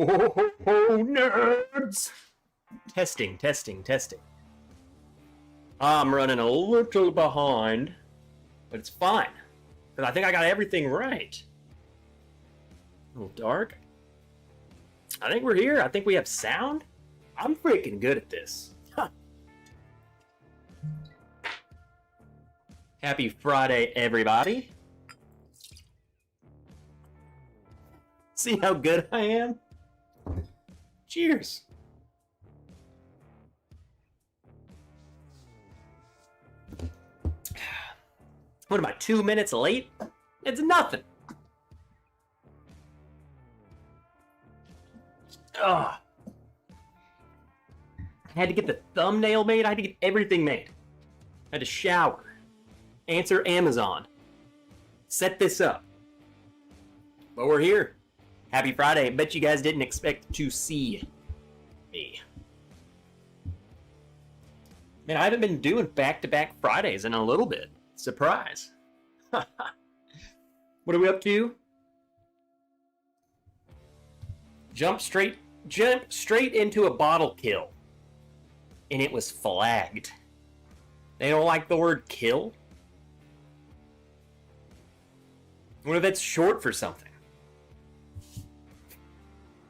Oh, nerds! Testing. I'm running a little behind, but it's fine. Because I think I got everything right. A little dark. I think we're here. I think we have sound. I'm freaking good at this. Huh. Happy Friday, everybody. See how good I am? Cheers. What am I, 2 minutes late? It's nothing. Ugh. I had to get the thumbnail made. I had to get everything made. I had to shower. Answer Amazon. Set this up. But we're here. Happy Friday. Bet you guys didn't expect to see me. Man, I haven't been doing back-to-back Fridays in a little bit. Surprise. What are we up to? Jump straight into a bottle kill. And it was flagged. They don't like the word kill? What if that's short for something?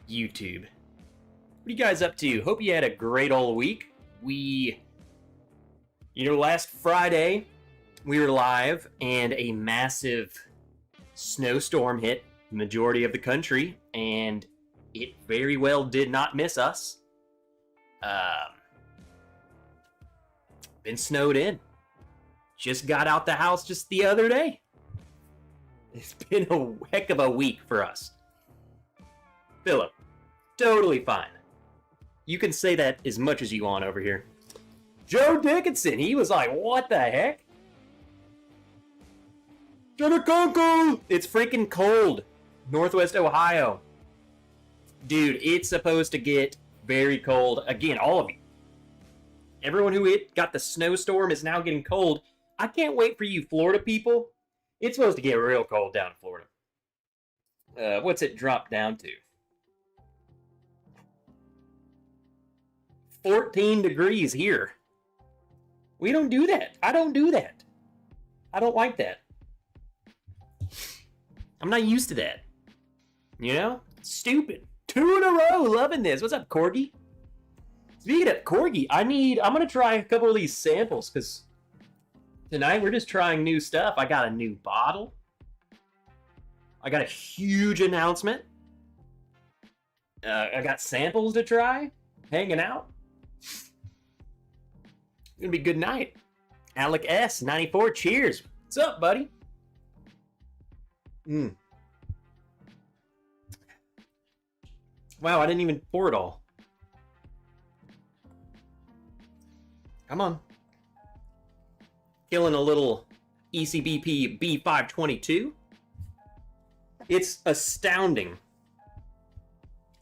YouTube. What are you guys up to? Hope you had a great old week. Last Friday, we were live and a massive snowstorm hit the majority of the country, and it very well did not miss us. Been snowed in. Just got out the house just the other day. It's been a heck of a week for us. Philip, totally fine. You can say that as much as you want over here. Joe Dickinson, he was like, what the heck? It's freaking cold. Northwest Ohio. Dude, it's supposed to get very cold. Again, all of you. Everyone who got the snowstorm is now getting cold. I can't wait for you Florida people. It's supposed to get real cold down in Florida. What's it drop down to? 14 degrees here. We don't do that. I don't do that. I don't like that. I'm not used to that. You know? Stupid. 2 in a row. Loving this. What's up, Corgi? Speaking of Corgi, I'm going to try a couple of these samples because tonight we're just trying new stuff. I got a new bottle. I got a huge announcement. I got samples to try. Hanging out. It's going to be a good night. Alec S, 94. Cheers. What's up, buddy? Wow, I didn't even pour it all. Come on. Killing a little ECBP B522. It's astounding.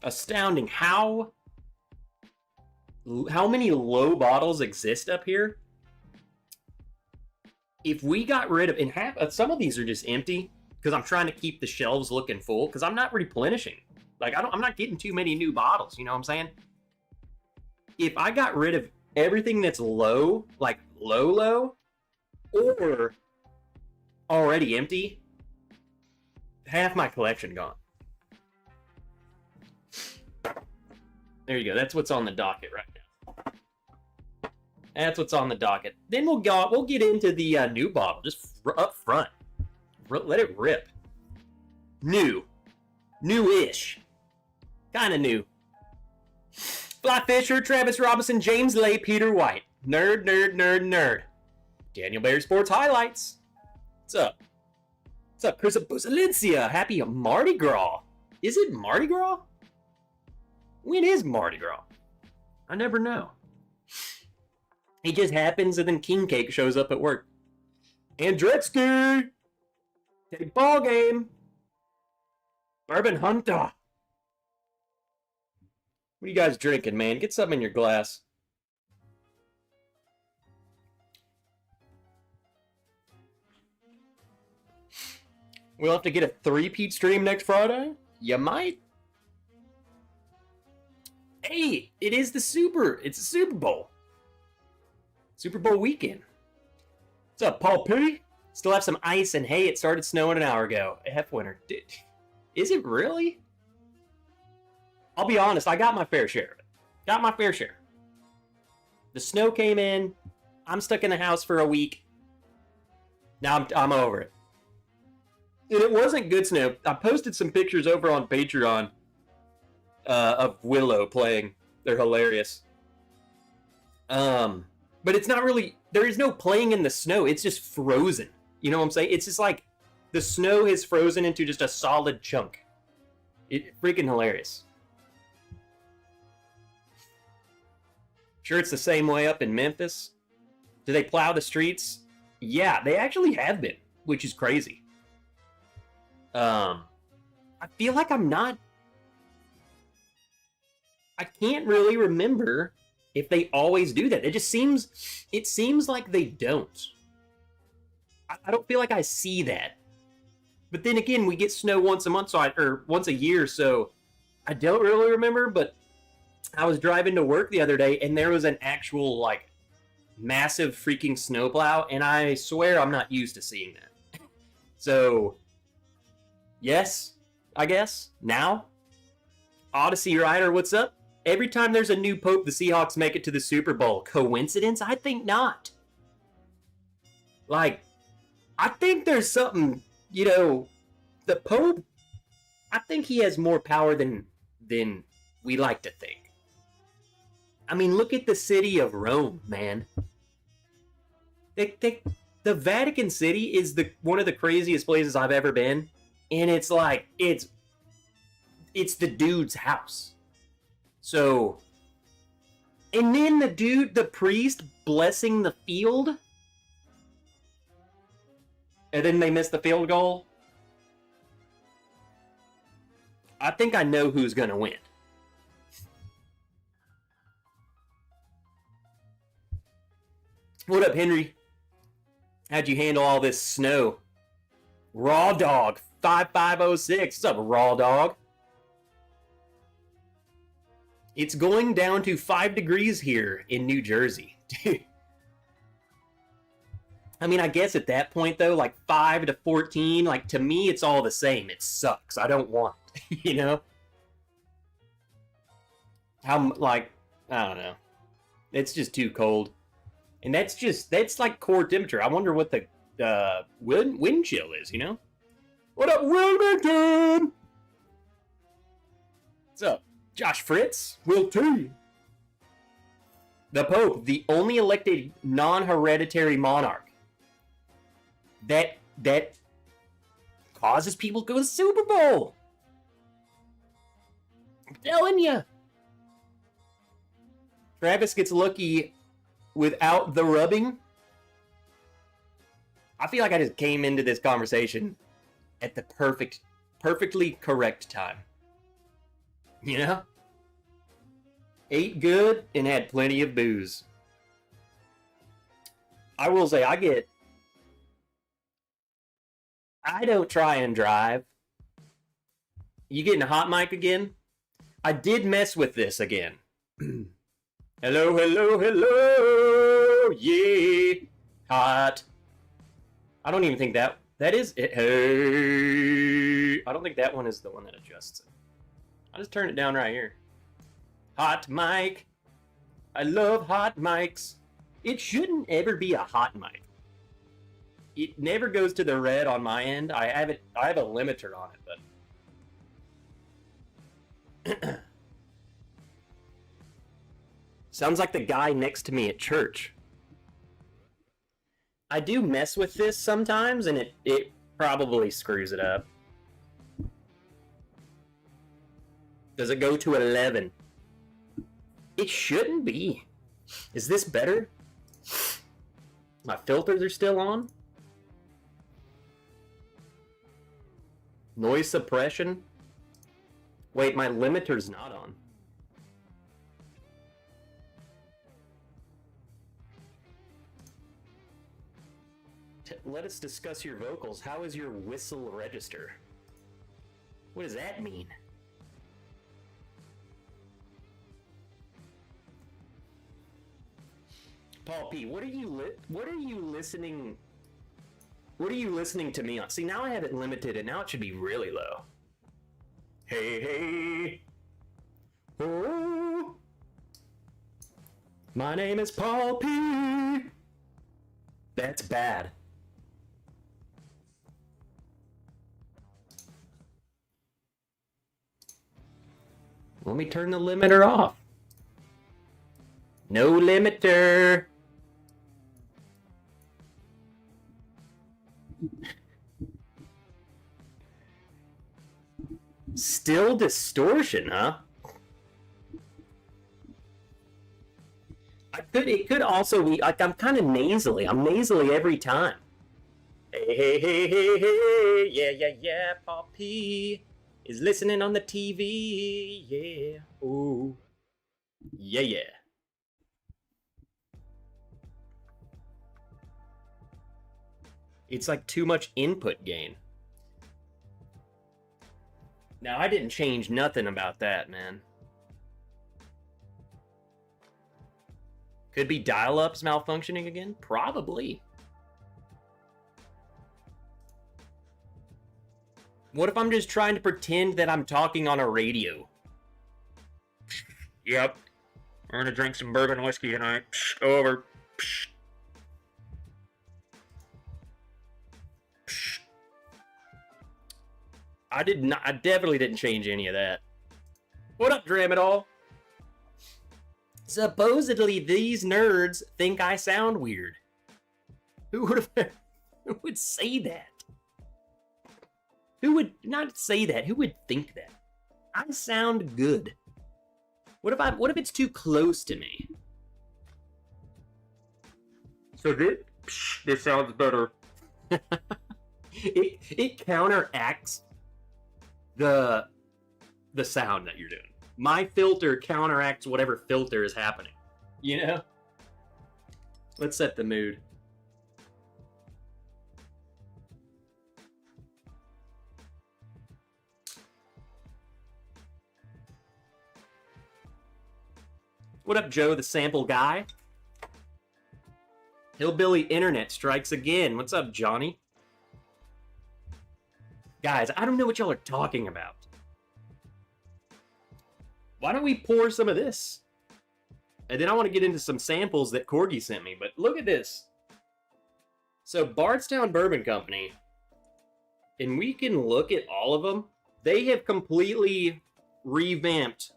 Astounding how many low bottles exist up here. If we got rid of, and some of these are just empty because I'm trying to keep the shelves looking full because I'm not replenishing. Like I'm not getting too many new bottles. You know what I'm saying? If I got rid of everything that's low, like low, or already empty, half my collection gone. There you go. That's what's on the docket right now. That's what's on the docket. Then we'll get into the new bottle, just up front. Let it rip. New-ish. Kind of new. Fly Fisher, Travis Robinson, James Lay, Peter White. Nerd. Daniel Barry Sports Highlights. What's up? What's up, Chris Busalencia? Happy Mardi Gras. Is it Mardi Gras? When is Mardi Gras? I never know. It just happens and then King Cake shows up at work. Andretzky! Take ball game. Bourbon Hunter. What are you guys drinking, man? Get something in your glass. We'll have to get a 3-peat stream next Friday? You might. Hey, it's a Super Bowl. Super Bowl weekend. What's up, Paul P? Still have some ice, and hey, it started snowing an hour ago. F winter. Is it really? I'll be honest, I got my fair share of it. Got my fair share. The snow came in. I'm stuck in the house for a week. Now I'm over it. And it wasn't good snow. I posted some pictures over on Patreon of Willow playing. They're hilarious. But it's not really, there is no playing in the snow. It's just frozen. You know what I'm saying? It's just like the snow is frozen into just a solid chunk. It's freaking hilarious. Sure, it's the same way up in Memphis. Do they plow the streets? Yeah, they actually have been, which is crazy. I feel like I can't really remember if they always do that. It seems like they don't. I don't feel like I see that. But then again, we get snow once a month, or once a year, so I don't really remember, but I was driving to work the other day, and there was an actual, like, massive freaking snowplow, and I swear I'm not used to seeing that. So, yes, I guess, now. Odyssey Rider, what's up? Every time there's a new pope, the Seahawks make it to the Super Bowl. Coincidence? I think not. Like, I think there's something, you know, the pope, I think he has more power than we like to think. I mean, look at the city of Rome, man. The Vatican City is one of the craziest places I've ever been, and it's like it's the dude's house. So, and then the priest blessing the field, and then they miss the field goal. I think I know who's gonna win. What up, Henry? How'd you handle all this snow? Raw Dog 5506. What's up, Raw Dog? It's going down to 5 degrees here in New Jersey. Dude. I mean, I guess at that point, though, like 5 to 14, like, to me, it's all the same. It sucks. I don't want it, you know? Like, I don't know. It's just too cold. And that's like core temperature. I wonder what the wind chill is, you know? What up, Wilmington? What's up? Josh Fritz? Will T. The Pope, the only elected non-hereditary monarch that causes people to go to the Super Bowl. I'm telling you. Travis gets lucky without the rubbing. I feel like I just came into this conversation at the perfectly correct time. You know? Ate good and had plenty of booze. I will say, I don't try and drive. You getting a hot mic again? I did mess with this again. Hello, hello, hello, yeah, hot. I don't even think that is it. Hey, I don't think that one is the one that adjusts it. I'll just turn it down right here. Hot mic. I love hot mics. It shouldn't ever be a hot mic. It never goes to the red on my end. I have a limiter on it, but sounds like the guy next to me at church. I do mess with this sometimes, and it probably screws it up. Does it go to 11? It shouldn't be. Is this better? My filters are still on. Noise suppression. Wait, my limiter's not on. Let us discuss your vocals. How is your whistle register? What does that mean? Paul P, what are you listening? What are you listening to me on? See, now I have it limited, and now it should be really low. Hey, hey. Oh. My name is Paul P. That's bad. Let me turn the limiter off. No limiter. Still distortion, huh? It could also be like I'm kind of nasally. I'm nasally every time. Hey, hey, hey, hey, hey, yeah, yeah, yeah. Paul P is listening on the TV, yeah. Ooh, yeah, yeah. It's like too much input gain. Now, I didn't change nothing about that, man. Could be dial-ups malfunctioning again? Probably. What if I'm just trying to pretend that I'm talking on a radio? Yep. We're gonna drink some bourbon whiskey tonight. Over. I definitely didn't change any of that. What up, Dram It All? Supposedly, these nerds think I sound weird. Who would say that? Who would not say that? Who would think that? I sound good. What if it's too close to me? So this sounds better. It counteracts the sound that you're doing. My filter counteracts whatever filter is happening. You know? Let's set the mood. What up, Joe, the sample guy? Hillbilly Internet strikes again. What's up, Johnny? Guys, I don't know what y'all are talking about. Why don't we pour some of this? And then I want to get into some samples that Corgi sent me. But look at this. So Bardstown Bourbon Company, and we can look at all of them. They have completely revamped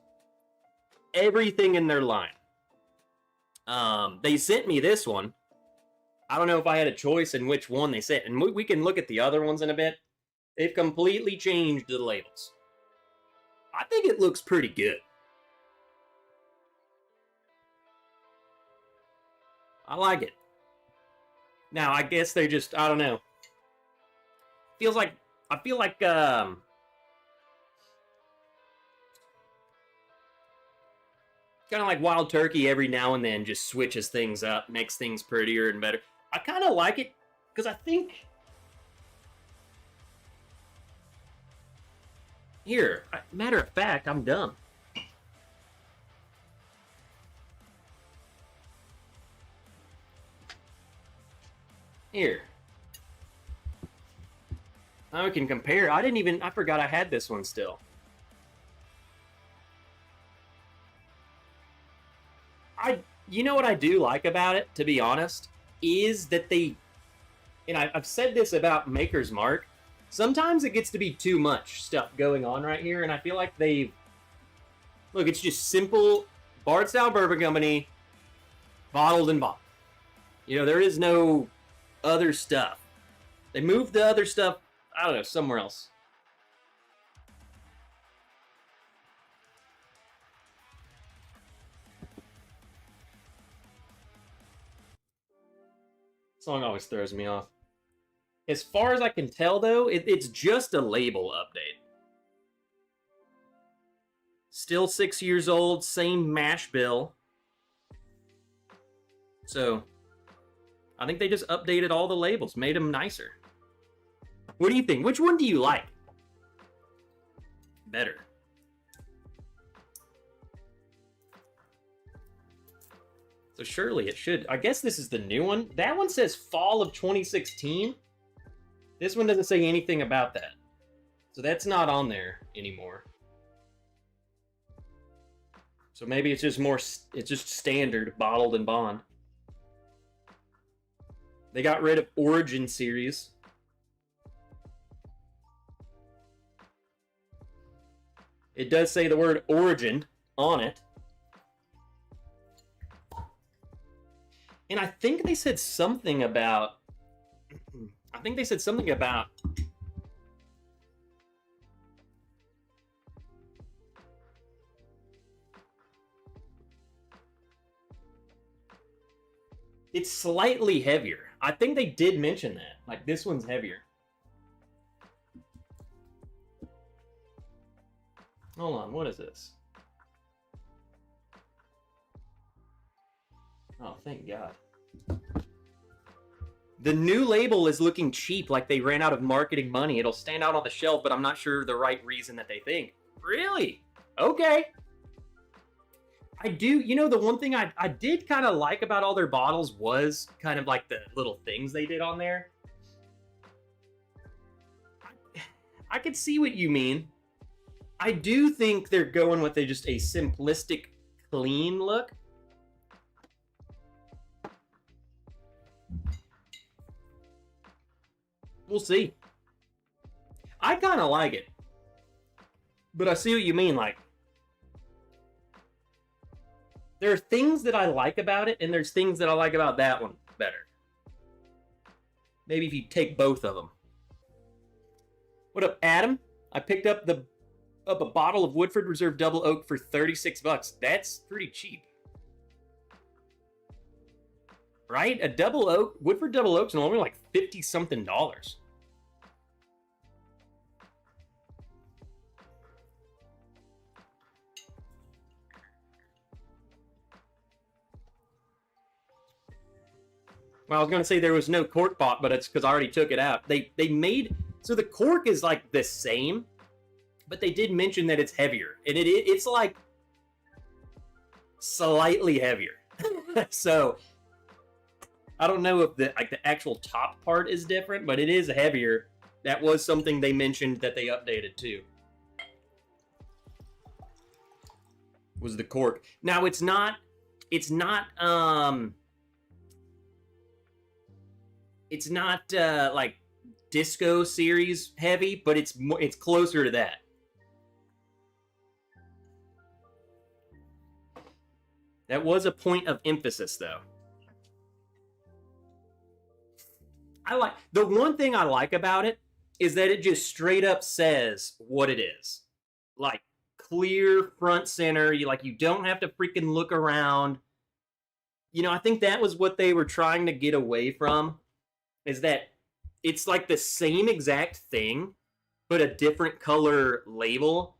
everything in their line. They sent me this one. I don't know if I had a choice in which one they sent. And we can look at the other ones in a bit. They've completely changed the labels. I think it looks pretty good. I like it. Now, I guess they just, I don't know. I feel like kind of like Wild Turkey every now and then just switches things up, makes things prettier and better. I kind of like it because I think... Here, matter of fact, I'm dumb. Here. Now we can compare. I forgot I had this one still. You know what I do like about it, to be honest, is that and I've said this about Maker's Mark, sometimes it gets to be too much stuff going on right here, and I feel like look, it's just simple Bardstown Bourbon Company, bottled and bottled. You know, there is no other stuff. They moved the other stuff, I don't know, somewhere else. Song always throws me off. As far as I can tell, though, it's just a label update. Still 6 years old, same mash bill. So, I think they just updated all the labels, made them nicer. What do you think? Which one do you like better? So surely it should. I guess this is the new one. That one says fall of 2016. This one doesn't say anything about that. So that's not on there anymore. So maybe it's just standard bottled and bond. They got rid of Origin series. It does say the word origin on it. And I think they said something about... It's slightly heavier. I think they did mention that. Like, this one's heavier. Hold on, what is this? Oh, thank God. The new label is looking cheap, like they ran out of marketing money. It'll stand out on the shelf, but I'm not sure the right reason that they think. Really? Okay. I do, you know, the one thing I did kind of like about all their bottles was kind of like the little things they did on there. I could see what you mean. I do think they're going with just a simplistic, clean look. We'll see. I kind of like it. But I see what you mean, like, there are things that I like about it, and there's things that I like about that one better. Maybe if you take both of them. What up, Adam? I picked up a bottle of Woodford Reserve Double Oak for $36. That's pretty cheap. Right? A Double Oak, Woodford Double Oak's normally like $50-something. Well, I was going to say there was no cork pot, but it's because I already took it out. They made... So the cork is like the same, but they did mention that it's heavier. And it's like slightly heavier. So I don't know if the actual top part is different, but it is heavier. That was something they mentioned that they updated too. Was the cork. Now it's not like disco series heavy, but it's closer to that. That was a point of emphasis, though. The one thing I like about it is that it just straight up says what it is. Like, clear front center. You don't have to freaking look around. You know, I think that was what they were trying to get away from, is that it's like the same exact thing, but a different color label.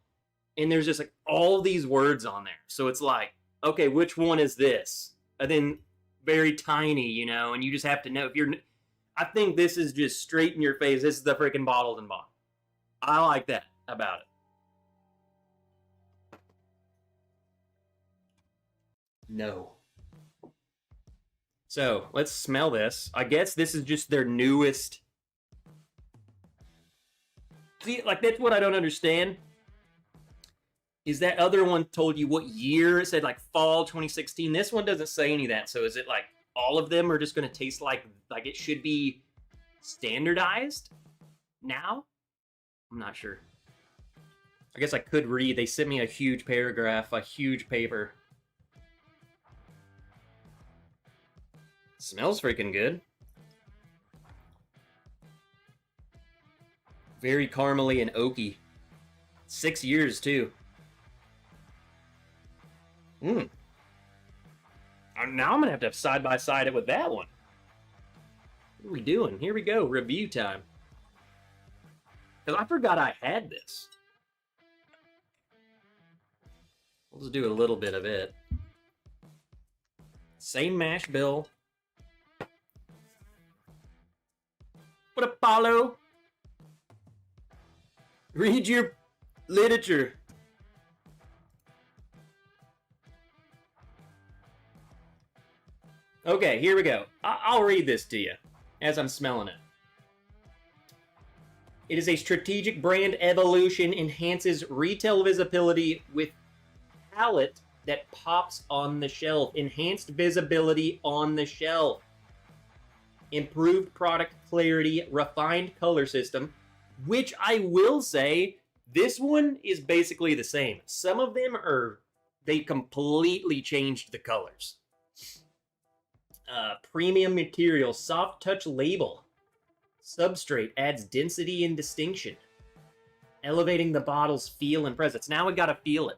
And there's just like all these words on there. So it's like, okay, which one is this? And then very tiny, you know, and you just have to know if you're... I think this is just straight in your face. This is the freaking bottled and bond. I like that about it. No. So, let's smell this. I guess this is just their newest... See, like, that's what I don't understand. Is that other one told you what year? It said, like, fall 2016. This one doesn't say any of that. So is it, like, all of them are just going to taste like it should be standardized now? I'm not sure. I guess I could read. They sent me a huge paragraph, a huge paper. Smells freaking good. Very caramely and oaky. 6 years, too. Now I'm going to have side-by-side it with that one. What are we doing? Here we go. Review time. Because I forgot I had this. We'll just do a little bit of it. Same mash bill. What up, Paulo? Read your literature. Okay, here we go. I'll read this to you as I'm smelling it. It is a strategic brand evolution, enhances retail visibility with palette that pops on the shelf. Enhanced visibility on the shelf. Improved product clarity, refined color system, which I will say, this one is basically the same. Some of them they completely changed the colors. Premium material, soft touch label. Substrate adds density and distinction. Elevating the bottle's feel and presence. Now we gotta feel it.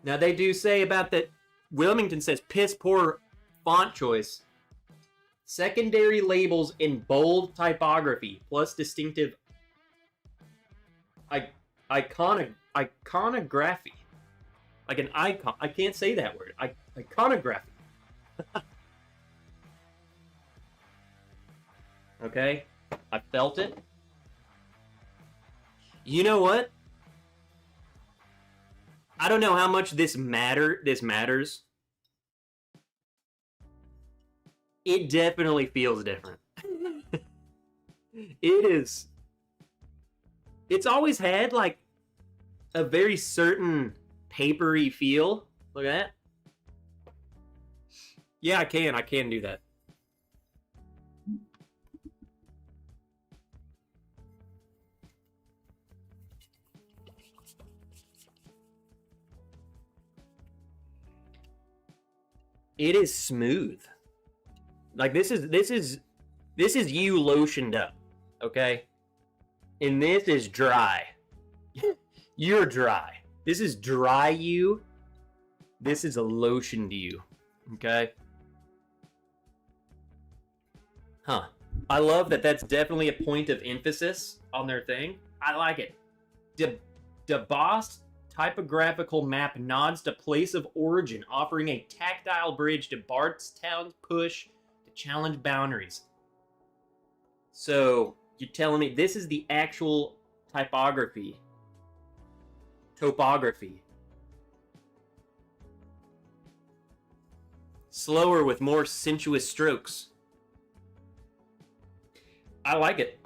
Now they do say about that, Wilmington says piss poor font choice. Secondary labels in bold typography plus distinctive iconography. Like an icon. I can't say that word. Iconography. Okay? I felt it. You know what? I don't know how much this matters. It definitely feels different. It's always had like a very certain papery feel. Look at that. Yeah, I can do that. It is smooth. Like this is you lotioned up, okay? And this is dry. You're dry. This is dry you. This is a lotioned you, okay? Huh. I love that that's definitely a point of emphasis on their thing. I like it. DeBoss typographical map nods to place of origin, offering a tactile bridge to Bardstown's push to challenge boundaries. So, you're telling me this is the actual topography. Slower with more sensuous strokes. I like it.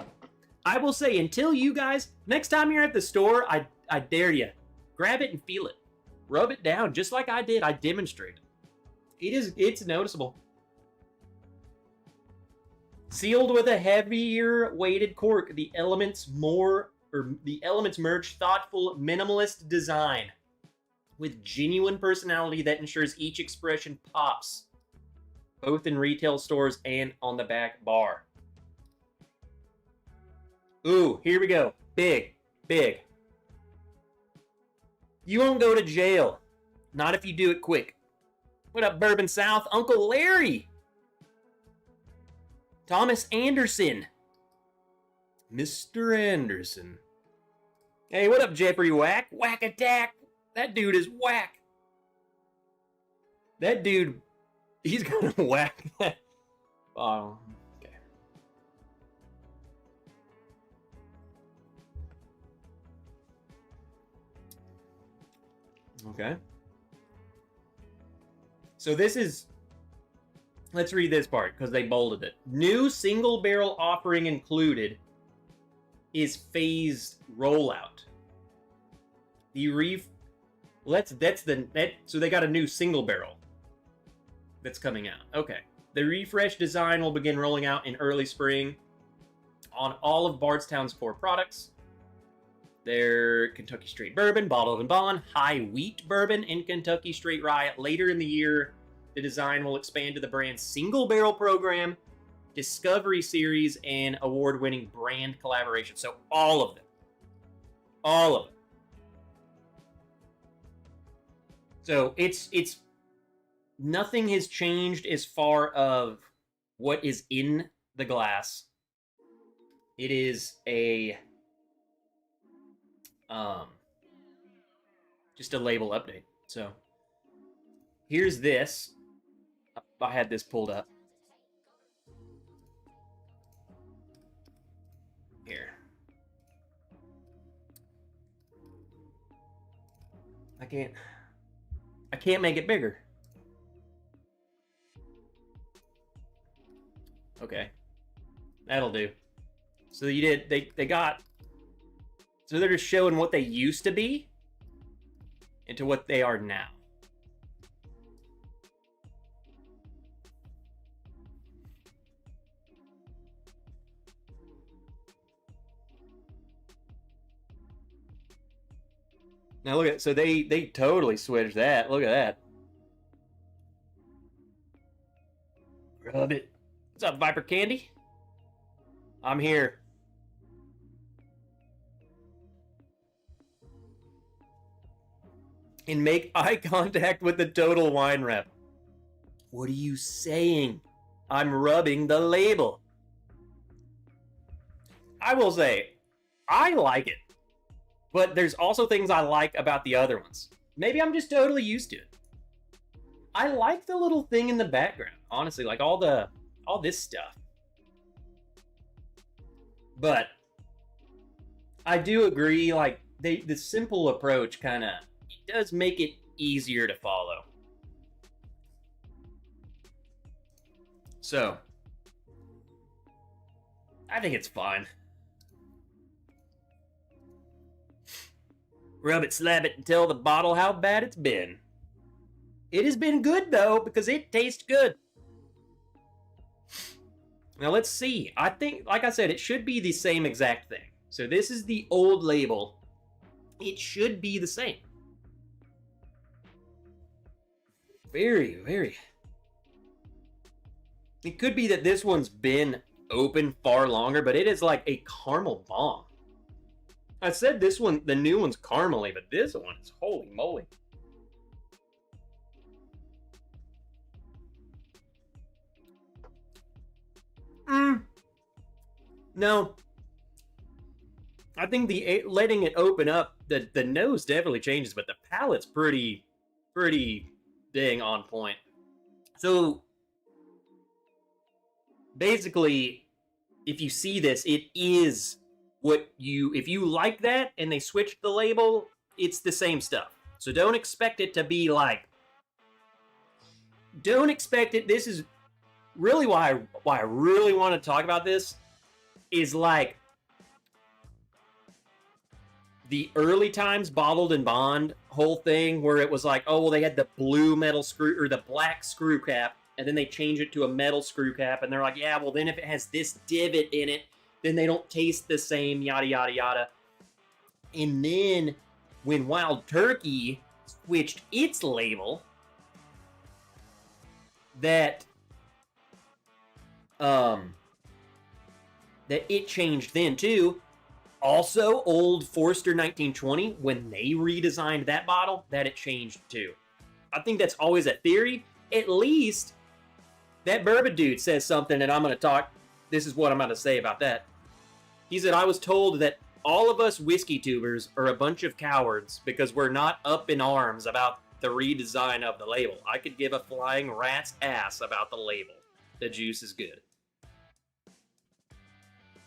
I will say, until you guys, next time you're at the store, I dare you. Grab it and feel it. Rub it down, just like I did. I demonstrated. It's noticeable. Sealed with a heavier weighted cork, the elements merge thoughtful, minimalist design with genuine personality that ensures each expression pops, both in retail stores and on the back bar. Ooh, here we go. Big. You won't go to jail. Not if you do it quick. What up, Bourbon South? Uncle Larry. Thomas Anderson. Mr. Anderson. Hey, what up, Jeffrey Whack? Whack attack. That dude is whack. That dude, he's gonna whack that. Oh, okay. Okay. So this is, let's read this part because they bolded it. New single barrel offering included is phased rollout. So they got a new single barrel that's coming out. Okay. The refreshed design will begin rolling out in early spring on all of Bardstown's core products. Their Kentucky Straight Bourbon, Bottled and Bond, High Wheat Bourbon, and Kentucky Straight Rye. Later in the year, the design will expand to the brand's single barrel program, Discovery Series, and award-winning brand collaboration. So all of them. All of them. So it's nothing has changed as far of what is in the glass. It is a just a label update. So here's this. I had this pulled up. Here. I can't make it bigger. Okay. That'll do. So they got, so they're just showing what they used to be into what they are now. Now look at, so they totally switched that. Look at that. Rub it. What's up, Viper Candy? I'm here. And make eye contact with the total wine rep. What are you saying? I'm rubbing the label. I will say, I like it. But there's also things I like about the other ones. Maybe I'm just totally used to it. I like the little thing in the background, honestly, like all this stuff. But I do agree, like the simple approach kind of does make it easier to follow. So I think it's fine. Rub it, slab it, and tell the bottle how bad it's been. It has been good, though, because it tastes good. Now, let's see. I think, like I said, it should be the same exact thing. So this is the old label. It should be the same. Very, very. It could be that this one's been open far longer, but it is like a caramel bomb. I said this one, the new one's caramely, but this one is holy moly. No. I think the letting it open up, the nose definitely changes, but the palate's pretty dang on point. So basically, if you see this, it is what you, if you like that and they switched the label, it's the same stuff. So don't expect it to be like, don't expect it. This is really why I really want to talk about this is like the early times bottled and bond whole thing where it was like, oh, well, they had the blue metal screw or the black screw cap and then they change it to a metal screw cap and they're like, yeah, well, then if it has this divot in it, then they don't taste the same, yada, yada, yada. And then when Wild Turkey switched its label, that it changed then too. Also, Old Forester 1920, when they redesigned that bottle, that it changed too. I think that's always a theory. At least that bourbon dude says something, and I'm going to talk. This is what I'm going to say about that. He said, I was told that all of us whiskey tubers are a bunch of cowards because we're not up in arms about the redesign of the label. I could give a flying rat's ass about the label. The juice is good.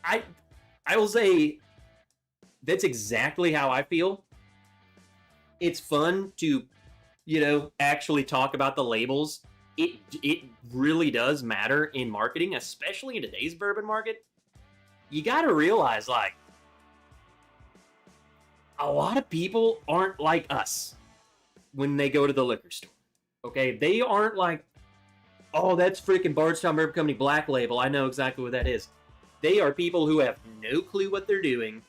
I will say that's exactly how I feel. It's fun to, actually talk about the labels. It really does matter in marketing, especially in today's bourbon market. You got to realize, like, a lot of people aren't like us when they go to the liquor store. Okay? They aren't like, oh, that's freaking Bardstown Bourbon Company Black Label. I know exactly what that is. They are people who have no clue what they're doing,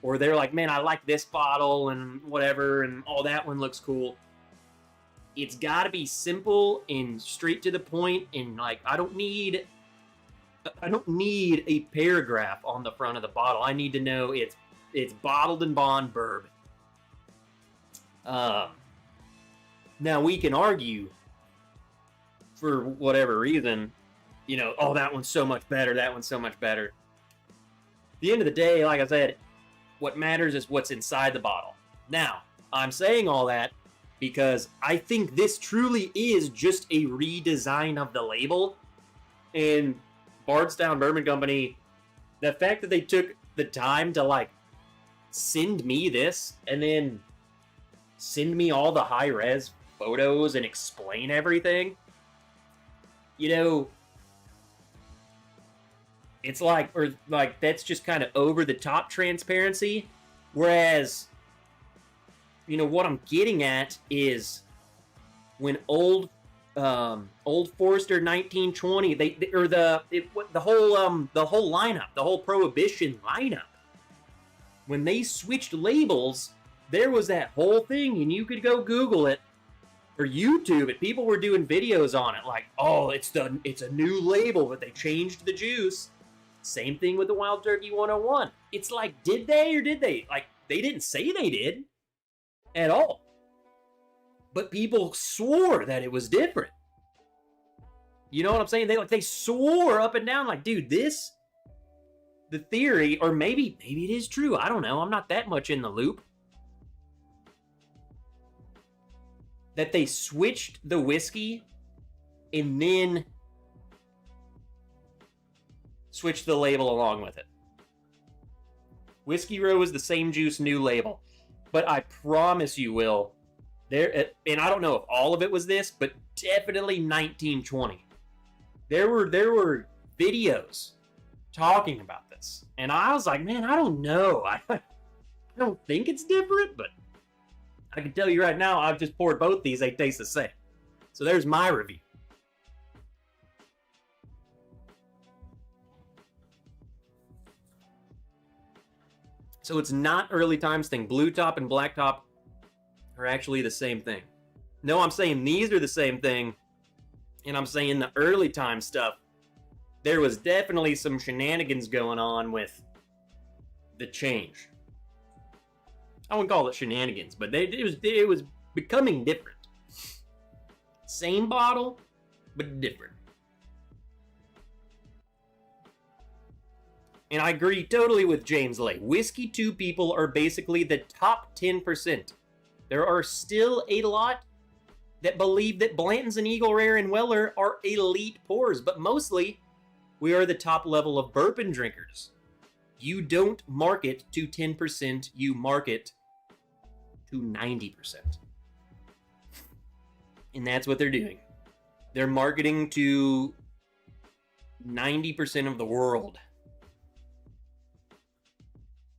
or they're like, man, I like this bottle and whatever, and oh, that one looks cool. It's got to be simple and straight to the point, and like, I don't need a paragraph on the front of the bottle. I need to know it's bottled and bond bourbon. Now we can argue for whatever reason, oh, that one's so much better, that one's so much better. At the end of the day, like I said, what matters is what's inside the bottle. Now, I'm saying all that because I think this truly is just a redesign of the label. And Bardstown Bourbon Company, the fact that they took the time to, like, send me this and then send me all the high-res photos and explain everything. You know, it's like, or like, that's just kind of over-the-top transparency. Whereas, you know, what I'm getting at is when Old Forester 1920, the whole lineup, the whole Prohibition lineup, when they switched labels, there was that whole thing, and you could go Google it or YouTube it. People were doing videos on it, like, oh, it's a new label, but they changed the juice. Same thing with the Wild Turkey 101. It's like, did they or did they? Like, they didn't say they did at all. But people swore that it was different. You know what I'm saying? They swore up and down, like, dude, this, the theory, or maybe it is true. I don't know. I'm not that much in the loop. That they switched the whiskey and then switched the label along with it. Whiskey Row is the same juice, new label. But I promise you, Will, there, and I don't know if all of it was this, but definitely 1920. There were videos talking about this. And I was like, man, I don't know. I don't think it's different, but I can tell you right now, I've just poured both these. They taste the same. So there's my review. So it's not early times thing. Blue top and black top are actually the same thing. No, I'm saying these are the same thing. And I'm saying the early time stuff, there was definitely some shenanigans going on with the change. I wouldn't call it shenanigans, but it was becoming different. Same bottle, but different. And I agree totally with James Lay. Whiskey 2 people are basically the top 10%. There are still a lot that believe that Blanton's and Eagle Rare and Weller are elite pours, but mostly we are the top level of bourbon drinkers. You don't market to 10%, you market to 90%. And that's what they're doing. They're marketing to 90% of the world.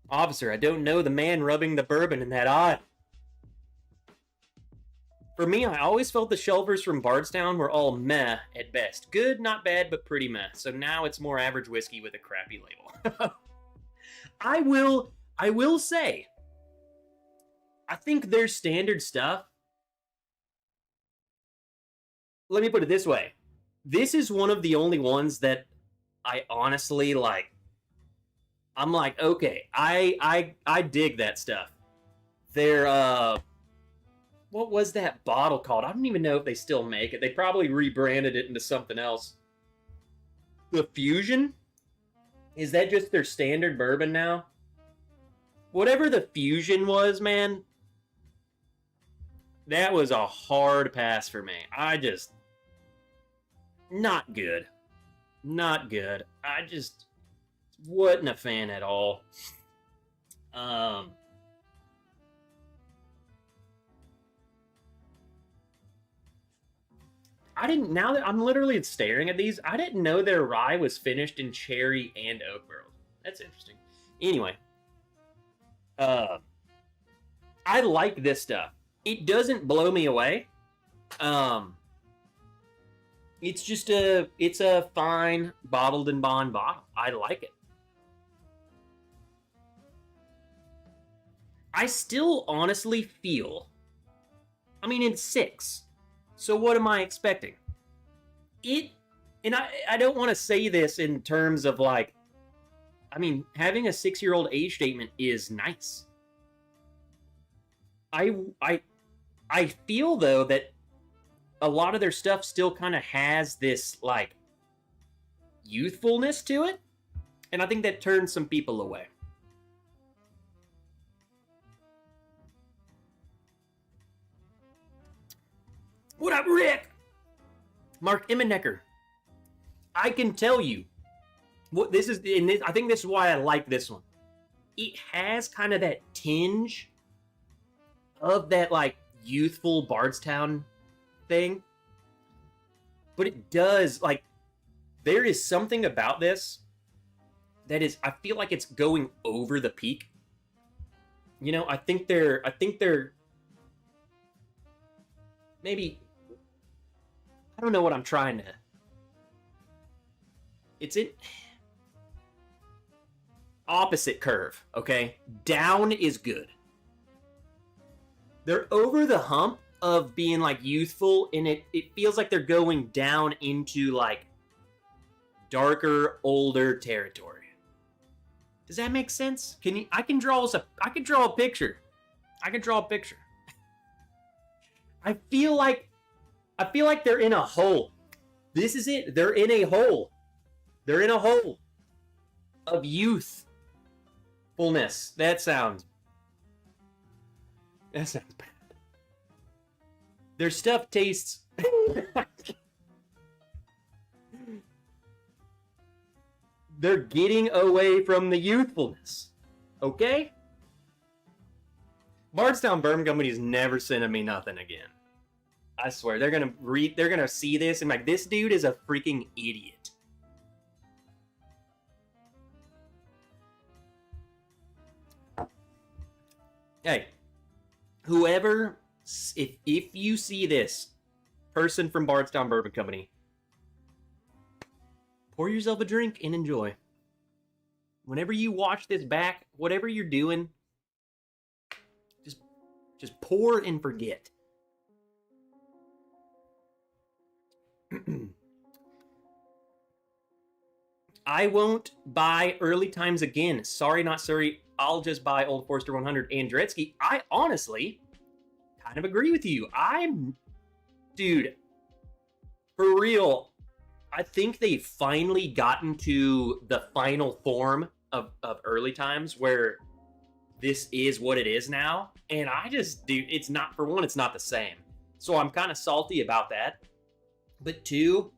Officer, I don't know the man rubbing the bourbon in that eye. For me, I always felt the shelvers from Bardstown were all meh at best. Good, not bad, but pretty meh. So now it's more average whiskey with a crappy label. I will say, I think their standard stuff, let me put it this way. This is one of the only ones that I honestly like. I'm like, okay, I dig that stuff. They're, what was that bottle called? I don't even know if they still make it. They probably rebranded it into something else. The Fusion? Is that just their standard bourbon now? Whatever the Fusion was, man, that was a hard pass for me. Not good. Not good. I just wasn't a fan at all. Now that I'm literally staring at these, I didn't know their rye was finished in cherry and oak barrels. That's interesting. Anyway, I like this stuff. It doesn't blow me away. It's just it's a fine bottled and bond bottle. I like it. I still honestly feel, I mean, it's 6. So what am I expecting? And I don't want to say this in terms of like, I mean, having a 6-year-old age statement is nice. I feel though that a lot of their stuff still kind of has this like youthfulness to it, and I think that turns some people away. What up, Rick? Mark Emmenecker. I can tell you what this is, and I think this is why I like this one. It has kind of that tinge of that like youthful Bardstown thing. But it does, like, there is something about this that is, I feel like it's going over the peak. You know, I think they're maybe, I don't know what I'm trying to, it's in opposite curve, okay? Down is good. They're over the hump of being like youthful, and it feels like they're going down into like darker, older territory. Does that make sense? I can draw a picture. I feel like they're in a hole. This is it. They're in a hole. They're in a hole of youthfulness. That sounds bad. Their stuff tastes they're getting away from the youthfulness. Okay? Bardstown Bourbon Company's never sending me nothing again. I swear, they're gonna see this and like, this dude is a freaking idiot. Hey, whoever, if you see this person from Bardstown Bourbon Company, pour yourself a drink and enjoy. Whenever you watch this back, whatever you're doing, just pour and forget. I won't buy Early Times again. Sorry, not sorry. I'll just buy Old Forester 100 and Dretzky. I honestly kind of agree with you. Dude, for real, I think they've finally gotten to the final form of Early Times where this is what it is now. And it's not, for one, it's not the same. So I'm kind of salty about that. But two,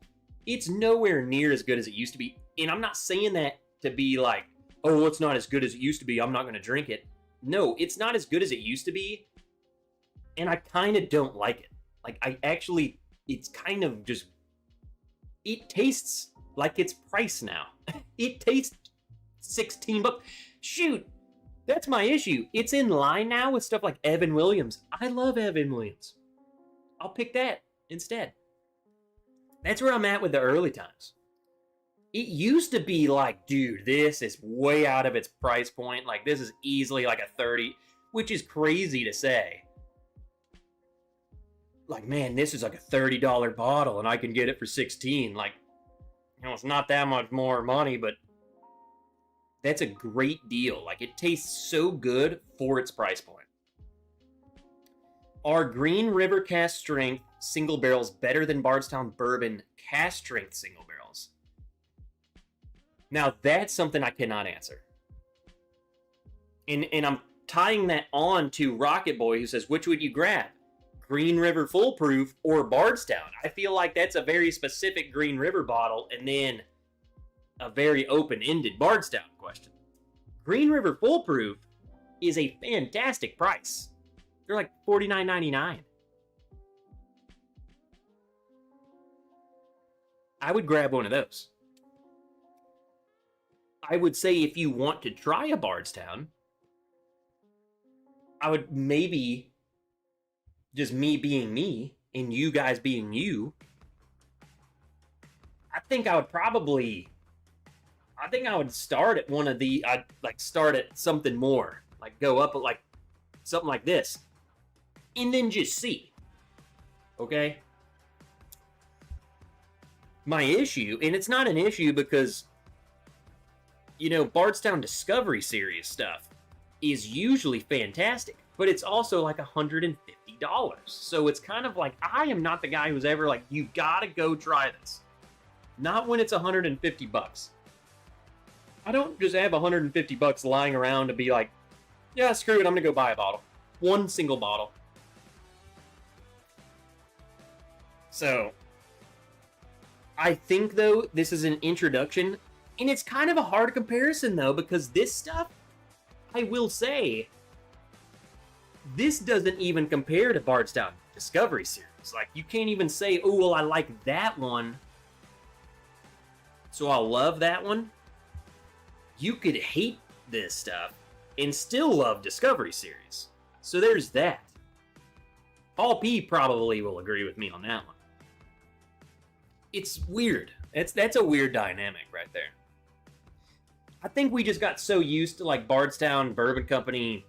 it's nowhere near as good as it used to be. And I'm not saying that to be like, oh, it's not as good as it used to be, I'm not going to drink it. No, it's not as good as it used to be. And I kind of don't like it. Like, it's kind of just, it tastes like it's priced now. It tastes $16. Shoot, that's my issue. It's in line now with stuff like Evan Williams. I love Evan Williams. I'll pick that instead. That's where I'm at with the Early Times. It used to be like, dude, this is way out of its price point. Like, this is easily like a 30, which is crazy to say. Like, man, this is like a $30 bottle and I can get it for 16. Like, you know, it's not that much more money, but that's a great deal. Like, it tastes so good for its price point. Are Green River Cask Strength single barrels better than Bardstown Bourbon Cask Strength single barrels? Now, that's something I cannot answer. And I'm tying that on to Rocket Boy, who says, which would you grab? Green River Full Proof or Bardstown? I feel like that's a very specific Green River bottle and then a very open-ended Bardstown question. Green River Full Proof is a fantastic price. They're like $49.99. I would grab one of those. I would say if you want to try a Bardstown, I would maybe, just me being me and you guys being you, I think I would start at one of the, I'd like start at something more, like go up at like something like this, and then just see, okay? My issue, and it's not an issue because, you know, Bardstown Discovery Series stuff is usually fantastic, but it's also like $150. So it's kind of like, I am not the guy who's ever like, you gotta go try this. Not when it's $150. I don't just have $150 lying around to be like, yeah, screw it, I'm gonna go buy a bottle. One single bottle. So, I think, though, this is an introduction, and it's kind of a hard comparison, though, because this stuff, I will say, this doesn't even compare to Bardstown Discovery Series. Like, you can't even say, oh, well, I like that one, so I'll love that one. You could hate this stuff and still love Discovery Series. So there's that. Paul P probably will agree with me on that one. It's weird. That's a weird dynamic right there. I think we just got so used to, like, Bardstown Bourbon Company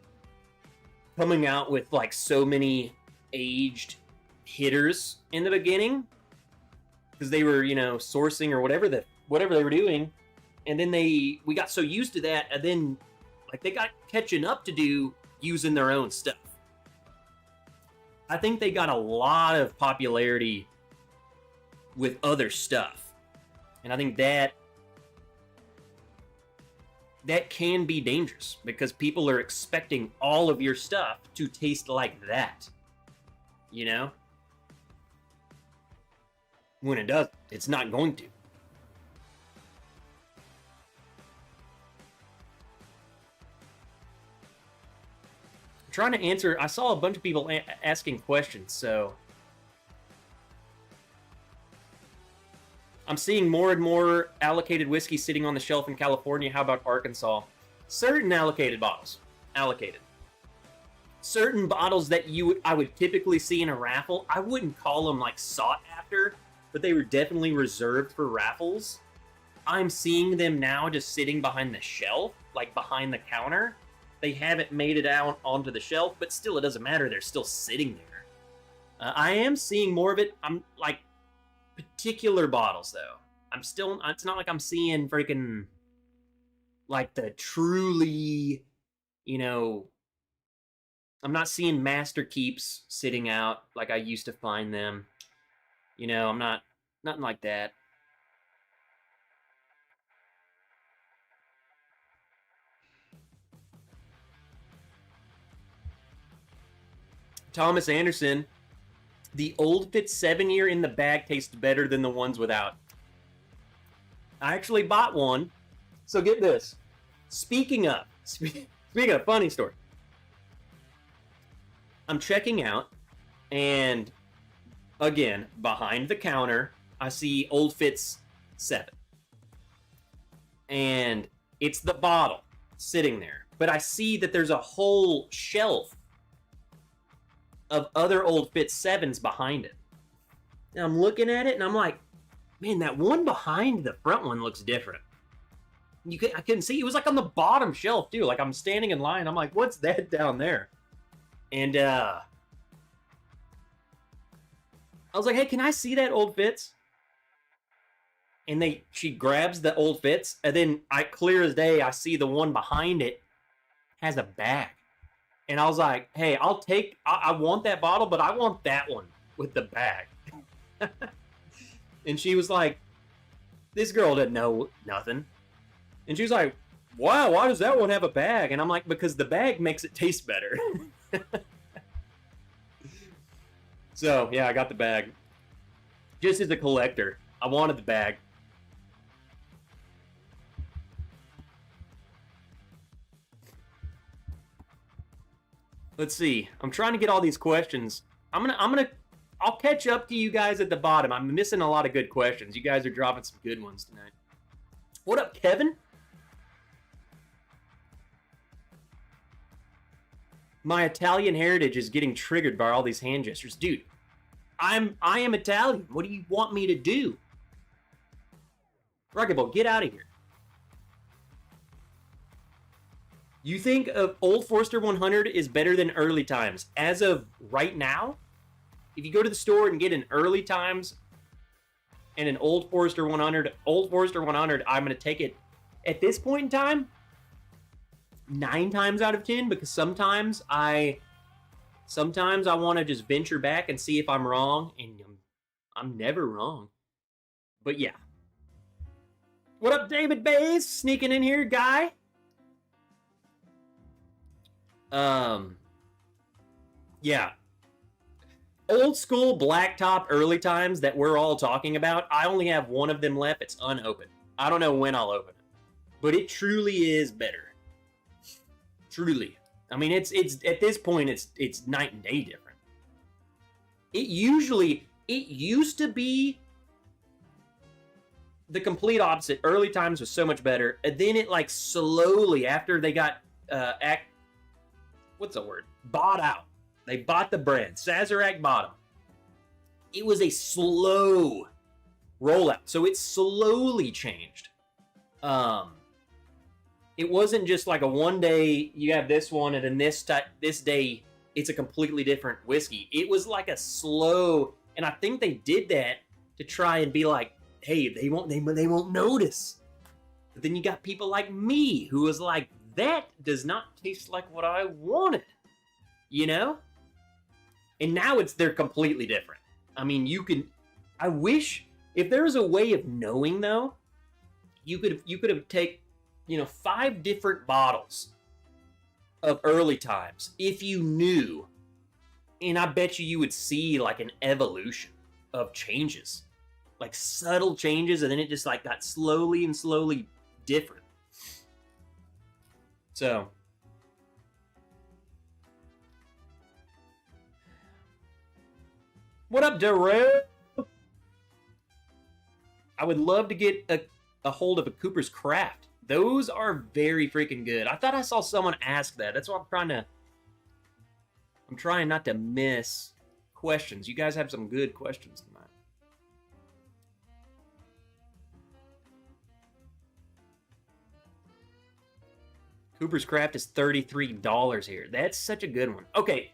coming out with, like, so many aged hitters in the beginning because they were, you know, sourcing or whatever they were doing, and then we got so used to that, and then, like, they got catching up to do using their own stuff. I think they got a lot of popularity with other stuff, and I think that can be dangerous because people are expecting all of your stuff to taste like that, you know? When it does, it's not going to. I'm trying to answer. I saw a bunch of people asking questions, so I'm seeing more and more allocated whiskey sitting on the shelf in California. How about Arkansas? Certain allocated bottles. Allocated. Certain bottles that I would typically see in a raffle, I wouldn't call them, like, sought after, but they were definitely reserved for raffles. I'm seeing them now just sitting behind the shelf, like behind the counter. They haven't made it out onto the shelf, but still, it doesn't matter. They're still sitting there. I am seeing more of it. I'm, like, particular bottles, though. It's not like I'm seeing freaking, like, the truly, you know, I'm not seeing Master Keeps sitting out like I used to find them. You know, I'm not, nothing like that. Thomas Anderson, the Old Fit 7-year in the bag tastes better than the ones without. I actually bought one. So get this. Speaking of funny story. I'm checking out, and again, behind the counter, I see Old Fitz 7. And it's the bottle sitting there. But I see that there's a whole shelf of other Old Fitz 7s behind it. And I'm looking at it, and I'm like, man, that one behind the front one looks different. I couldn't see. It was, like, on the bottom shelf, too. Like, I'm standing in line. I'm like, what's that down there? And I was like, hey, can I see that Old Fitz? And she grabs the Old Fitz, and then clear as day, I see the one behind it has a bag. And I was like, hey, I want that bottle, but I want that one with the bag. And she was like, this girl didn't know nothing. And she was like, wow, why does that one have a bag? And I'm like, because the bag makes it taste better. So, yeah, I got the bag. Just as a collector, I wanted the bag. Let's see. I'm trying to get all these questions. I'll catch up to you guys at the bottom. I'm missing a lot of good questions. You guys are dropping some good ones tonight. What up, Kevin? My Italian heritage is getting triggered by all these hand gestures. Dude, I am Italian. What do you want me to do? Ruggable, get out of here. You think of Old Forester 100 is better than Early Times? As of right now, if you go to the store and get an Early Times and an Old Forester 100, I'm going to take it at this point in time 9 times out of 10, because sometimes I want to just venture back and see if I'm wrong, and I'm never wrong. But yeah. What up, David Bays? Sneaking in here, guy. Yeah. Old school blacktop Early Times that we're all talking about, I only have one of them left. It's unopened. I don't know when I'll open it. But it truly is better. Truly. I mean, it's at this point, it's night and day different. It used to be the complete opposite. Early times was so much better, and then it like slowly, after they got what's the word? Bought out. They bought the brand. Sazerac bought them. It was a slow rollout, so it slowly changed. It wasn't just like a one day you have this one, and then this day it's a completely different whiskey. It was like a slow, and I think they did that to try and be like, hey, they won't notice. But then you got people like me who was like, that does not taste like what I wanted, you know? And now they're completely different. I mean, I wish, if there was a way of knowing though, you could have taken, 5 different bottles of early times if you knew, and I bet you would see like an evolution of changes, like subtle changes, and then it just like got slowly and slowly different. So what up, Darrell? I would love to get a hold of a Cooper's Craft. Those are very freaking good. I thought I saw someone ask that. That's why I'm trying not to miss questions. You guys have some good questions tonight. Cooper's Craft is $33 here. That's such a good one. Okay,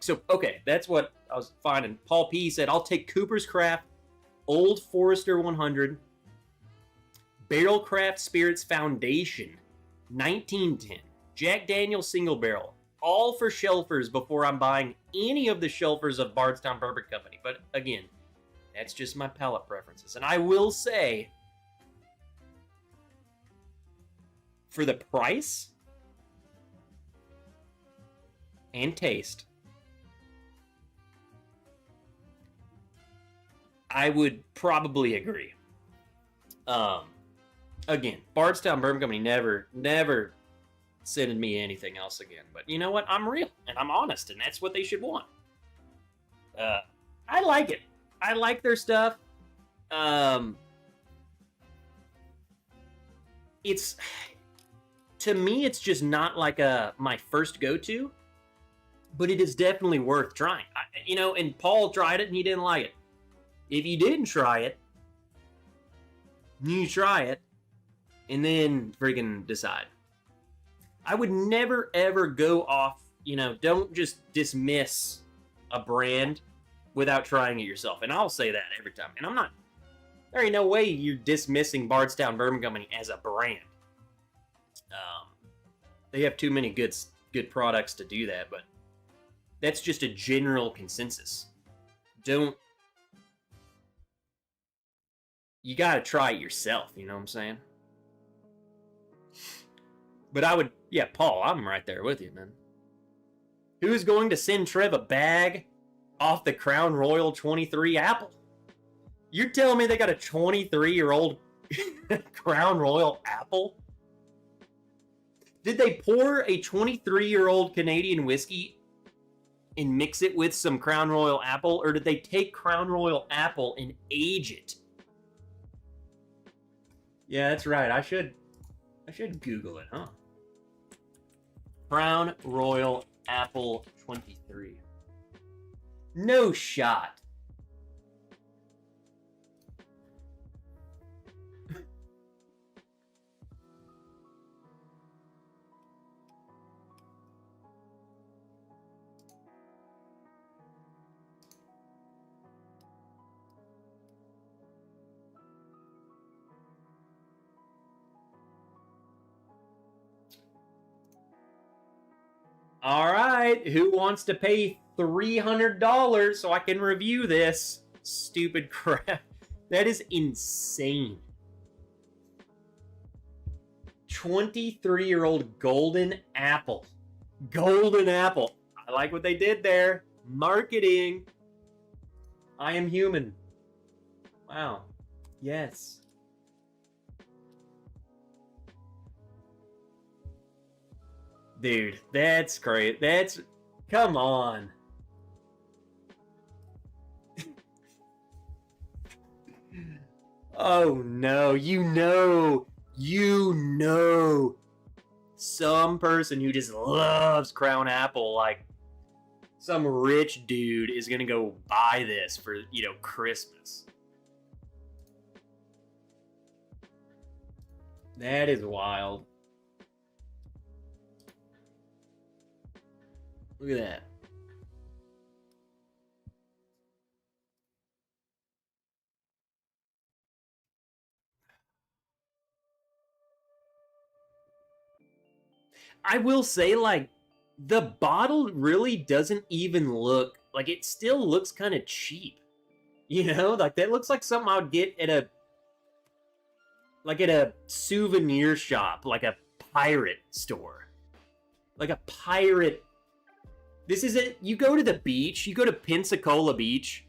that's what I was finding. Paul P said, I'll take Cooper's Craft, Old Forester 100, Barrel Craft Spirits Foundation, 1910, Jack Daniel's Single Barrel, all for shelfers before I'm buying any of the shelfers of Bardstown Bourbon Company. But again, that's just my palate preferences. And I will say, for the price and taste, I would probably agree. Again, Bardstown Bourbon Company never sending me anything else again. But you know what? I'm real and I'm honest, and that's what they should want. I like it. I like their stuff. It's, to me, it's just not like my first go-to, but it is definitely worth trying. And Paul tried it and he didn't like it. If you didn't try it, you try it, and then freaking decide. I would never, ever go off, don't just dismiss a brand without trying it yourself. And I'll say that every time. And there ain't no way you're dismissing Bardstown Bourbon Company as a brand. They have too many good products to do that, but that's just a general consensus. You gotta try it yourself, you know what I'm saying? But Paul, I'm right there with you, man. Who's going to send Trev a bag off the Crown Royal 23 apple? You're telling me they got a 23-year-old Crown Royal apple? Did they pour a 23-year-old Canadian whiskey and mix it with some Crown Royal apple, or did they take Crown Royal apple and age it? Yeah, that's right. I should Google it, huh? Crown Royal Apple 23. No shot. All right, who wants to pay $300 so I can review this? Stupid crap. That is insane. 23-year-old golden apple. Golden apple. I like what they did there. Marketing. I am human. Wow. Yes. Dude, that's great. That's... Come on. Oh, no. You know some person who just loves Crown Apple, like some rich dude is going to go buy this for, Christmas. That is wild. Look at that. I will say, like, the bottle really doesn't even look like it still looks kind of cheap. Like that looks like something I would get at a souvenir shop, like a pirate store. Like a pirate. This is it. You go to the beach, you go to Pensacola Beach,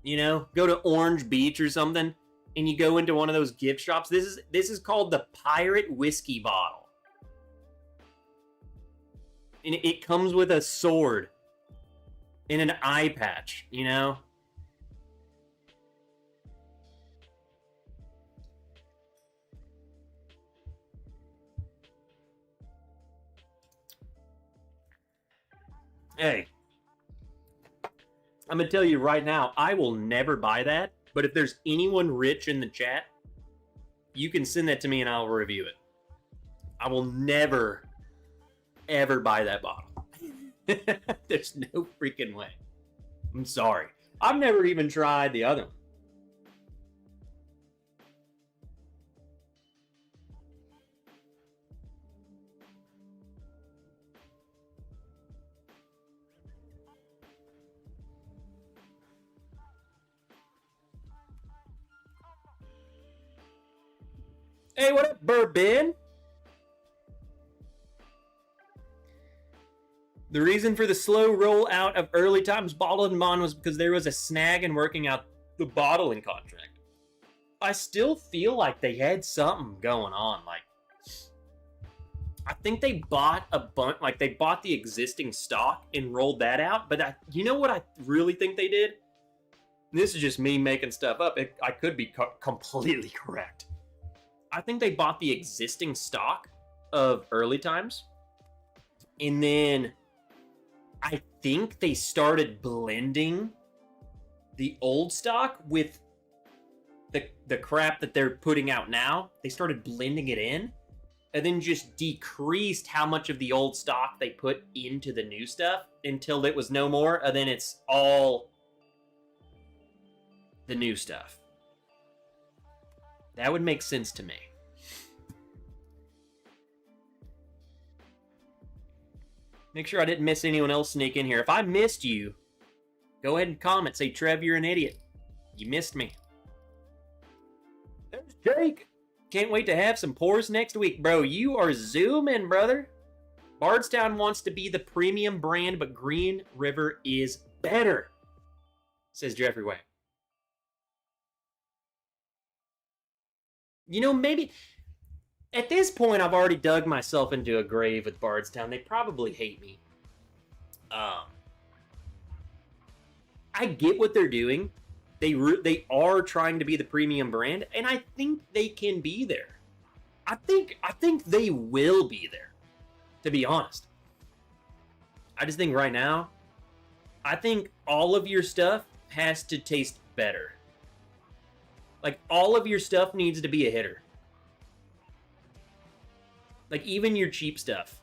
go to Orange Beach or something, and you go into one of those gift shops. This is called the Pirate Whiskey Bottle. And it comes with a sword and an eye patch, Hey, I'm going to tell you right now, I will never buy that. But if there's anyone rich in the chat, you can send that to me and I'll review it. I will never, ever buy that bottle. There's no freaking way. I'm sorry. I've never even tried the other one. Hey, what up, Bourbon? The reason for the slow rollout of early times bottled and bond was because there was a snag in working out the bottling contract. I still feel like they had something going on. Like, I think they bought a bunch, like they bought the existing stock and rolled that out. But you know what I really think they did? And this is just me making stuff up. I could be completely correct. I think they bought the existing stock of early times, and then I think they started blending the old stock with the crap that they're putting out now. They started blending it in, and then just decreased how much of the old stock they put into the new stuff until it was no more, and then it's all the new stuff. That would make sense to me. Make sure I didn't miss anyone else sneak in here. If I missed you, go ahead and comment. Say, Trev, you're an idiot. You missed me. There's Jake. Can't wait to have some pours next week. Bro, you are zooming, brother. Bardstown wants to be the premium brand, but Green River is better, says Jeffrey Way. Maybe at this point I've already dug myself into a grave with Bardstown. They probably hate me. I get what they're doing. They are trying to be the premium brand, and I think they can be there. I think they will be there, to be honest. I just think right now, I think all of your stuff has to taste better. Like, all of your stuff needs to be a hitter. Like, even your cheap stuff.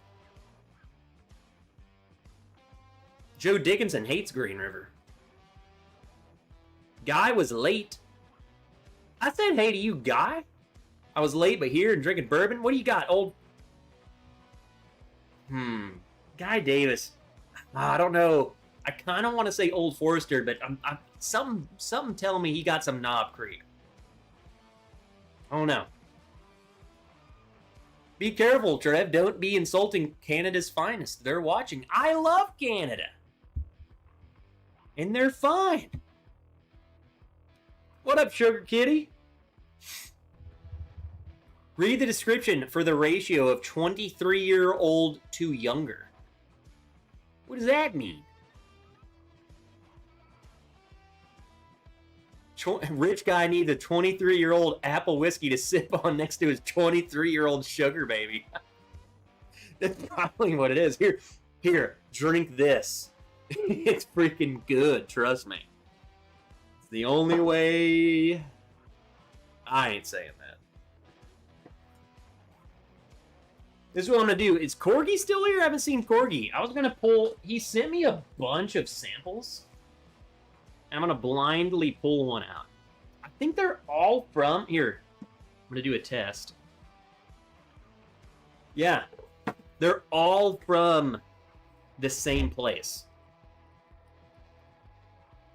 Joe Dickinson hates Green River. Guy was late. I said hey to you, Guy. I was late, but here and drinking bourbon. What do you got, old? Guy Davis. I don't know. I kind of want to say Old Forester, but something telling me he got some Knob Creek. Oh no. Be careful, Trev. Don't be insulting Canada's finest. They're watching. I love Canada. And they're fine. What up, Sugar Kitty? Read the description for the ratio of 23-year-old to younger. What does that mean? Rich guy needs a 23-year-old apple whiskey to sip on next to his 23-year-old sugar baby. That's probably what it is. Here, drink this. It's freaking good, trust me. It's the only way. I ain't saying that. This is what I'm gonna do. Is Corgi still here? I haven't seen Corgi. I was gonna pull. He sent me a bunch of samples. I'm gonna blindly pull one out. I think they're all from here. I'm gonna do a test. Yeah, they're all from the same place.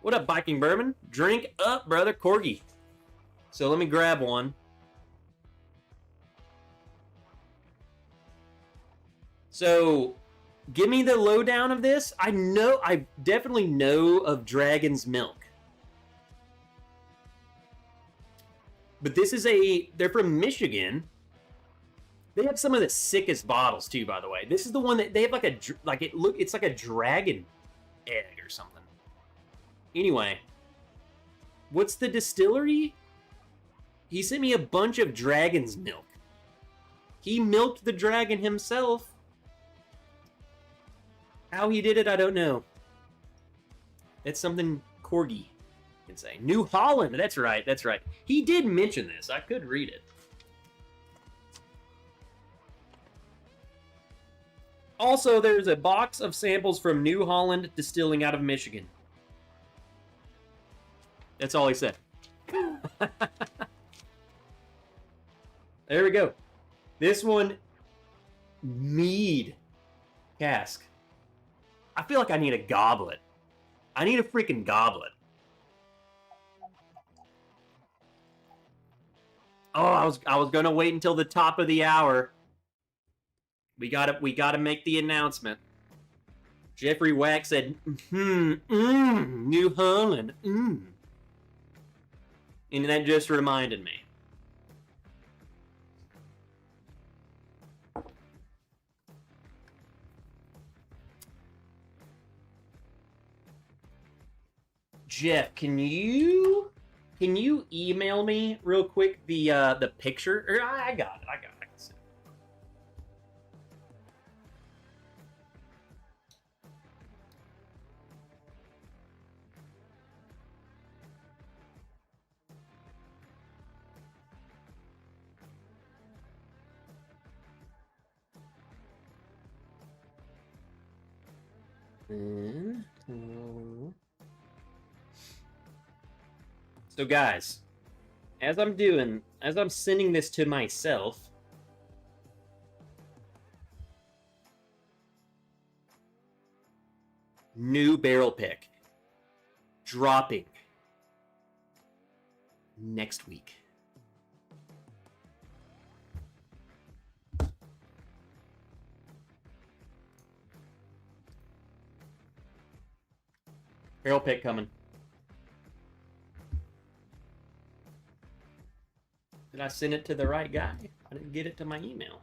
What up, Biking Bourbon? Drink up, brother. Corgi. So let me grab one. So, give me the lowdown of this. I definitely know of Dragon's Milk. But this is they're from Michigan. They have some of the sickest bottles too, by the way. This is the one that they have it's like a dragon egg or something. Anyway, what's the distillery? He sent me a bunch of Dragon's Milk. He milked the dragon himself. How he did it, I don't know. It's something Corgi can say. New Holland, that's right. He did mention this. I could read it. Also, there's a box of samples from New Holland Distilling out of Michigan. That's all he said. There we go. This one, mead cask. I feel like I need a goblet. I need a freaking goblet. Oh, I was gonna wait until the top of the hour. We gotta make the announcement. Jeffrey Wack said, New Holland, And that just reminded me. Jeff, can you email me real quick the picture? Or I got it. I can see it. So guys, as I'm sending this to myself, new barrel pick dropping next week. Barrel pick coming. Did I send it to the right guy? I didn't get it to my email.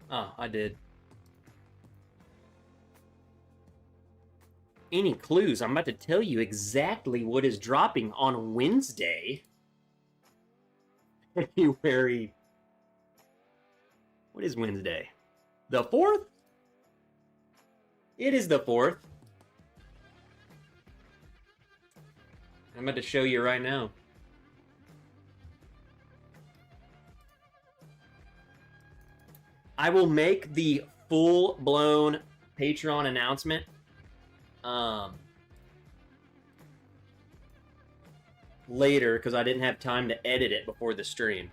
Oh, I did. Any clues? I'm about to tell you exactly what is dropping on Wednesday, February. What is Wednesday? The 4th? It is the 4th. I'm about to show you right now. I will make the full-blown Patreon announcement later because I didn't have time to edit it before the stream.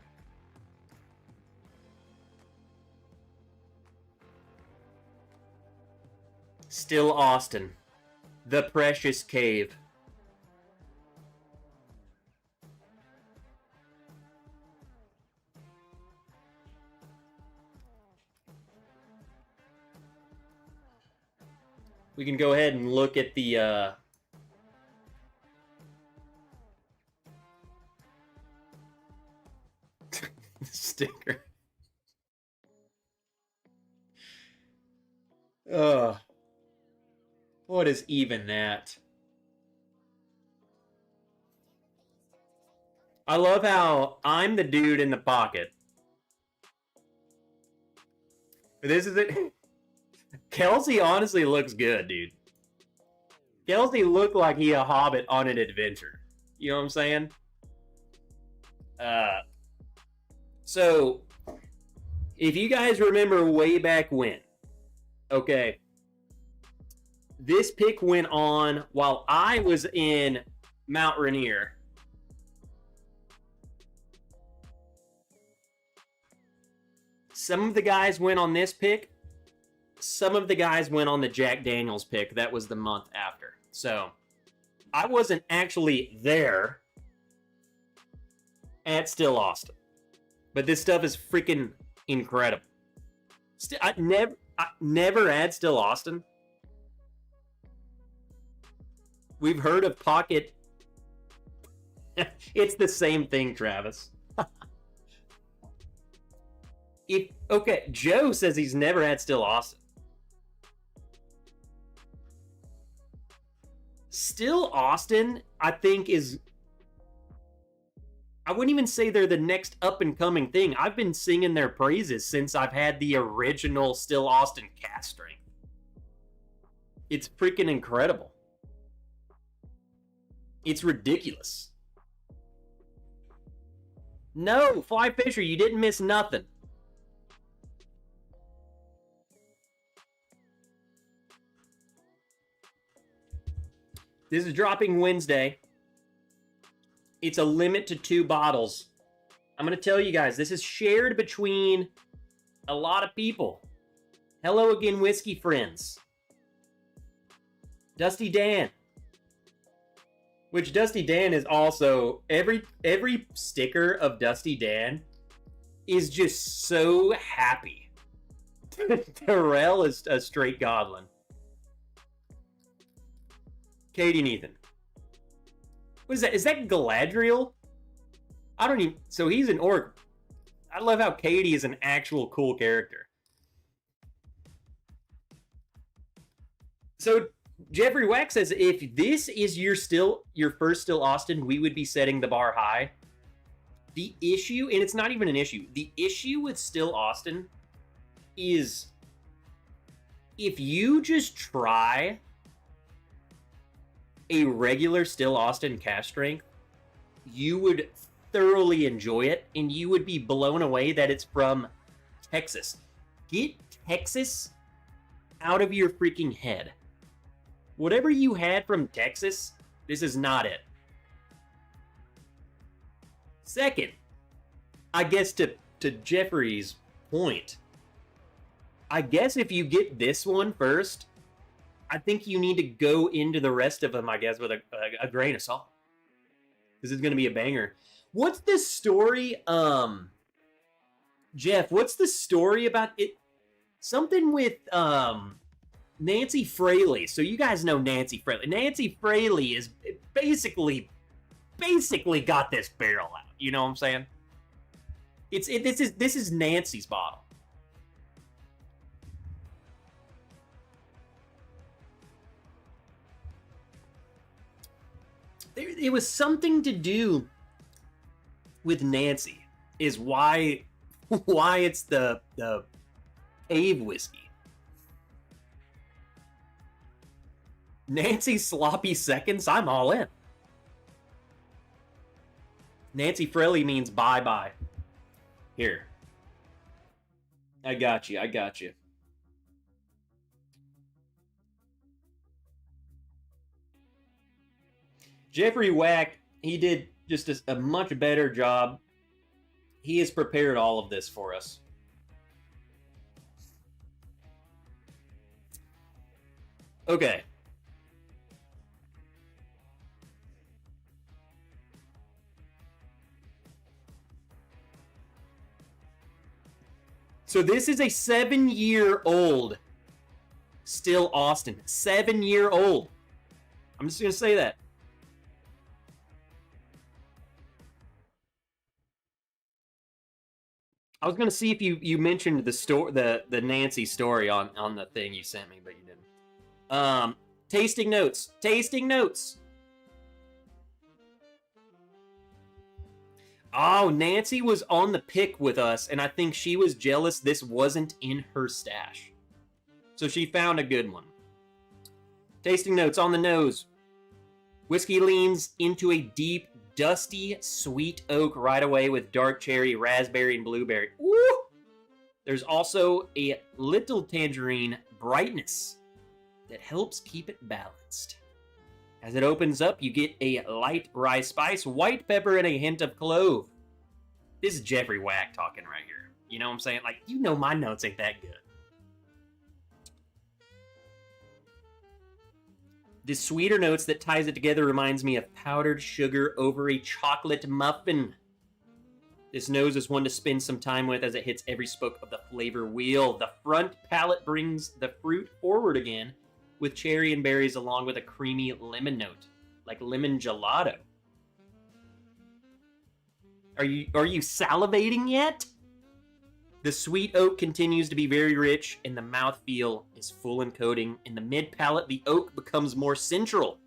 Still Austin. The Precious Cave. We can go ahead and look at the Sticker. Ugh. What is even that? I love how I'm the dude in the pocket. This is it. Kelsey honestly looks good, dude. Kelsey looked like he a hobbit on an adventure. You know what I'm saying? So, if you guys remember way back when, okay, this pick went on while I was in Mount Rainier. Some of the guys went on this pick. Some of the guys went on the Jack Daniels pick. That was the month after. So, I wasn't actually there at Still Austin. But this stuff is freaking incredible. I never had Still Austin. We've heard of Pocket. It's the same thing, Travis. Okay, Joe says he's never had Still Austin. Still Austin, I think, is... I wouldn't even say they're the next up-and-coming thing. I've been singing their praises since I've had the original Still Austin cast strength. It's freaking incredible. It's ridiculous. No, Fly Fisher, you didn't miss nothing. This is dropping Wednesday. It's a limit to 2 bottles. I'm going to tell you guys, this is shared between a lot of people. Hello again, whiskey friends. Dusty Dan. Which Dusty Dan is also... Every sticker of Dusty Dan is just so happy. Terrell is a straight godlin. Katie and Ethan. What is that? Is that Galadriel? I don't even... So he's an orc. I love how Katie is an actual cool character. So Jeffrey Wax says, if this is your first Still Austin, we would be setting the bar high. The issue, and it's not even an issue, the issue with Still Austin is if you just try a regular Still Austin cast strength, you would thoroughly enjoy it, and you would be blown away that it's from Texas. Get Texas out of your freaking head. Whatever you had from Texas, this is not it. Second, I guess to Jeffrey's point, I guess if you get this one first, I think you need to go into the rest of them, I guess, with a grain of salt. This is going to be a banger. What's the story? Jeff, what's the story about it? Something with Nancy Fraley. So you guys know Nancy Fraley. Nancy Fraley is basically got this barrel out. You know what I'm saying? This is Nancy's bottle. It was something to do with Nancy, is why it's the cave whiskey. Nancy Sloppy Seconds, I'm all in. Nancy Fraley means bye-bye. Here. I got you. Jeffrey Wack, he did just a much better job. He has prepared all of this for us. Okay. So this is a 7-year-old Still Austin. 7-year-old. I'm just going to say that. I was gonna see if you mentioned the Nancy story on the thing you sent me, but you didn't. Tasting notes. Tasting notes. Oh, Nancy was on the pick with us, and I think she was jealous this wasn't in her stash. So she found a good one. Tasting notes on the nose. Whiskey leans into a deep, dusty, sweet oak right away with dark cherry, raspberry, and blueberry. Woo! There's also a little tangerine brightness that helps keep it balanced. As it opens up, you get a light rye spice, white pepper, and a hint of clove. This is Jeffrey Wack talking right here. You know what I'm saying? Like, you know my notes ain't that good. The sweeter notes that ties it together reminds me of powdered sugar over a chocolate muffin. This nose is one to spend some time with as it hits every spoke of the flavor wheel. The front palate brings the fruit forward again with cherry and berries along with a creamy lemon note, like lemon gelato. Are you salivating yet? The sweet oak continues to be very rich, and the mouthfeel is full and coating. In the mid-palate, the oak becomes more central,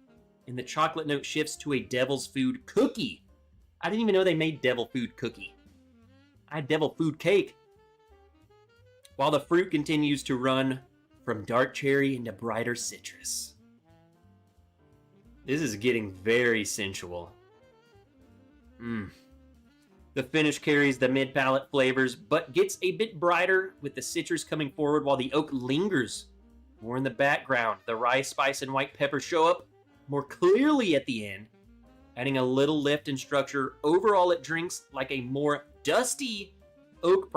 and the chocolate note shifts to a devil's food cookie. I didn't even know they made devil food cookie. I had devil food cake. While the fruit continues to run from dark cherry into brighter citrus. This is getting very sensual. The finish carries the mid-palate flavors, but gets a bit brighter with the citrus coming forward while the oak lingers more in the background. The rye spice and white pepper show up more clearly at the end, adding a little lift in structure. Overall, it drinks like a more dusty oak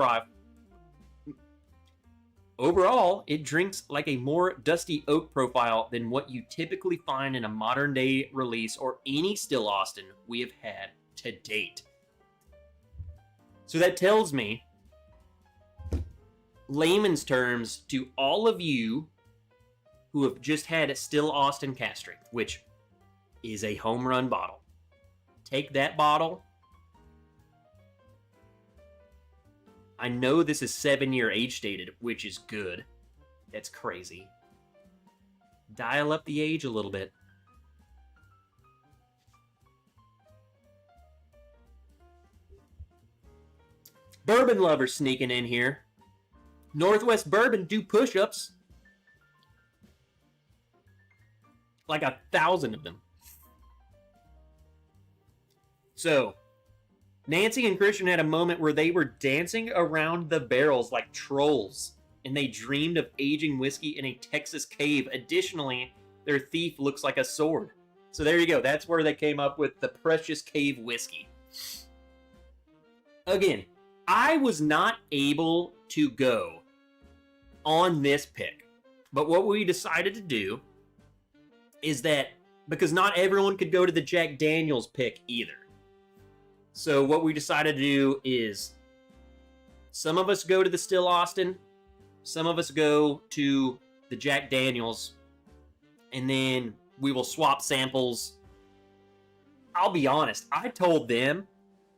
profile than what you typically find in a modern-day release or any Still Austin we have had to date. So that tells me, layman's terms, to all of you who have just had a Still Austin Cask Strength, which is a home run bottle. Take that bottle. I know this is 7-year age stated, which is good. That's crazy. Dial up the age a little bit. Bourbon lovers sneaking in here. Northwest Bourbon do push-ups. Like 1,000 of them. So, Nancy and Christian had a moment where they were dancing around the barrels like trolls, and they dreamed of aging whiskey in a Texas cave. Additionally, their thief looks like a sword. So there you go. That's where they came up with the Precious Cave whiskey. Again, I was not able to go on this pick, but what we decided to do is that, because not everyone could go to the Jack Daniels pick either. So what we decided to do is, some of us go to the Still Austin, some of us go to the Jack Daniels, and then we will swap samples. I'll be honest, I told them,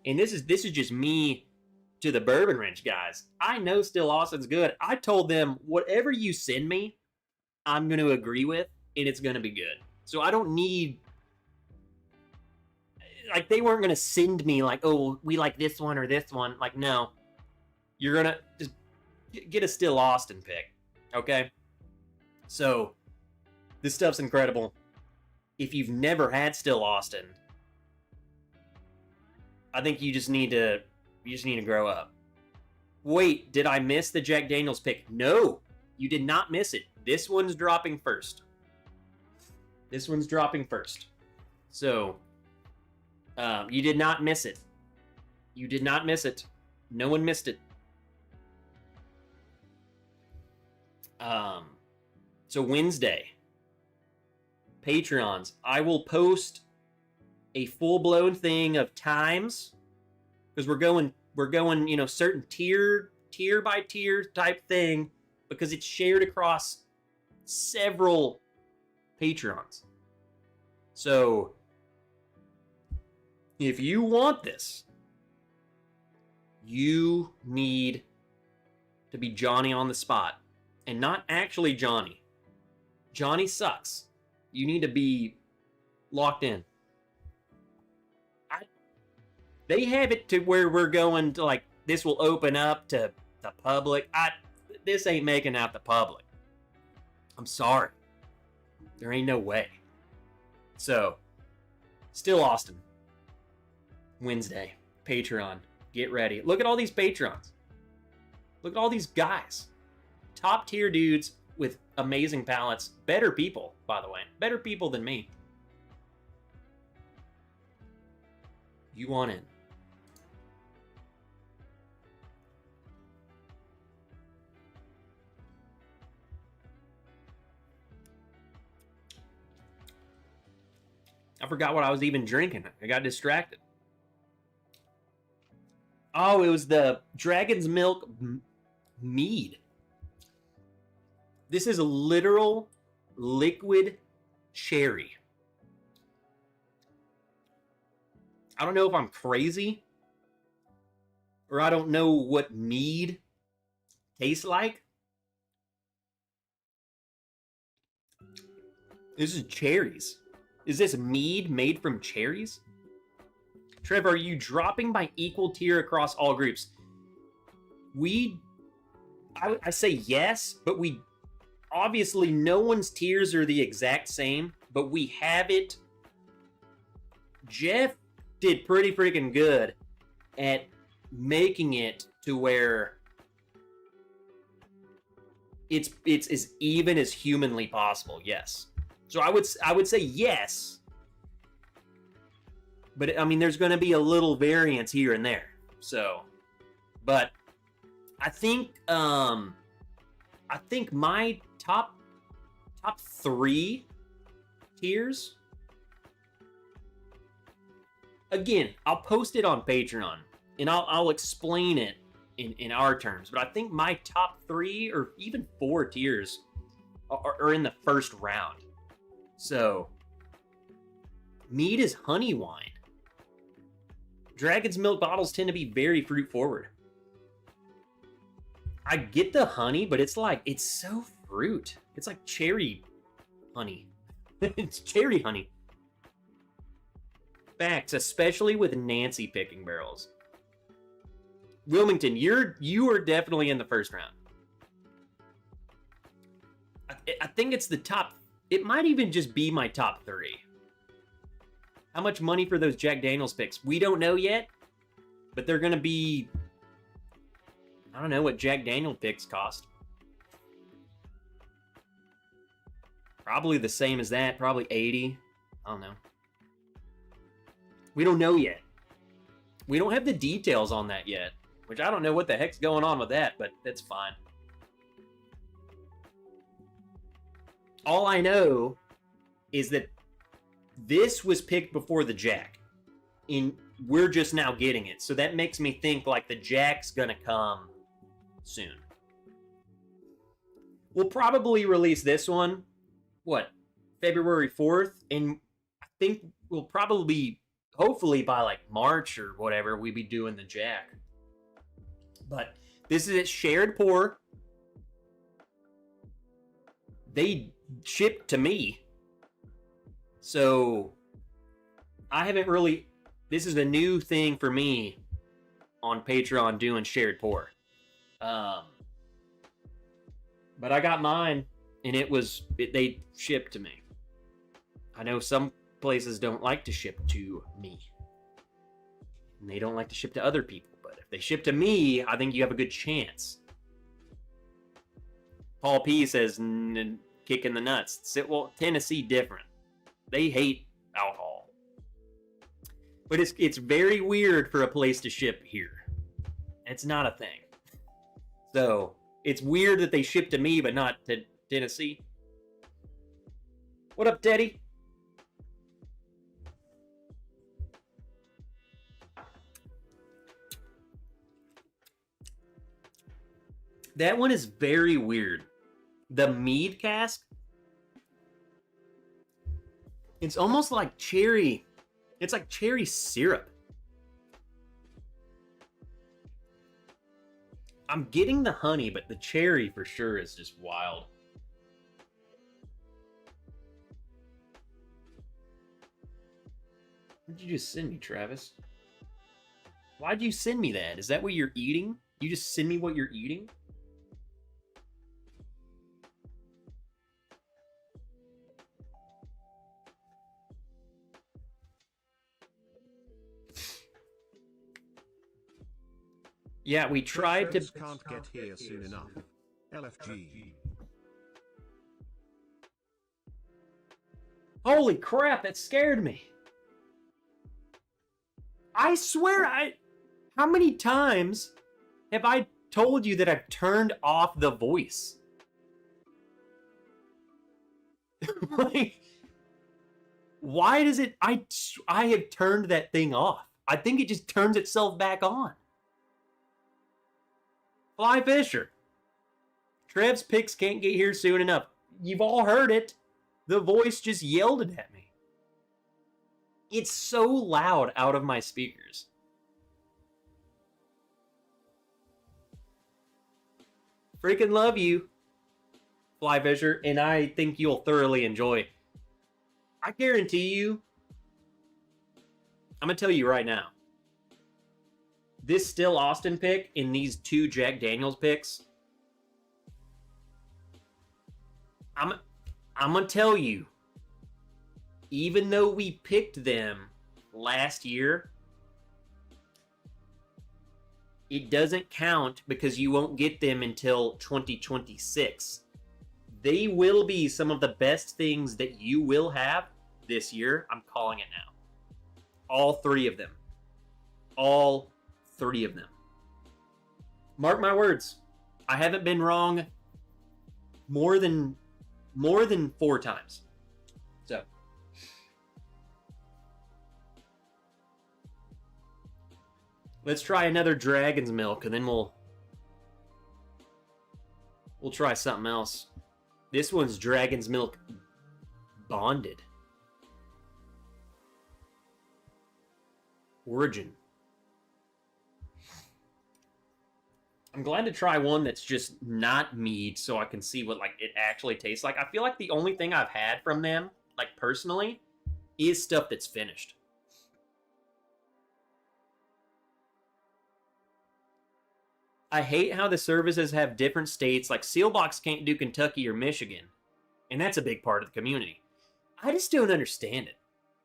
and this is just me to the Bourbon Wrench guys. I know Still Austin's good. I told them, whatever you send me, I'm going to agree with, and it's going to be good. So I don't need, like, they weren't going to send me like, oh, we like this one or this one. Like, no. You're going to just get a Still Austin pick, okay? So, this stuff's incredible. If you've never had Still Austin, I think you just need to grow up. Wait, did I miss the Jack Daniels pick? No, you did not miss it. This one's dropping first. So, you did not miss it. You did not miss it. No one missed it. So Wednesday, Patreons, I will post a full-blown thing of times, because we're going, certain tier by tier type thing, because it's shared across several Patreons. So, if you want this, You need to be Johnny on the spot. And not actually Johnny. Johnny sucks. You need to be locked in. They have it to where we're going to, like, this will open up to the public. This ain't making out the public. I'm sorry. There ain't no way. So, still Austin. Wednesday. Patreon. Get ready. Look at all these Patrons. Look at all these guys. Top tier dudes with amazing palates. Better people, by the way. Better people than me. You want in. I forgot what I was even drinking. I got distracted. Oh, it was the Dragon's Milk mead. This is a literal liquid cherry. I don't know if I'm crazy or I don't know what mead tastes like. This is cherries. Is this mead made from cherries? Trevor, are you dropping by equal tier across all groups? I say yes, but we obviously no one's tiers are the exact same, but we have it. Jeff did pretty freaking good at making it to where it's as even as humanly possible. Yes. So I would say yes. But I mean, there's going to be a little variance here and there. So, but I think my top 3 tiers. Again, I'll post it on Patreon and I'll explain it in our terms. But I think my top 3 or even 4 tiers are in the first round. So, mead is honey wine. Dragon's Milk bottles tend to be very fruit forward. I get the honey, but it's so fruit. It's like cherry honey. It's cherry honey. Facts, especially with Nancy picking barrels. Wilmington, you are definitely in the first round. I think it's the top. It might even just be my top 3. How much money for those Jack Daniels picks? We don't know yet, but they're going to be, I don't know what Jack Daniel picks cost. Probably the same as that, probably 80. I don't know. We don't know yet. We don't have the details on that yet, which I don't know what the heck's going on with that, but that's fine. All I know is that this was picked before the Jack. And we're just now getting it. So that makes me think like the Jack's gonna come soon. We'll probably release this one, February 4th? And I think we'll probably, hopefully by like March or whatever, we'll be doing the Jack. But this is a shared pour. They shipped to me. So I haven't really, this is a new thing for me on Patreon doing shared pour. But I got mine and they shipped to me. I know some places don't like to ship to me. And they don't like to ship to other people. But if they ship to me, I think you have a good chance. Paul P says, kicking the nuts. Well, Tennessee different. They hate alcohol. But it's very weird for a place to ship here. It's not a thing. So, it's weird that they ship to me, but not to Tennessee. What up, Teddy? That one is very weird. The mead cask? It's almost like cherry. It's like cherry syrup. I'm getting the honey, but the cherry for sure is just wild. What did you just send me, Travis? Why'd you send me that? Is that what you're eating? You just send me what you're eating? Yeah, we tried to... Can't get here soon enough. LFG. Holy crap, that scared me. I swear, how many times have I told you that I've turned off the voice? Like, why does it... I have turned that thing off. I think it just turns itself back on. Fly Fisher. Trev's picks can't get here soon enough. You've all heard it. The voice just yelled it at me. It's so loud out of my speakers. Freaking love you, Fly Fisher, and I think you'll thoroughly enjoy. I guarantee you, I'm going to tell you right now, this Still Austin pick and these two Jack Daniels picks, I'm going to tell you, even though we picked them last year, it doesn't count because you won't get them until 2026. They will be some of the best things that you will have this year. I'm calling it now. All three of them. All three of them. Mark my words. I haven't been wrong more than 4 times. So let's try another Dragon's Milk, and then we'll try something else. This one's Dragon's Milk Bonded. Origin. I'm glad to try one that's just not mead so I can see what like it actually tastes like. I feel like the only thing I've had from them, like personally, is stuff that's finished. I hate how the services have different states, like Sealbox can't do Kentucky or Michigan. And that's a big part of the community. I just don't understand it.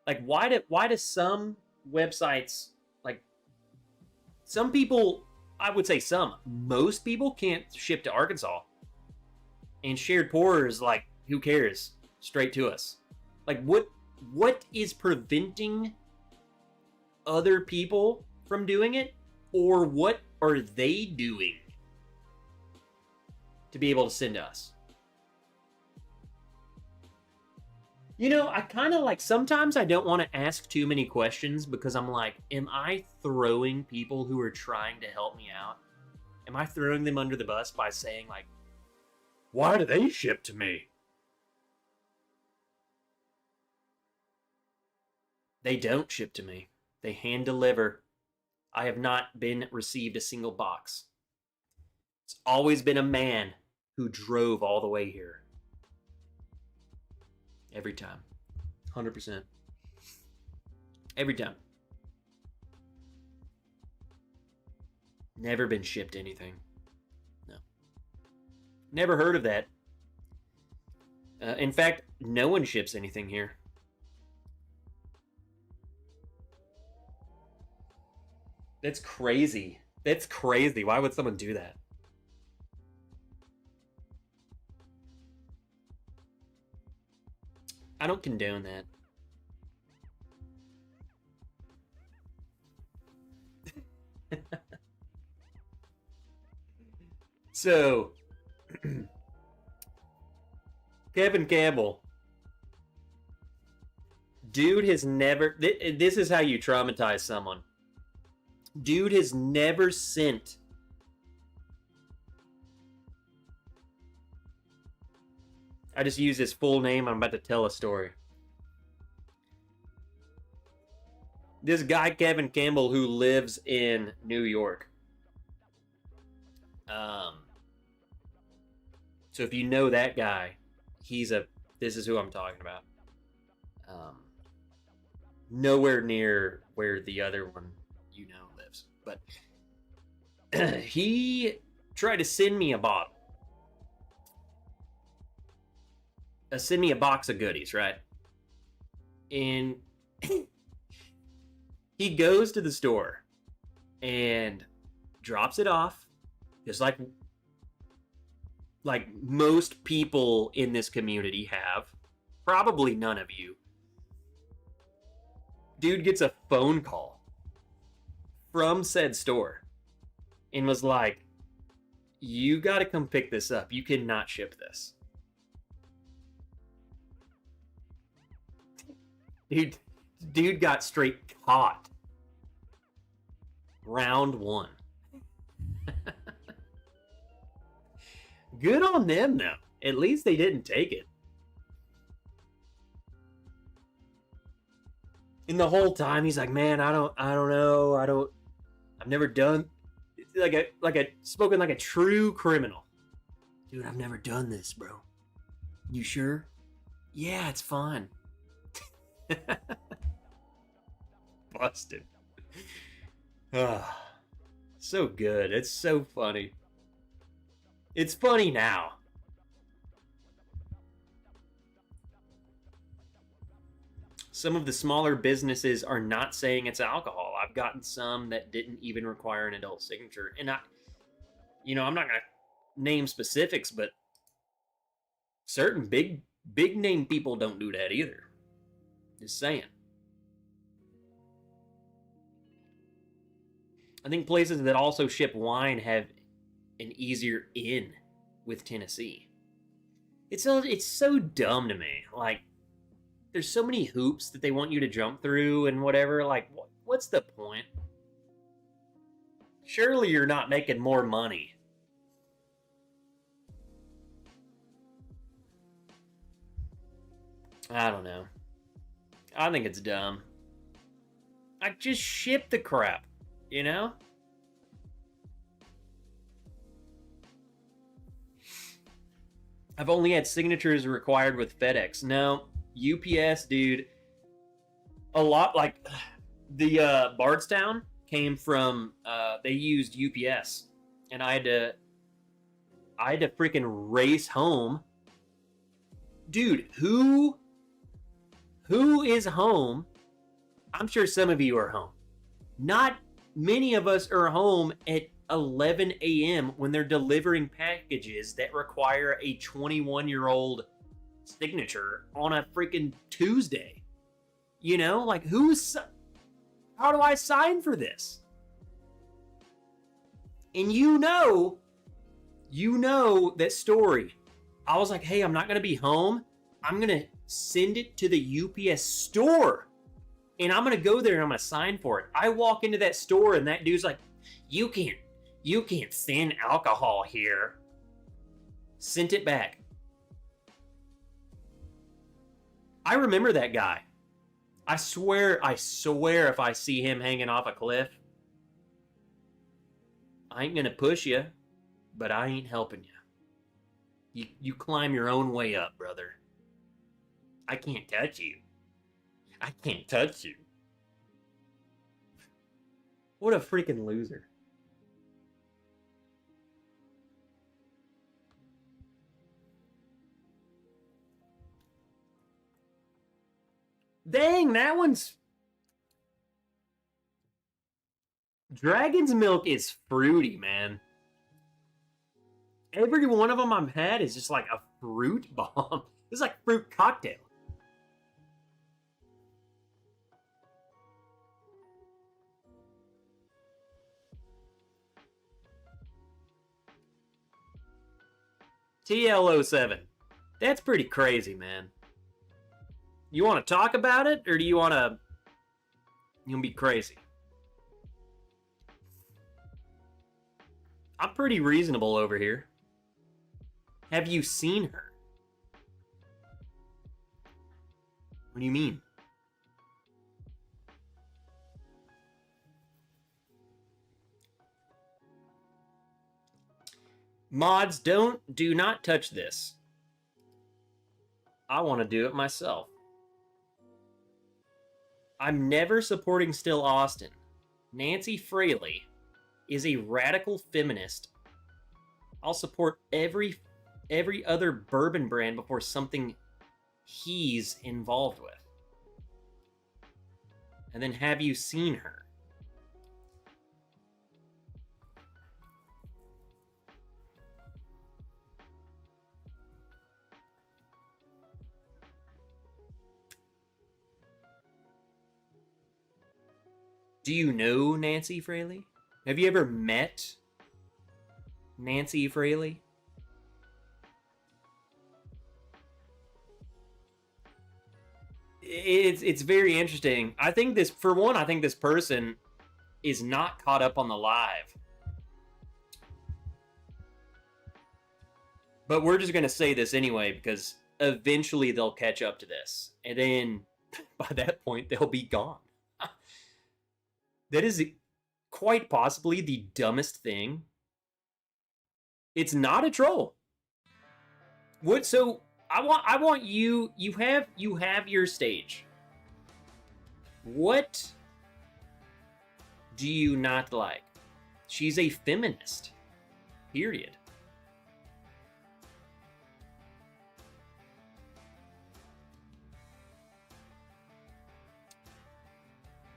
Like, why do some websites, like, some people, I would say most people can't ship to Arkansas. And Shared Pour is like, who cares? Straight to us. Like, what is preventing other people from doing it? Or what are they doing to be able to send to us? You know, I kind of like, sometimes I don't want to ask too many questions because I'm like, am I throwing people who are trying to help me out? Am I throwing them under the bus by saying like, why do they ship to me? They don't ship to me. They hand deliver. I have not received a single box. It's always been a man who drove all the way here. Every time. 100%. Every time. Never been shipped anything. No. Never heard of that. In fact, no one ships anything here. That's crazy. That's crazy. Why would someone do that? I don't condone that. So, Kevin Campbell. Dude has never... This is how you traumatize someone. Dude has never sent... I just use his full name. I'm about to tell a story. This guy, Kevin Campbell, who lives in New York. So if you know that guy, this is who I'm talking about. Nowhere near where the other one lives, but he tried to send me a bottle. Send me a box of goodies, right? And he goes to the store and drops it off, just like most people in this community have. Probably none of you. Dude gets a phone call from said store and was like, you got to come pick this up. You cannot ship this. Dude got straight caught. Round 1. Good on them, though. At least they didn't take it. And the whole time he's like, man, I don't know. I've never done spoken like a true criminal. Dude, I've never done this, bro. You sure? Yeah, it's fine. Busted. So good. It's so funny. It's funny now. Some of the smaller businesses are not saying it's alcohol. I've gotten some that didn't even require an adult signature. And I'm not going to name specifics, but certain big name people don't do that either. Just saying. I think places that also ship wine have an easier in with Tennessee. It's so dumb to me. Like, there's so many hoops that they want you to jump through and whatever. Like, what's the point? Surely you're not making more money. I don't know. I think it's dumb. Like, just ship the crap, you know? I've only had signatures required with FedEx. No, UPS, dude. A lot, like, the Bardstown came from, they used UPS. And I had to freaking race home. Dude, who is home? I'm sure some of you are home. Not many of us are home at 11 a.m. when they're delivering packages that require a 21-year-old signature on a freaking Tuesday. You know, like, how do I sign for this? And you know that story. I was like, hey, I'm not going to be home. I'm going to send it to the UPS store. And I'm going to go there and I'm going to sign for it. I walk into that store and that dude's like, you can't send alcohol here. Sent it back. I remember that guy. I swear if I see him hanging off a cliff, I ain't going to push you, but I ain't helping you. You climb your own way up, brother. I can't touch you. I can't touch you. What a freaking loser. Dang, that one's... Dragon's milk is fruity, man. Every one of them I've had is just like a fruit bomb. It's like fruit cocktail. TL07. That's pretty crazy, man. You want to talk about it, or do you want to be crazy? I'm pretty reasonable over here. Have you seen her? What do you mean? Mods, do not touch this. I want to do it myself. I'm never supporting Still Austin. Nancy Fraley is a radical feminist. I'll support every other bourbon brand before something he's involved with. And then have you seen her? Do you know Nancy Fraley? Have you ever met Nancy Fraley? It's very interesting. I think this person is not caught up on the live. But we're just going to say this anyway because eventually they'll catch up to this. And then by that point, they'll be gone. That is quite possibly the dumbest thing. It's not a troll. What? So I want you. You have your stage. What do you not like? She's a feminist. Period.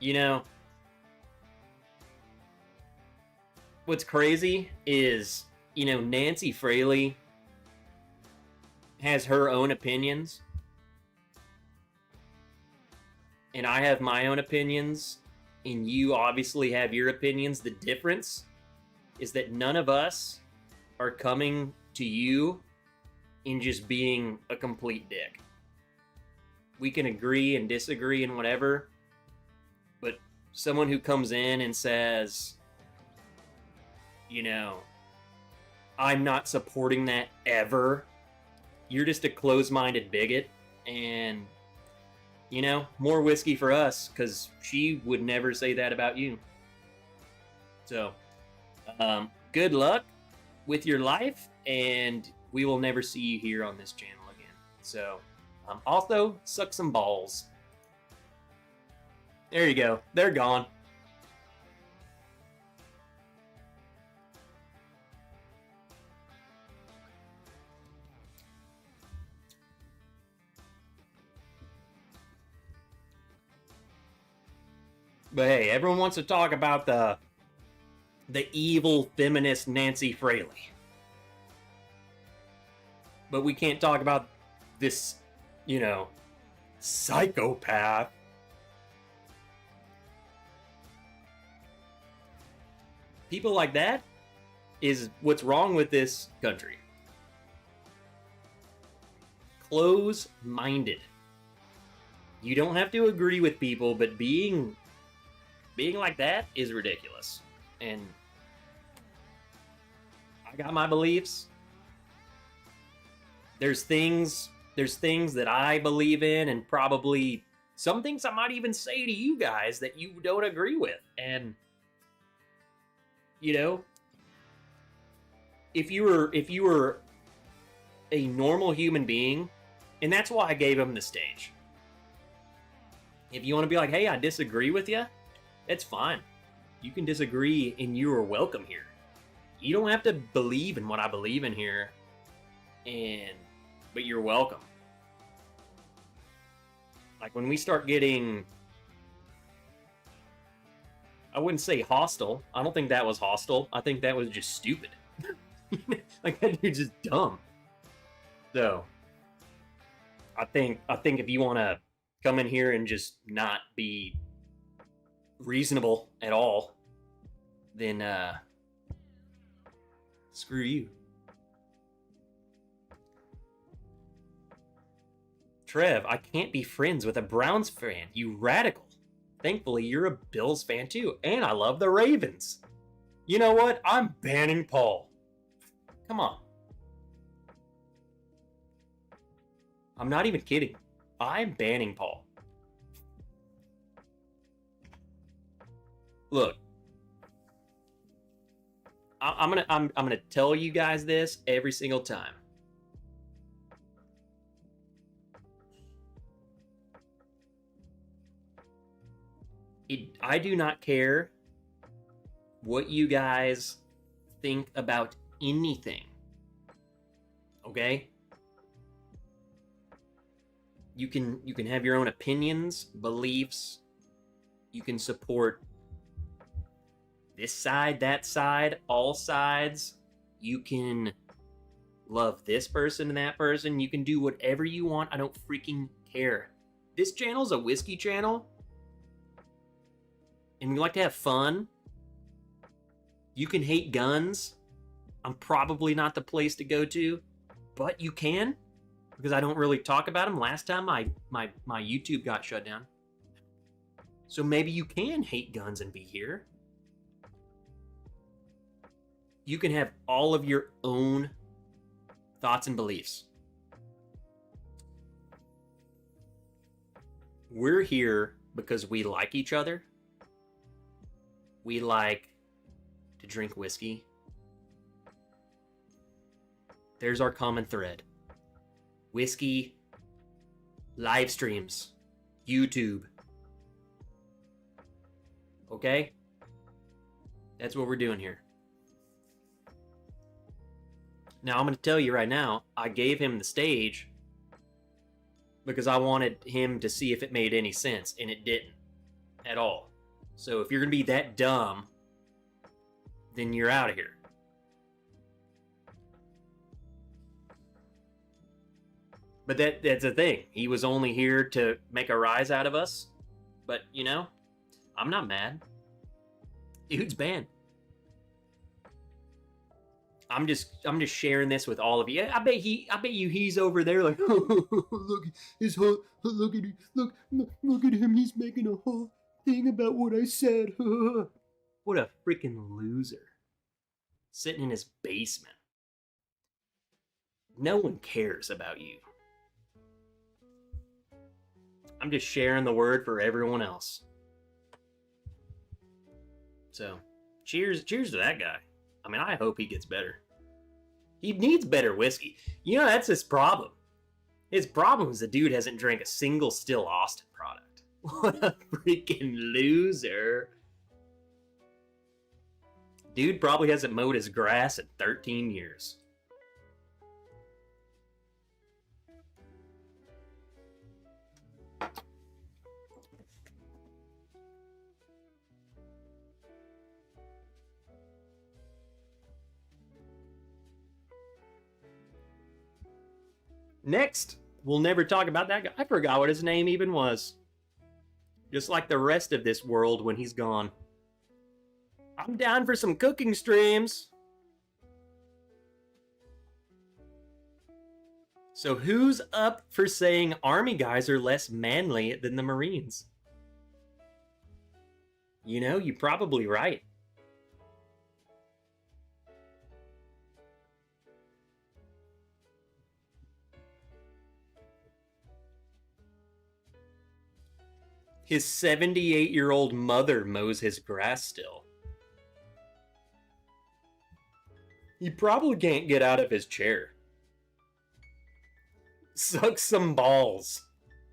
You know, what's crazy is, Nancy Fraley has her own opinions. And I have my own opinions. And you obviously have your opinions. The difference is that none of us are coming to you and just being a complete dick. We can agree and disagree and whatever. But someone who comes in and says, I'm not supporting that ever. You're just a closed-minded bigot. And, more whiskey for us, because she would never say that about you. So, good luck with your life, and we will never see you here on this channel again. So, also, suck some balls. There you go. They're gone. But hey, everyone wants to talk about the evil feminist Nancy Fraley. But we can't talk about this, psychopath. People like that is what's wrong with this country. Close-minded. You don't have to agree with people, but being like that is ridiculous. And I got my beliefs. There's things that I believe in, and probably some things I might even say to you guys that you don't agree with. And if you were a normal human being, and that's why I gave him the stage. If you want to be like, hey, I disagree with you, it's fine. You can disagree, and you are welcome here. You don't have to believe in what I believe in here, but you're welcome. Like when we start getting, I wouldn't say hostile. I don't think that was hostile. I think that was just stupid. Like that dude's just dumb. So, I think if you want to come in here and just not be reasonable at all, then screw you. Trev, I can't be friends with a Browns fan, you radical. Thankfully, you're a Bills fan too, and I love the Ravens. You know what? I'm banning Paul. Come on. I'm not even kidding. I'm banning Paul. Look. I'm gonna tell you guys this every single time. I do not care what you guys think about anything. Okay? You can have your own opinions, beliefs. You can support this side, that side, all sides. You can love this person and that person. You can do whatever you want. I don't freaking care. This channel's a whiskey channel, and we like to have fun. You can hate guns. I'm probably not the place to go to, but you can, because I don't really talk about them. Last time my YouTube got shut down. So maybe you can hate guns and be here. You can have all of your own thoughts and beliefs. We're here because we like each other. We like to drink whiskey. There's our common thread. Whiskey, live streams, YouTube. Okay? That's what we're doing here. Now, I'm going to tell you right now, I gave him the stage because I wanted him to see if it made any sense, and it didn't at all. So if you're going to be that dumb, then you're out of here. But that's the thing. He was only here to make a rise out of us. But, you know, I'm not mad. Dude's banned. I'm just sharing this with all of you. I bet you he's over there like, look at him. He's making a whole thing about what I said. What a freaking loser. Sitting in his basement. No one cares about you. I'm just sharing the word for everyone else. So, cheers to that guy. I mean, I hope he gets better. He needs better whiskey. You know, that's his problem. His problem is the dude hasn't drank a single Still Austin product. What a freaking loser. Dude probably hasn't mowed his grass in 13 years. Next, we'll never talk about that guy. I forgot what his name even was. Just like the rest of this world when he's gone. I'm down for some cooking streams. So who's up for saying Army guys are less manly than the Marines? You know, you're probably right. His 78-year-old mother mows his grass still. He probably can't get out of his chair. Suck some balls.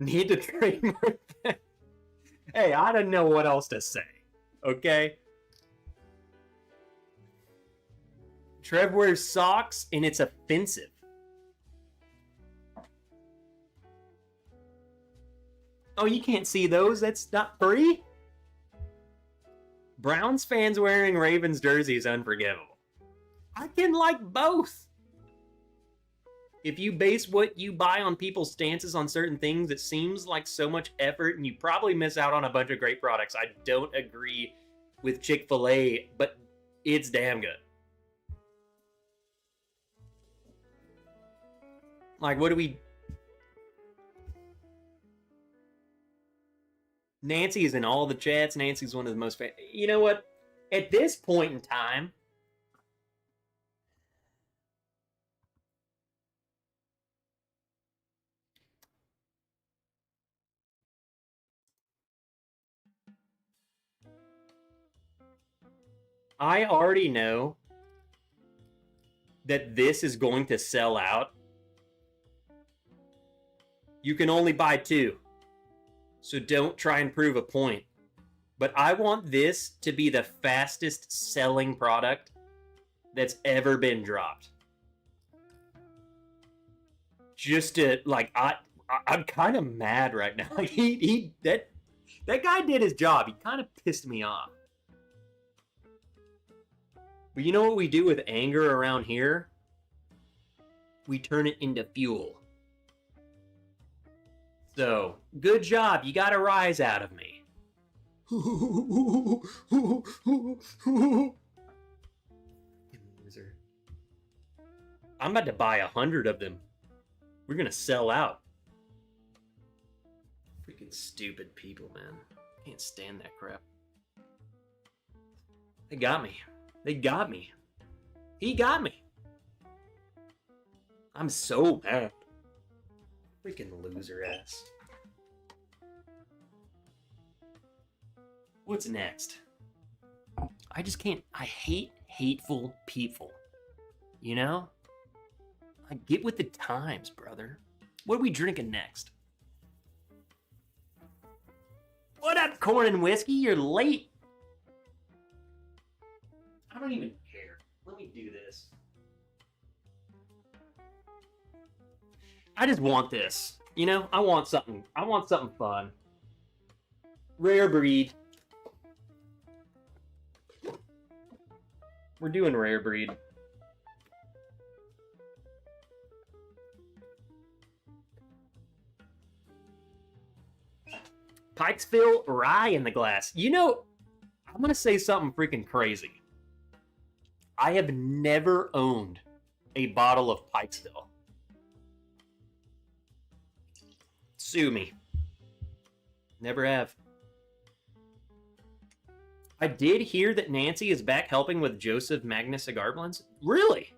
Need to train more. Hey, I don't know what else to say. Okay? Trev wears socks and it's offensive. Oh, you can't see those? That's not free? Browns fans wearing Ravens jerseys unforgivable. I can like both. If you base what you buy on people's stances on certain things, it seems like so much effort and you probably miss out on a bunch of great products. I don't agree with Chick-fil-A, but it's damn good. Like, what do we... Nancy is in all the chats. Nancy's one of the most... You know what? At this point in time... I already know that this is going to sell out, you can only buy 2. So don't try and prove a point. But I want this to be the fastest selling product that's ever been dropped. Just to, like, I'm kind of mad right now. That guy did his job. He kind of pissed me off. But you know what we do with anger around here? We turn it into fuel. So, good job. You got a rise out of me. Loser. I'm about to buy 100 of them. We're gonna sell out. Freaking stupid people, man. Can't stand that crap. They got me. They got me. He got me. I'm so mad. Freaking loser ass. What's next? I just can't. I hate hateful people. You know? I get with the times, brother. What are we drinking next? What up, corn and whiskey? You're late. I don't even care. Let me do this. I just want this. You know, I want something fun. Rare breed. We're doing rare breed. Pikesville rye in the glass. You know, I'm going to say something freaking crazy. I have never owned a bottle of Pikesville. Sue me. Never have. I did hear that Nancy is back helping with Joseph Magnus Cigar Blends. Really?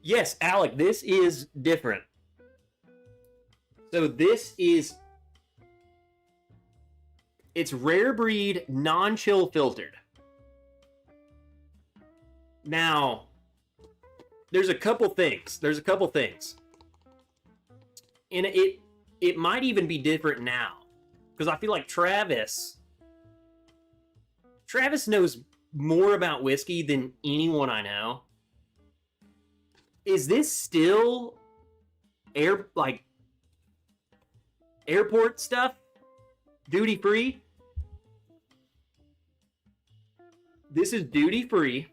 Yes, Alec, this is different. So this is... It's rare breed, non-chill filtered. Now, there's a couple things. And it might even be different now. Because I feel like Travis knows more about whiskey than anyone I know. Is this still airport stuff? Duty free? This is duty free.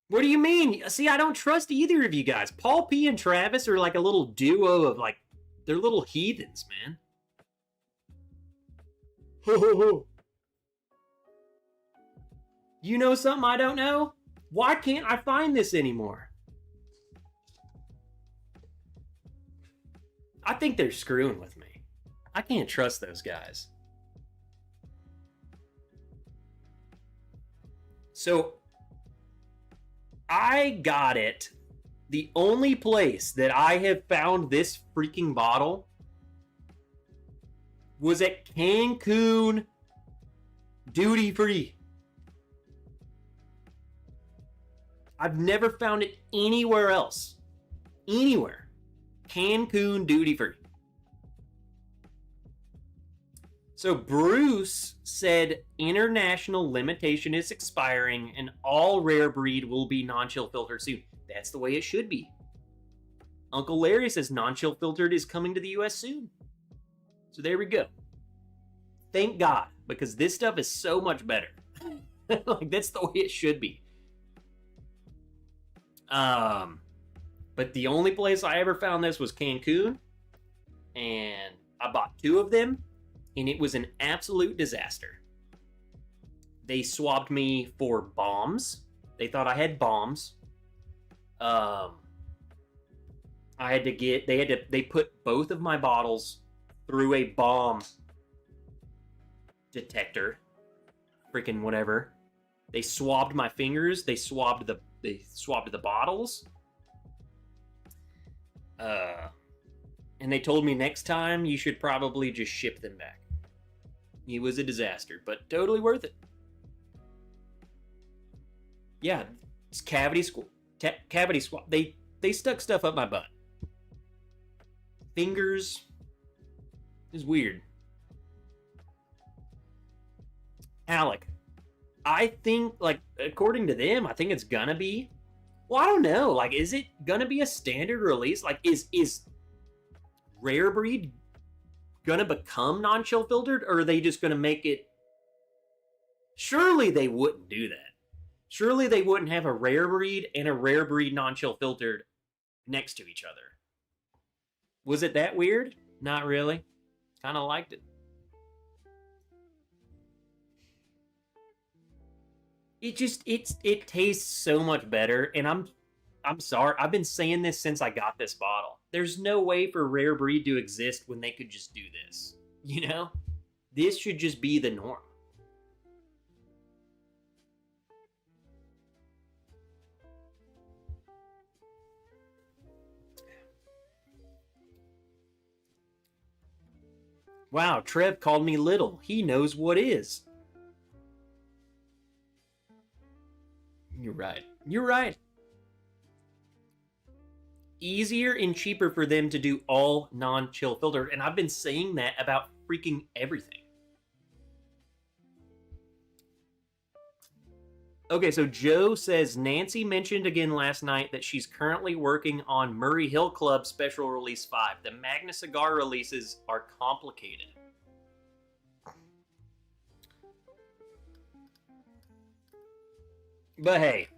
What do you mean? See, I don't trust either of you guys. Paul P and Travis are like a little duo of like, they're little heathens, man. You know something I don't know? Why can't I find this anymore? I think they're screwing with me. I can't trust those guys. So, I got it. The only place that I have found this freaking bottle was at Cancun duty free. I've never found it anywhere else. Anywhere. Cancun duty free. So Bruce said international limitation is expiring and all rare breed will be non-chill filtered soon. That's the way it should be. Uncle Larry says non-chill filtered is coming to the US soon. So there we go. Thank God, because this stuff is so much better. Like, that's the way it should be. But the only place I ever found this was Cancun, and I bought 2 of them, and it was an absolute disaster. They swabbed me for bombs. They thought I had bombs. They put both of my bottles through a bomb detector. Freaking whatever. They swabbed my fingers. They swabbed They swapped the bottles. And they told me next time you should probably just ship them back. It was a disaster, but totally worth it. Yeah, it's cavity swap. They stuck stuff up my butt. Fingers. It was weird. Alec, I think, like, according to them, I think it's gonna be. Well, I don't know. Like, is it gonna be a standard release? Like, is Rare Breed gonna become non-chill filtered, or are they just gonna make it? Surely they wouldn't do that. Surely they wouldn't have a Rare Breed and a Rare Breed non-chill filtered next to each other. Was it that weird? Not really. Kind of liked it. It tastes so much better, and I'm sorry. I've been saying this since I got this bottle. There's no way for Rare Breed to exist when they could just do this. You know? This should just be the norm. Wow, Trev called me little. He knows what is. You're right. You're right. Easier and cheaper for them to do all non-chill filtered, and I've been saying that about freaking everything. Okay, so Joe says Nancy mentioned again last night that she's currently working on Murray Hill Club Special Release 5. The Magna Cigar releases are complicated. But hey,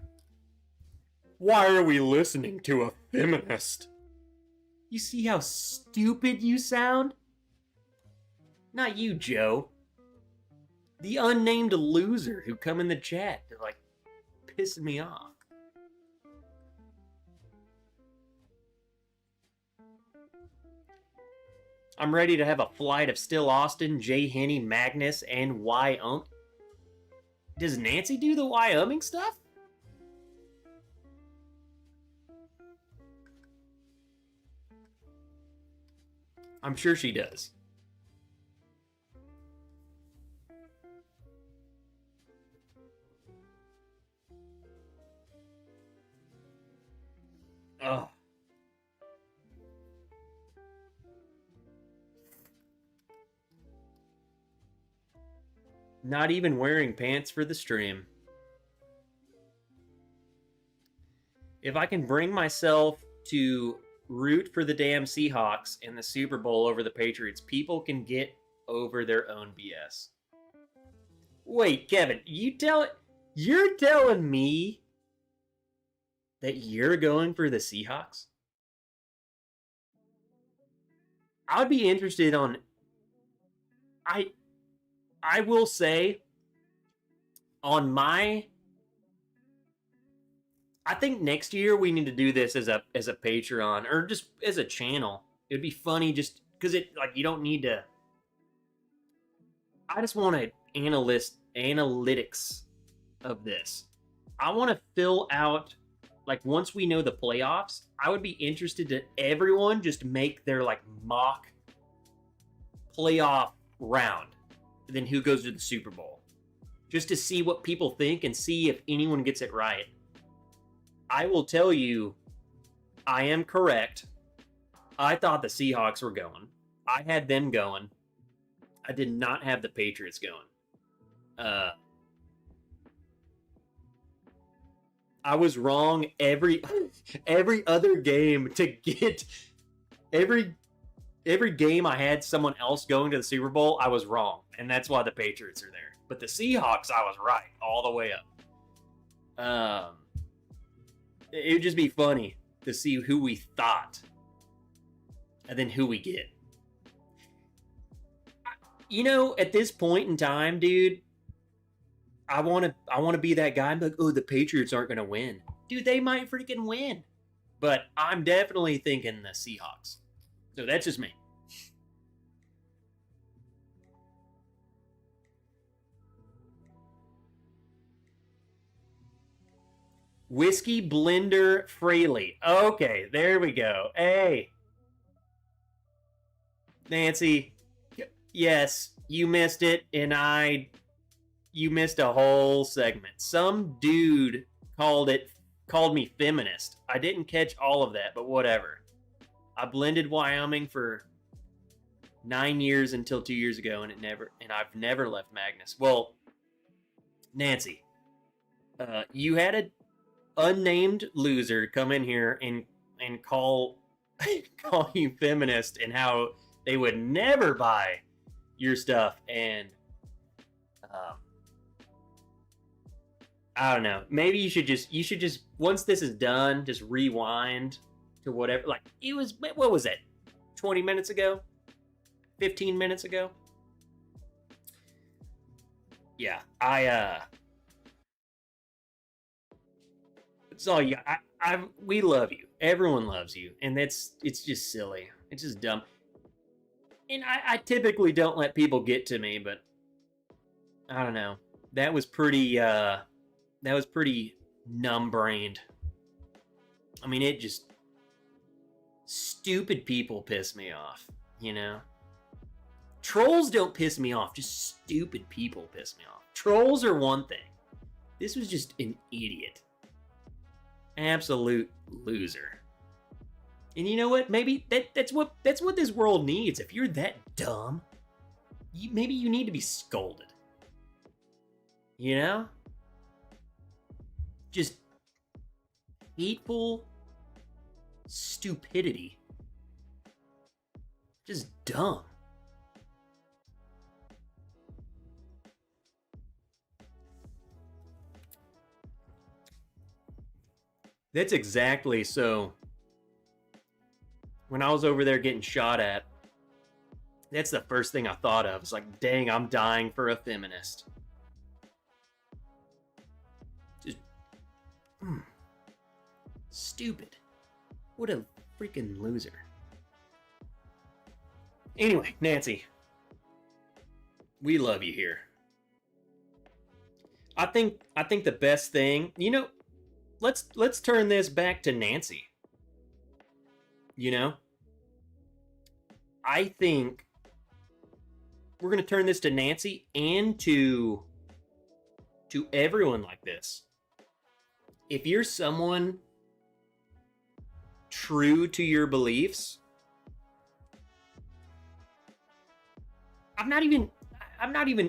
why are we listening to a feminist? You see how stupid you sound? Not you, Joe. The unnamed loser who come in the chat to, like, piss me off. I'm ready to have a flight of Still Austin, Jay Henney, Magnus, and Wyoming. Does Nancy do the Wyoming stuff? I'm sure she does. Ugh. Not even wearing pants for the stream. If I can bring myself to root for the damn Seahawks in the Super Bowl over the Patriots, people can get over their own BS. Wait, Kevin, you're telling me that you're going for the Seahawks? I would be interested on. I will say, on my. I think next year we need to do this as a Patreon or just as a channel. It'd be funny just because you don't need to. I just want to analytics of this. I want to fill out, like, once we know the playoffs, I would be interested to everyone just make their, like, mock playoff round. And then who goes to the Super Bowl. Just to see what people think and see if anyone gets it right. I will tell you, I am correct. I thought the Seahawks were going. I had them going. I did not have the Patriots going. I was wrong every other game to get every game I had someone else going to the Super Bowl, I was wrong. And that's why the Patriots are there. But the Seahawks, I was right all the way up. It would just be funny to see who we thought and then who we get. You know, at this point in time, dude, I want to be that guy and be like, oh, the Patriots aren't going to win. Dude, they might freaking win. But I'm definitely thinking the Seahawks. So that's just me. Whiskey Blender Fraley. Okay, there we go. Hey. Nancy, yes, you missed it, and you missed a whole segment. Some dude called me feminist. I didn't catch all of that, but whatever. I blended Wyoming for 9 years until 2 years ago, and I've never left Magnus. Well, Nancy, you had an unnamed loser come in here and call you feminist and how they would never buy your stuff, and I don't know. Maybe you should just once this is done, just rewind to whatever. Like it was, what was that? 20 minutes ago, 15 minutes ago. Yeah, it's all you. We love you. Everyone loves you, and it's just silly. It's just dumb. And I typically don't let people get to me, but I don't know. That was pretty numb-brained. I mean, it just stupid people piss me off, you know? Trolls don't piss me off, just stupid people piss me off. Trolls are one thing. This was just an idiot. Absolute loser. And you know what? Maybe that's what this world needs. If you're that dumb, maybe you need to be scolded. You know? Just hateful stupidity. Just dumb. That's exactly so. When I was over there getting shot at, that's the first thing I thought of. It's like, dang, I'm dying for a feminist. Just stupid. What a freaking loser. Anyway, Nancy, we love you here. I think the best thing, you know, let's turn this back to Nancy. You know, I think we're going to turn this to Nancy and to everyone like this. If you're someone true to your beliefs, I'm not even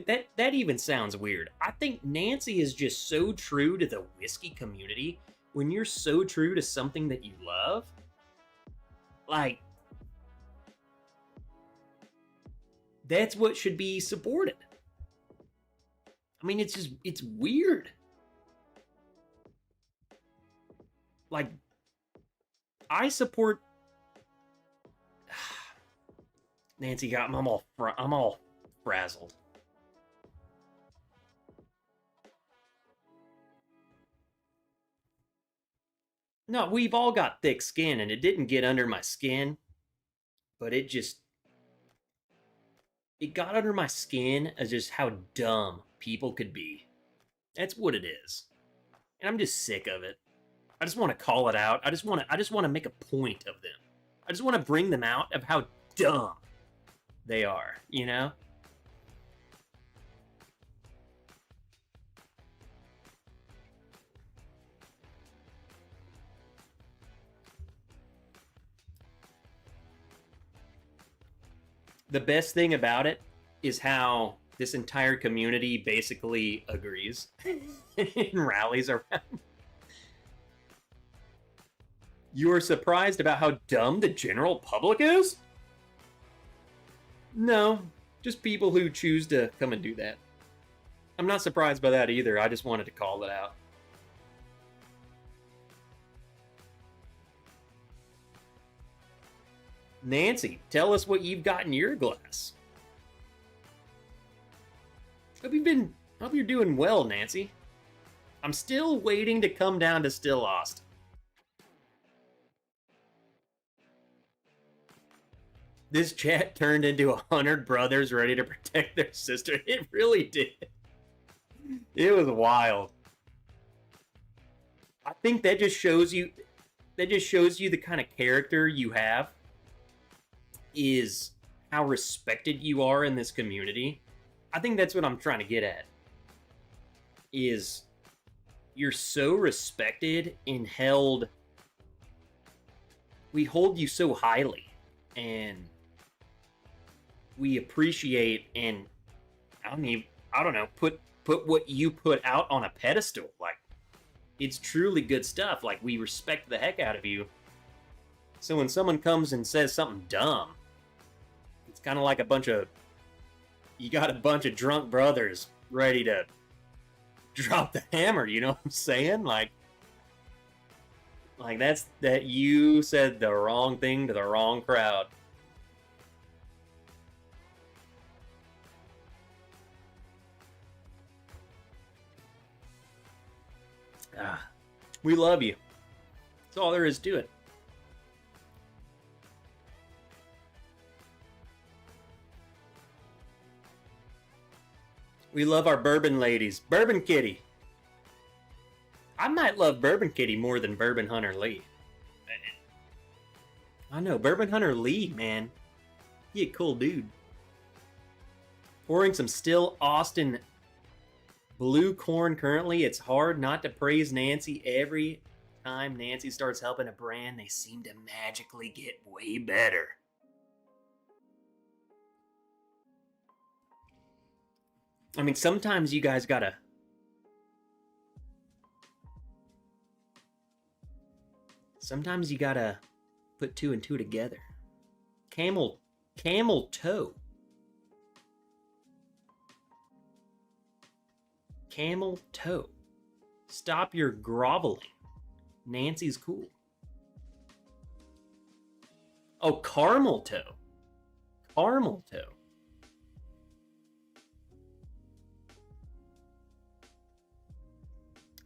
that even sounds weird. I think Nancy is just so true to the whiskey community. When you're so true to something that you love, like, that's what should be supported. I mean, it's weird. Like, I support Nancy got me. I'm all frazzled. No, we've all got thick skin, and it didn't get under my skin, but it got under my skin as just how dumb people could be. That's what it is. And I'm just sick of it. I just want to call it out. I just want to make a point of them. I just want to bring them out of how dumb they are, you know? The best thing about it is how this entire community basically agrees and rallies around. You are surprised about how dumb the general public is? No, just people who choose to come and do that. I'm not surprised by that either. I just wanted to call it out. Nancy, tell us what you've got in your glass. Hope you're doing well, Nancy. I'm still waiting to come down to Still Austin. This chat turned into 100 brothers ready to protect their sister. It really did. It was wild. I think that just shows you the kind of character you have, is how respected you are in this community. I think that's what I'm trying to get at. Is you're so respected and held. We hold you so highly, and we appreciate, and I don't know, put what you put out on a pedestal. Like, it's truly good stuff. Like, we respect the heck out of you. So when someone comes and says something dumb, it's kind of like you got a bunch of drunk brothers ready to drop the hammer, you know what I'm saying? Like that's that you said the wrong thing to the wrong crowd. We love you. That's all there is to it. We love our Bourbon ladies. Bourbon Kitty. I might love Bourbon Kitty more than Bourbon Hunter Lee. I know, Bourbon Hunter Lee, man. He a cool dude. Pouring some Still Austin Blue Corn currently. It's hard not to praise Nancy. Every time Nancy starts helping a brand, they seem to magically get way better. I mean, sometimes you guys gotta... Sometimes you gotta put two and two together. Camel toe. Camel toe. Stop your groveling. Nancy's cool. Oh, caramel toe. Caramel toe.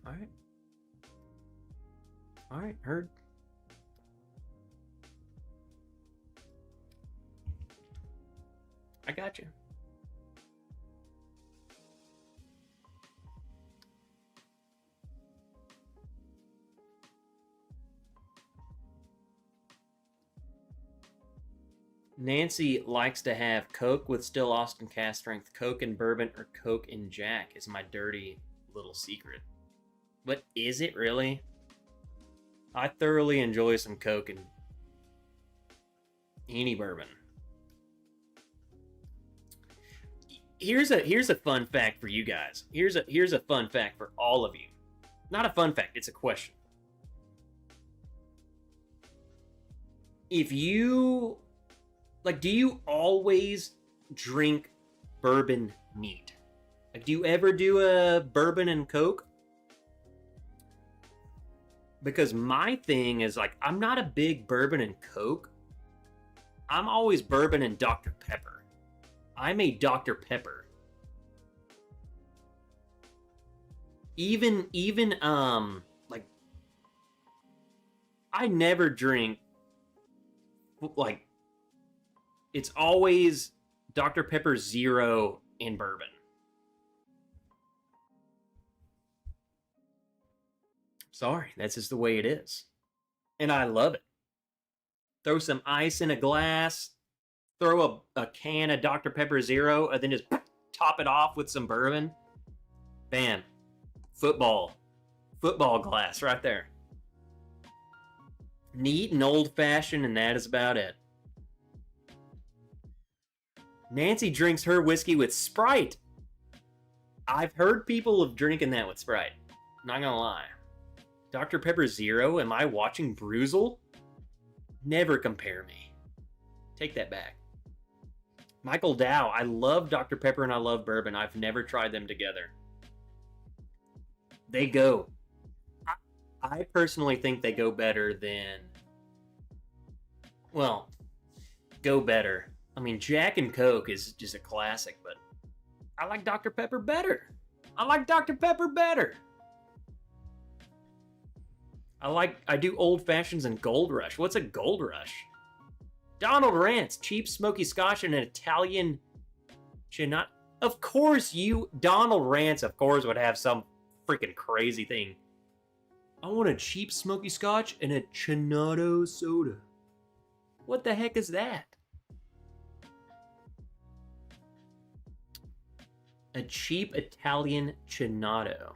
Alright. Alright, heard. I got you. Nancy likes to have Coke with Still Austin cast strength, Coke and bourbon, or Coke and Jack is my dirty little secret. But is it really? I thoroughly enjoy some Coke and any bourbon. Here's a fun fact for you guys. Here's a fun fact for all of you. Not a fun fact, it's a question. If you do you always drink bourbon neat? Like, do you ever do a bourbon and Coke? Because my thing is, like, I'm not a big bourbon and Coke. I'm always bourbon and Dr. Pepper. I'm a Dr. Pepper. Even like, I never drink, like, it's always Dr. Pepper Zero in bourbon. Sorry, that's just the way it is. And I love it. Throw some ice in a glass, throw a can of Dr. Pepper Zero, and then just top it off with some bourbon. Bam. Football glass right there. Neat and old-fashioned, and that is about it. Nancy drinks her whiskey with Sprite. I've heard people of drinking that with Sprite. Not gonna lie. Dr. Pepper Zero, am I watching Bruzel? Never compare me. Take that back. Michael Dow, I love Dr. Pepper and I love bourbon. I've never tried them together. They go. I personally think they go better than... Well, go better. I mean, Jack and Coke is just a classic, but I like Dr. Pepper better. I like Dr. Pepper better. I do Old Fashions and Gold Rush. What's a Gold Rush? Donald Rance, cheap smoky Scotch and an Italian Chinat. Of course Donald Rance, of course, would have some freaking crazy thing. I want a cheap smoky scotch and a Chinado soda. What the heck is that? A cheap Italian Chinado.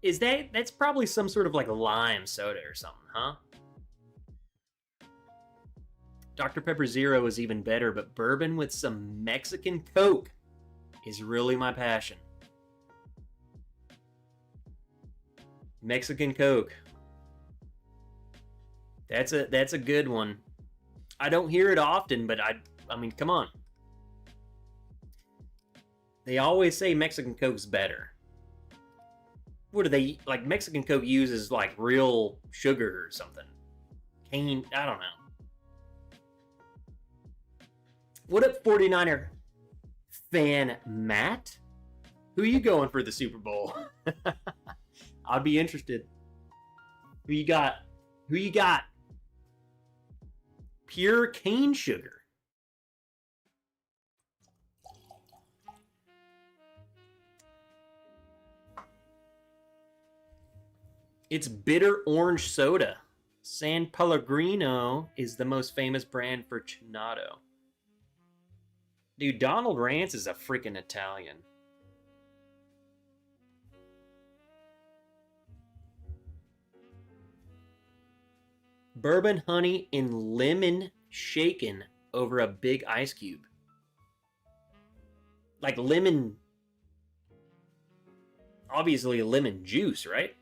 Is that's probably some sort of like lime soda or something, huh? Dr. Pepper Zero is even better, but bourbon with some Mexican Coke is really my passion. Mexican Coke. That's a good one. I don't hear it often, but I mean, come on. They always say Mexican Coke's better. What do they, like, Mexican Coke uses like real sugar or something? Cane, I don't know. What up, 49er fan Matt? Who you going for the Super Bowl? I'd be interested. Who you got? Who you got? Pure cane sugar. It's bitter orange soda. San Pellegrino is the most famous brand for Chinado. Dude, Donald Rance is a freaking Italian. Bourbon, honey, and lemon shaken over a big ice cube. Like lemon... Obviously lemon juice, right?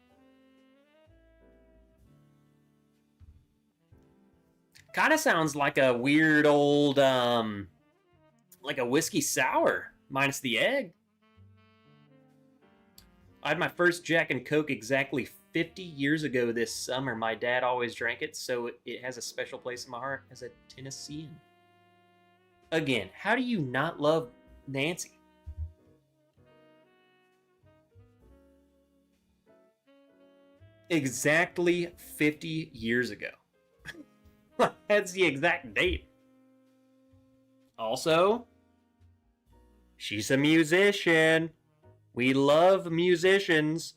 Kind of sounds like a weird old, like a whiskey sour, minus the egg. I had my first Jack and Coke exactly 50 years ago this summer. My dad always drank it, so it has a special place in my heart as a Tennessean. Again, how do you not love Nancy? Exactly 50 years ago. That's the exact date. Also, she's a musician. We love musicians.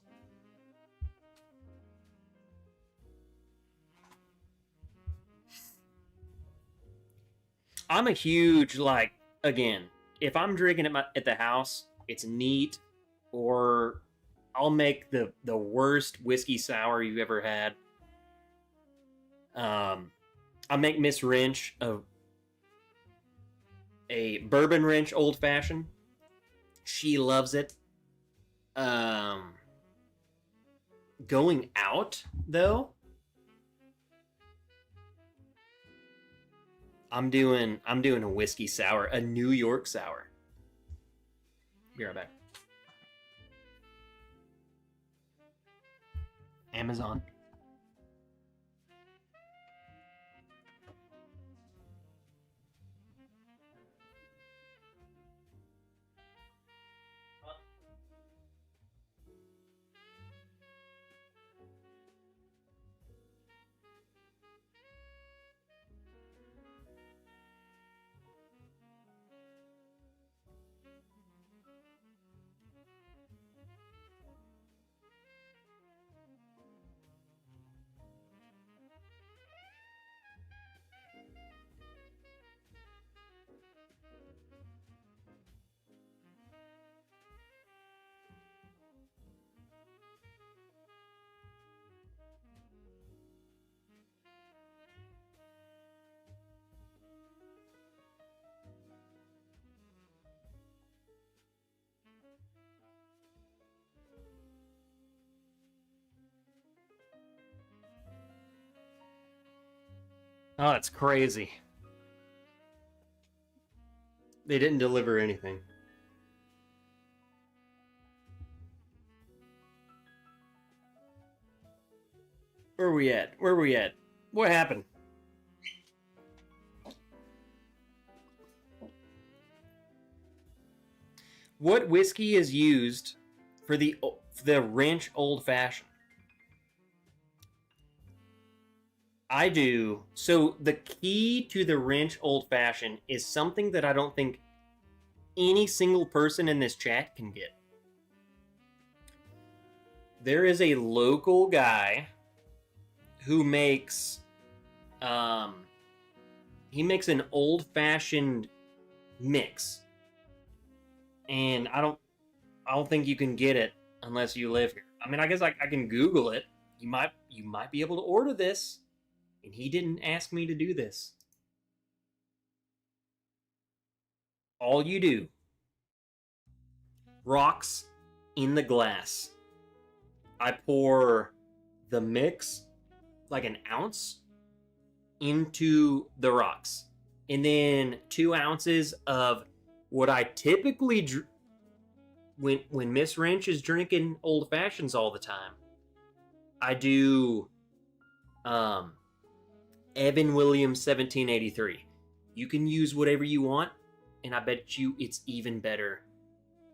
I'm a huge, like, again, if I'm drinking at the house, it's neat, or I'll make the worst whiskey sour you've ever had. I make Miss Wrench a bourbon wrench old fashioned. She loves it. Going out though, I'm doing a whiskey sour, a New York sour. Be right back. Amazon. Oh, it's crazy. They didn't deliver anything. Where are we at? Where are we at? What happened? What whiskey is used for the wrench old fashioned? I do. So the key to the wrench old fashioned is something that I don't think any single person in this chat can get. There is a local guy who makes he makes an old-fashioned mix. And I don't think you can get it unless you live here. I mean, I guess I can Google it. You might be able to order this. And he didn't ask me to do this. All you do, rocks in the glass. I pour the mix, like an ounce, into the rocks. And then 2 ounces of what I typically when Miss Wrench is drinking old fashions all the time, I do Evan Williams 1783. You can use whatever you want, and I bet you it's even better.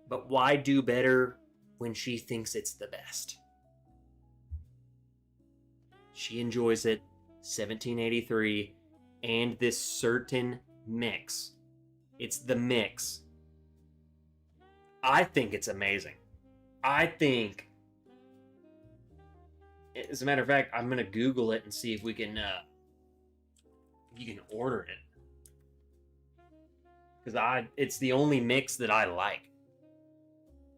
But why do better when she thinks it's the best? She enjoys it, 1783, and this certain mix. It's the mix. I think it's amazing. I think, as a matter of fact, I'm gonna Google it and see if we can, you can order it. Because it's the only mix that I like.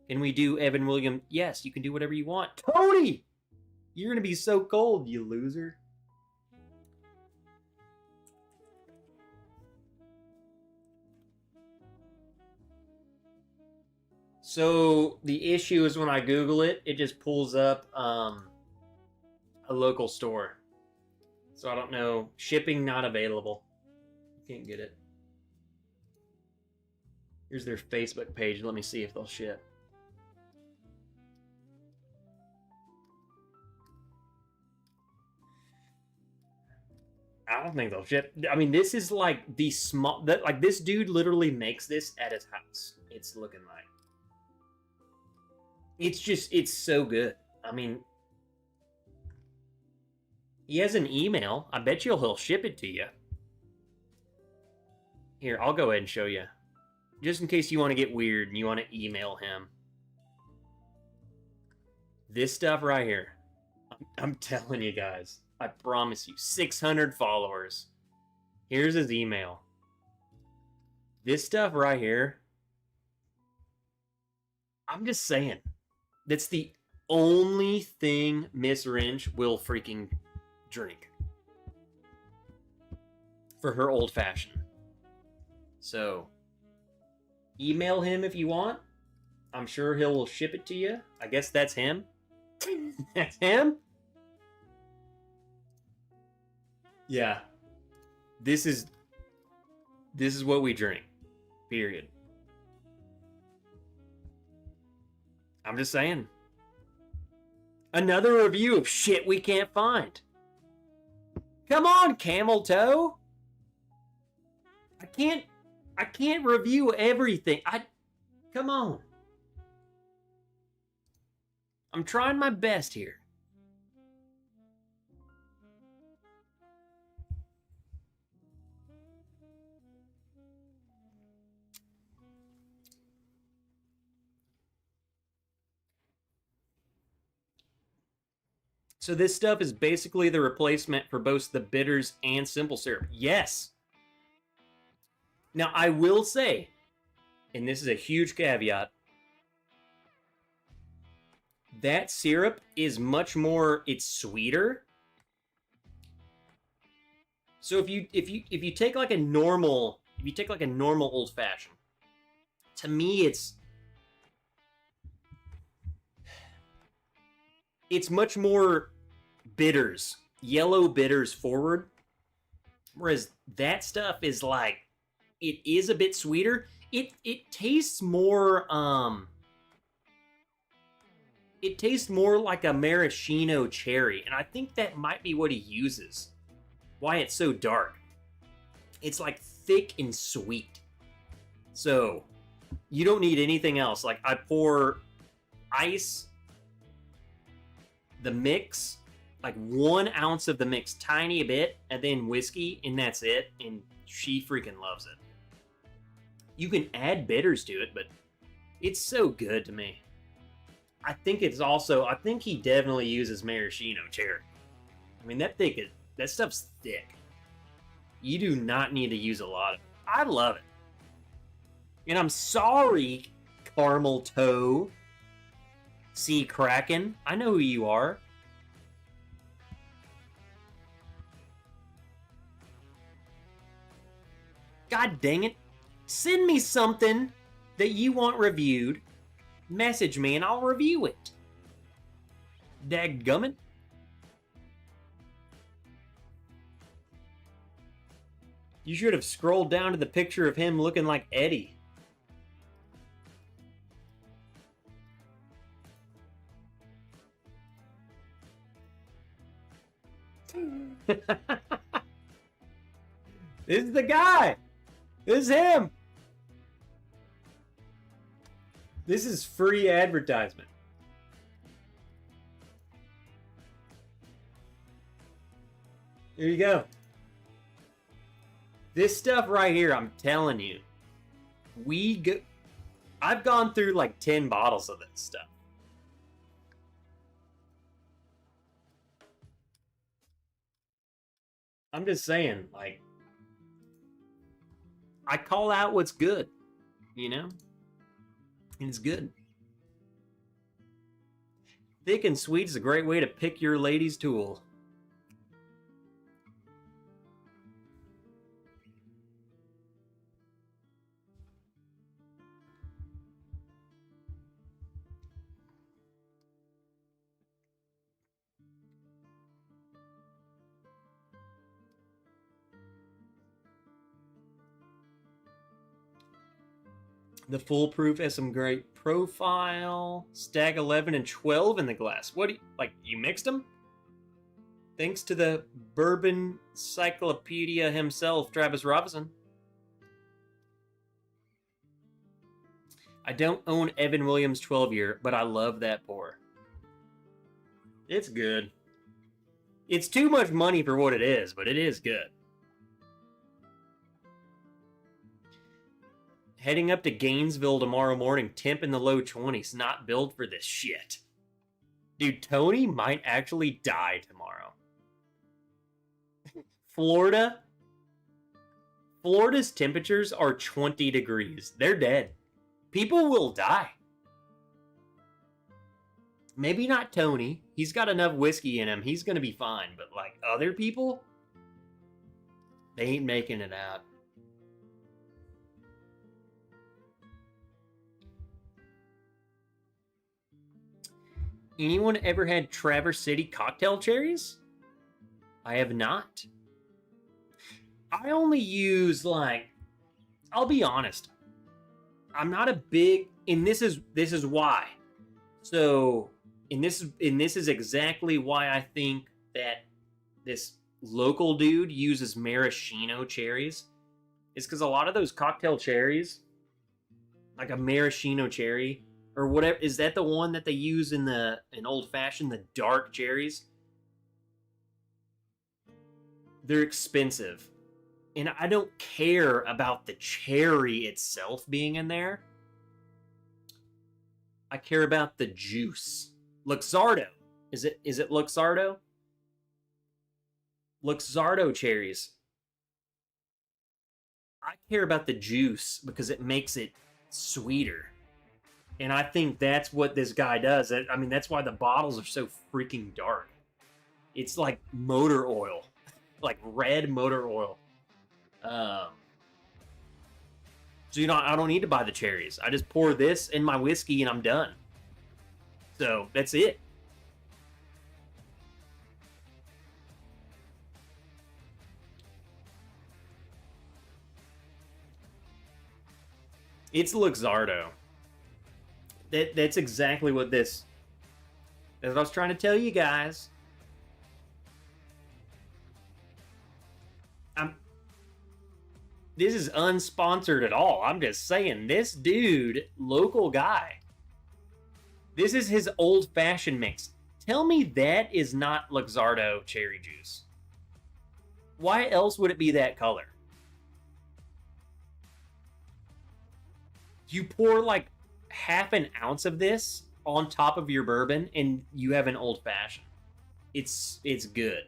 Can we do Evan Williams? Yes, you can do whatever you want. Tony! You're gonna be so cold, you loser. So the issue is when I Google it, it just pulls up a local store. So I don't know. Shipping not available. Can't get it. Here's their Facebook page. Let me see if they'll ship. I don't think they'll ship. I mean, this is like the small... like, this dude literally makes this at his house. It's looking like. It's so good. I mean, he has an email. I bet you he'll ship it to you. Here, I'll go ahead and show you. Just in case you want to get weird and you want to email him. This stuff right here. I'm telling you guys. I promise you. 600 followers. Here's his email. This stuff right here. I'm just saying. That's the only thing Miss Wrench will freaking drink. For her old fashioned. So, email him if you want. I'm sure he'll ship it to you. I guess that's him. That's him? Yeah. This is what we drink. Period. I'm just saying. Another review of shit we can't find. Come on, Camel Toe. I can't review everything. Come on. I'm trying my best here. So this stuff is basically the replacement for both the bitters and simple syrup. Yes. Now, I will say, and this is a huge caveat, that syrup is much more, it's sweeter. So if you take like a normal old fashioned, to me it's much more bitters, yellow bitters forward, whereas that stuff is like, it is a bit sweeter. It tastes more it tastes more like a maraschino cherry, and I think that might be what he uses. Why it's so dark. It's like thick and sweet. So you don't need anything else. Like, I pour ice, the mix, like 1 ounce of the mix, tiny bit, and then whiskey, and that's it. And she freaking loves it. You can add bitters to it, but it's so good to me. I think he definitely uses maraschino cherry. I mean, that stuff's thick. You do not need to use a lot of it. I love it. And I'm sorry, Caramel Toe. Sea Kraken. I know who you are. God dang it. Send me something that you want reviewed. Message me and I'll review it. Dadgummit. You should have scrolled down to the picture of him looking like Eddie. This is the guy. This is him. This is free advertisement. Here you go. This stuff right here, I'm telling you. I've gone through like 10 bottles of this stuff. I'm just saying, like, I call out what's good, you know? And it's good. Thick and sweet is a great way to pick your lady's tool. The Foolproof has some great profile. Stag 11 and 12 in the glass. What do you, like, you mixed them? Thanks to the Bourbon Cyclopedia himself, Travis Robinson. I don't own Evan Williams 12 year, but I love that pour. It's good. It's too much money for what it is, but it is good. Heading up to Gainesville tomorrow morning, temp in the low 20s. Not built for this shit. Dude, Tony might actually die tomorrow. Florida's temperatures are 20 degrees. They're dead. People will die. Maybe not Tony. He's got enough whiskey in him. He's going to be fine. But, like, other people, they ain't making it out. Anyone ever had Traverse City cocktail cherries? I have not. I only use, like, I'll be honest. I'm not a big, and this is why. So, and this is exactly why I think that this local dude uses maraschino cherries. Is because a lot of those cocktail cherries, like a maraschino cherry, or whatever, is that the one that they use in old fashioned, the dark cherries? They're expensive. And I don't care about the cherry itself being in there. I care about the juice. Luxardo. Is it Luxardo? Luxardo cherries. I care about the juice because it makes it sweeter. And I think that's what this guy does. I mean, that's why the bottles are so freaking dark. It's like motor oil. Like red motor oil. So, you know, I don't need to buy the cherries. I just pour this in my whiskey and I'm done. So, that's it. It's Luxardo. That's exactly what that's what I was trying to tell you guys. This is unsponsored at all. I'm just saying, this dude, local guy, this is his old-fashioned mix. Tell me that is not Luxardo cherry juice. Why else would it be that color? You pour like half an ounce of this on top of your bourbon, and you have an old fashioned. It's good.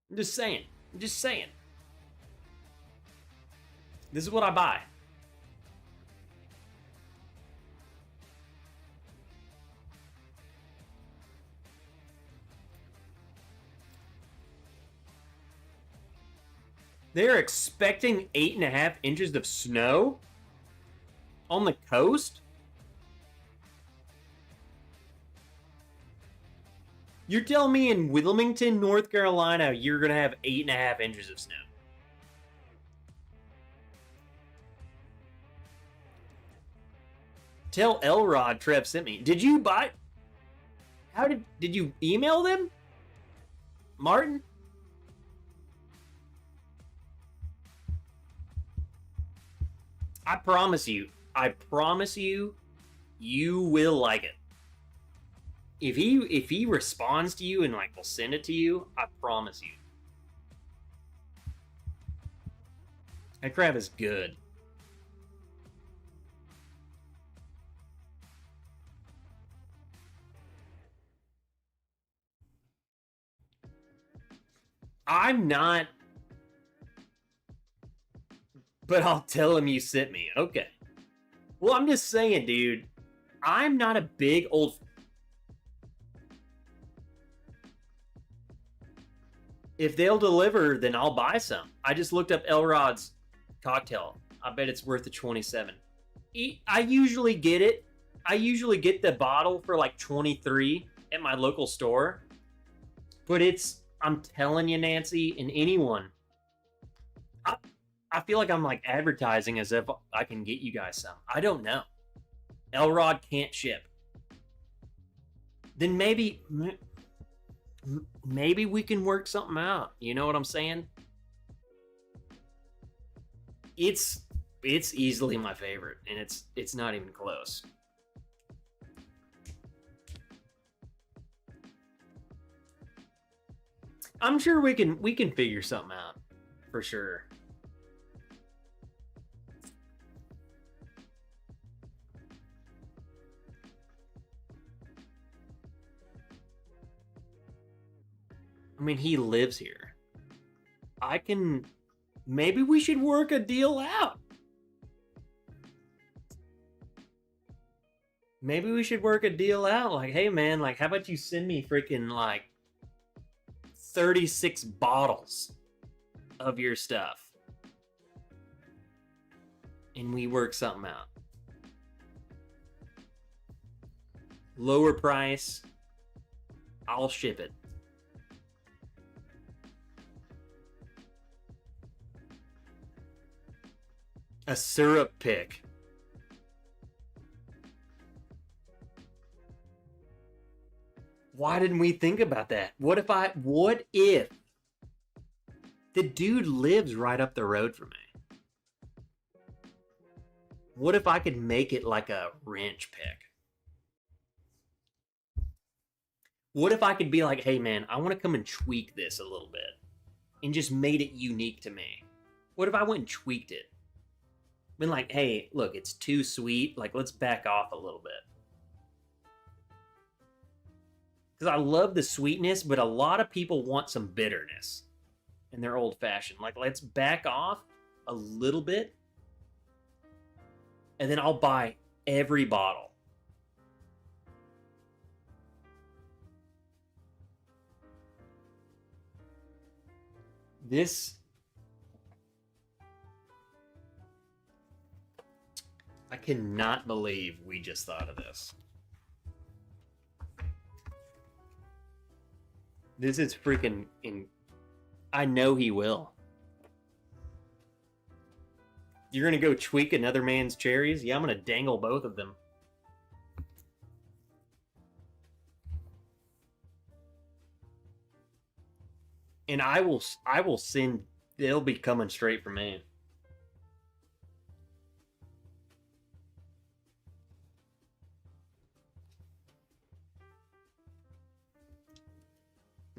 I'm just saying. I'm just saying. This is what I buy. They're expecting 8.5 inches of snow on the coast? You're telling me in Wilmington, North Carolina, you're going to have 8.5 inches of snow? Tell Elrod Trev sent me. Did you buy... How did you email them? Martin? I promise you, you will like it. If he responds to you and like will send it to you, I promise you. That crab is good. I'm not, but I'll tell him you sent me. Okay. Well, I'm just saying, dude. I'm not a big old... If they'll deliver, then I'll buy some. I just looked up Elrod's cocktail. I bet it's worth the 27. I usually get it. I usually get the bottle for like 23 at my local store. But it's... I'm telling you, Nancy, and anyone, I feel like I'm like advertising as if I can get you guys some. I don't know. Elrod can't ship. Then maybe we can work something out. You know what I'm saying? It's easily my favorite, and it's not even close. I'm sure we can figure something out, for sure. I mean, he lives here. Maybe we should work a deal out. Maybe we should work a deal out. Like, hey man, like, how about you send me freaking like 36 bottles of your stuff and we work something out. Lower price, I'll ship it. A syrup pick. Why didn't we think about that? What if the dude lives right up the road from me? What if I could make it like a wrench pick? What if I could be like, hey man, I want to come and tweak this a little bit and just made it unique to me? What if I went and tweaked it? Been like, hey, look, it's too sweet. Like, let's back off a little bit. Because I love the sweetness, but a lot of people want some bitterness in their old fashioned. Like, let's back off a little bit. And then I'll buy every bottle. I cannot believe we just thought of this. This is freaking I know he will. You're gonna go tweak another man's cherries? Yeah, I'm gonna dangle both of them. And I will send, they'll be coming straight from me.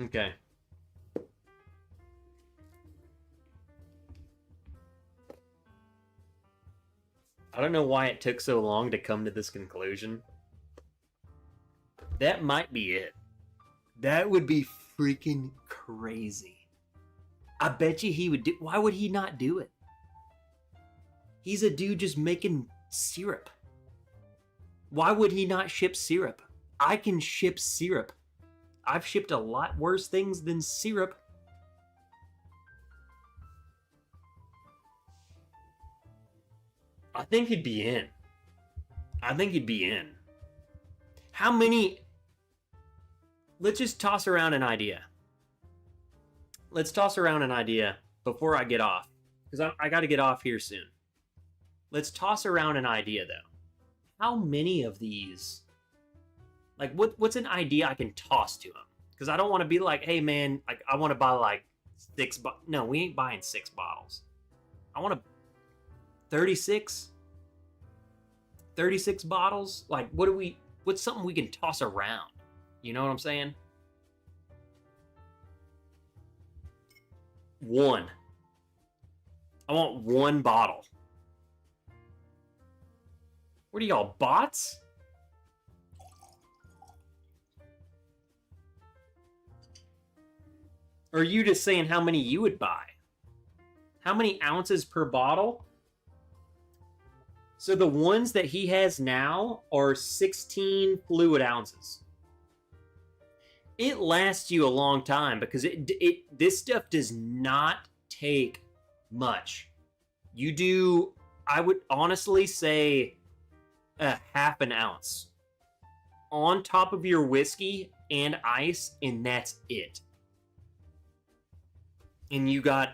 Okay. I don't know why it took so long to come to this conclusion. That might be it. That would be freaking crazy. I bet you he would do. Why would he not do it? He's a dude just making syrup. Why would he not ship syrup? I can ship syrup. I've shipped a lot worse things than syrup. I think he'd be in. I think he'd be in. How many... Let's just toss around an idea. Let's toss around an idea before I get off. Because I got to get off here soon. Let's toss around an idea, though. How many of these... Like, what's an idea I can toss to him? Because I don't want to be like, hey, man, like, I want to buy, like, 6... No, we ain't buying 6 bottles. I want to... 36? 36 bottles? Like, what's something we can toss around? You know what I'm saying? 1. I want 1 bottle. What are y'all, bots? Or are you just saying how many you would buy? How many ounces per bottle? So the ones that he has now are 16 fluid ounces. It lasts you a long time because this stuff does not take much. You do, I would honestly say, a half an ounce on top of your whiskey and ice, and that's it. And you got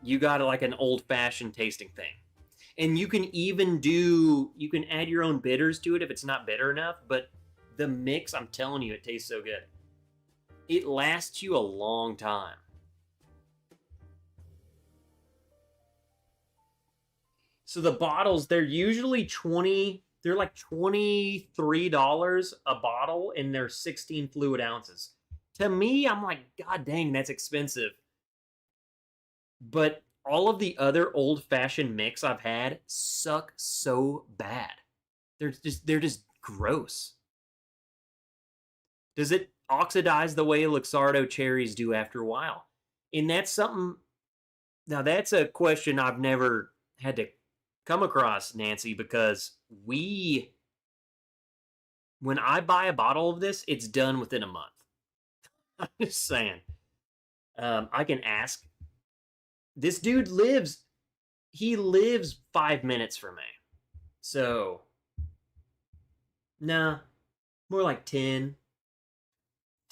like an old-fashioned tasting thing. And you can even you can add your own bitters to it if it's not bitter enough, but the mix, I'm telling you, it tastes so good. It lasts you a long time. So the bottles, they're usually they're like $23 a bottle, and they're 16 fluid ounces. To me, I'm like, God dang, that's expensive. But all of the other old-fashioned mix I've had suck so bad. They're just gross. Does it oxidize the way Luxardo cherries do after a while? And that's something... Now, that's a question I've never had to come across, Nancy, because when I buy a bottle of this, it's done within a month. I'm just saying. I can ask. This dude lives 5 minutes from me. So, nah, more like 10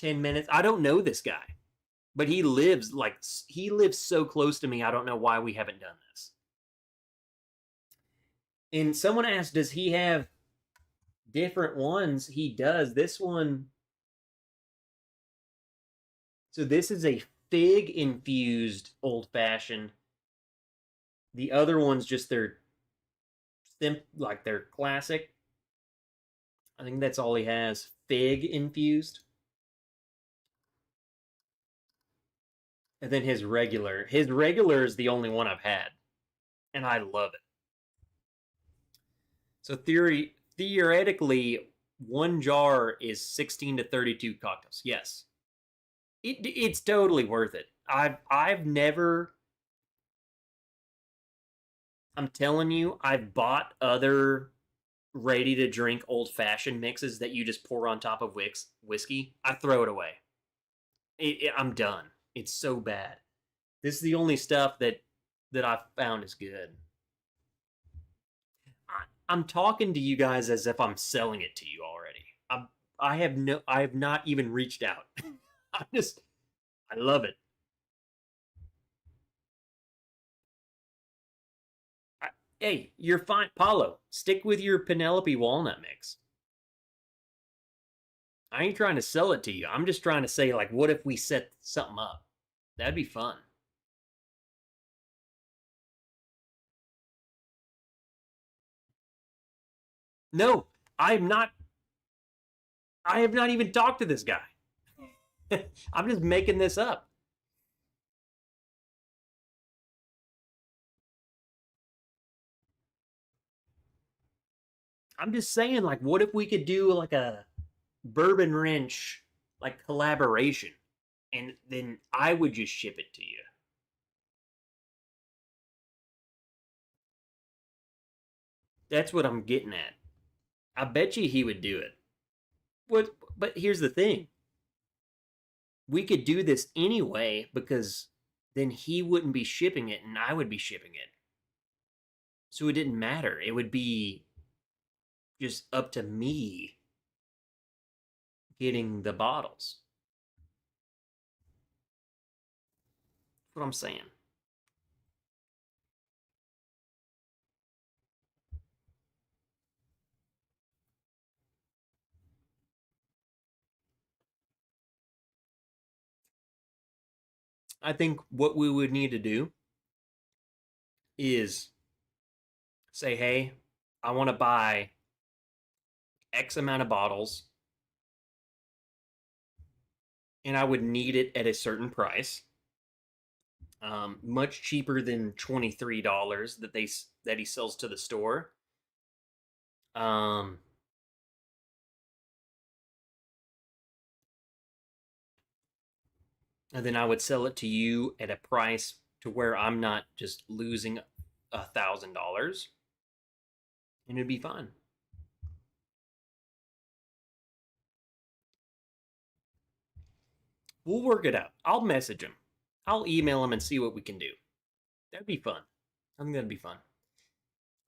minutes. I don't know this guy, but he lives so close to me. I don't know why we haven't done this. And someone asked, does he have different ones? He does. This one. So this is a fig infused old fashioned. The other one's just their classic. I think that's all he has. Fig infused. And then his regular. His regular is the only one I've had. And I love it. So theoretically, one jar is 16 to 32 cocktails. Yes. It's totally worth it. I've never... I'm telling you, I've bought other ready-to-drink old-fashioned mixes that you just pour on top of whiskey. I throw it away. I'm done. It's so bad. This is the only stuff that I've found is good. I'm talking to you guys as if I'm selling it to you already. I have not even reached out. I love it. Hey, you're fine. Paulo, stick with your Penelope walnut mix. I ain't trying to sell it to you. I'm just trying to say, like, what if we set something up? That'd be fun. No, I have not even talked to this guy. I'm just making this up. I'm just saying, like, what if we could do like a Bourbon Wrench like collaboration, and then I would just ship it to you. That's what I'm getting at. I bet you he would do it. What? But here's the thing: we could do this anyway because then he wouldn't be shipping it and I would be shipping it. So it didn't matter. It would be just up to me getting the bottles. That's what I'm saying. I think what we would need to do is say, hey, I want to buy X amount of bottles and I would need it at a certain price, much cheaper than $23 that he sells to the store. Um, and then I would sell it to you at a price to where I'm not just losing $1,000, and it'd be fine. We'll work it out. I'll message him. I'll email him and see what we can do. That'd be fun. I think that'd be fun.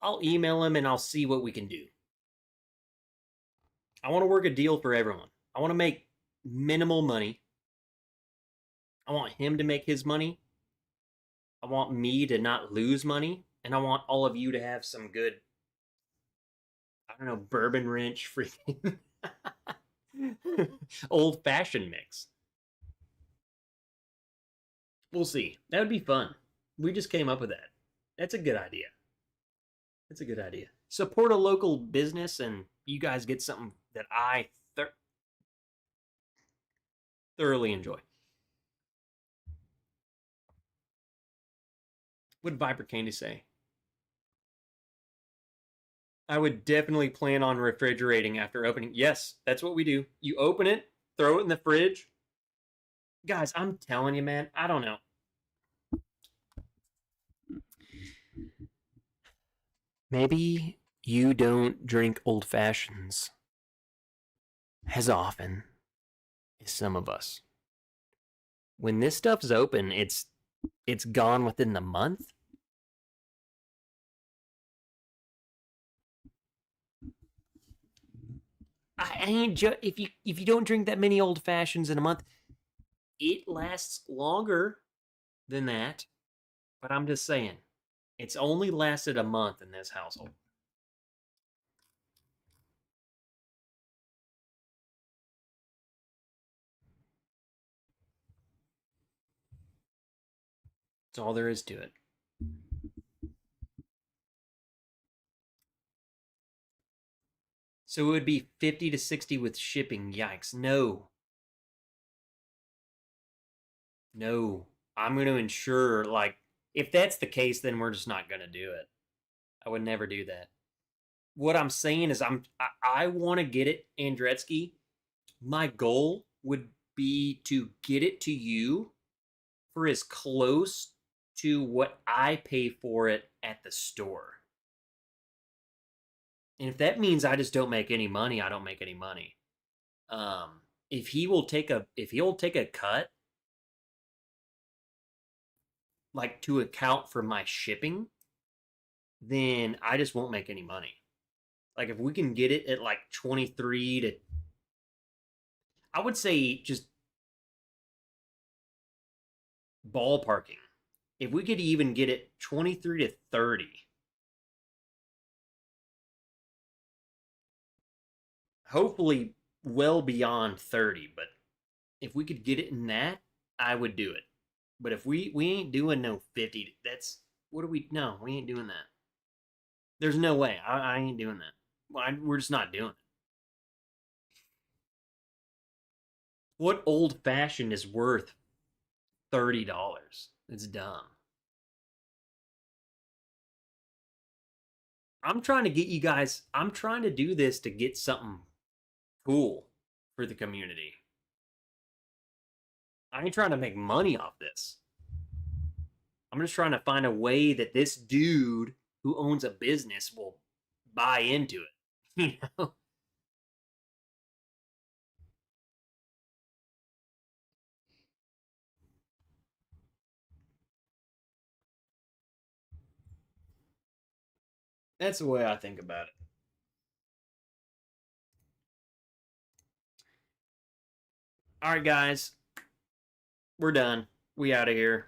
I'll email him and I'll see what we can do. I want to work a deal for everyone. I want to make minimal money. I want him to make his money. I want me to not lose money. And I want all of you to have some good, I don't know, bourbon wrench freaking old fashioned mix. We'll see. That would be fun. We just came up with that. That's a good idea. That's a good idea. Support a local business and you guys get something that I thoroughly enjoy. What did Viper Candy say? I would definitely plan on refrigerating after opening. Yes, that's what we do. You open it, throw it in the fridge. Guys, I'm telling you, man, I don't know. Maybe you don't drink old fashions as often as some of us. When this stuff's open, it's gone within the month. I ain't if you don't drink that many old fashions in a month, it lasts longer than that. But I'm just saying, it's only lasted a month in this household. That's all there is to it. So it would be 50 to 60 with shipping. Yikes. No. No. I'm going to ensure, like, if that's the case, then we're just not going to do it. I would never do that. What I'm saying is I want to get it, Andretzky. My goal would be to get it to you for as close to what I pay for it at the store. And if that means I just don't make any money, I don't make any money. If he'll take a cut, like to account for my shipping, then I just won't make any money. Like if we can get it at like 23 to, I would say just ballparking. If we could even get it 23 to 30, hopefully well beyond 30, but if we could get it in that, I would do it. But if we ain't doing no 50, that's, what do we, no, we ain't doing that. There's no way. I ain't doing that. We're just not doing it. What old fashioned is worth $30? It's dumb. I'm trying to get you guys, I'm trying to do this to get something cool for the community. I ain't trying to make money off this. I'm just trying to find a way that this dude who owns a business will buy into it. You know? That's the way I think about it. All right, guys. We're done. We out of here.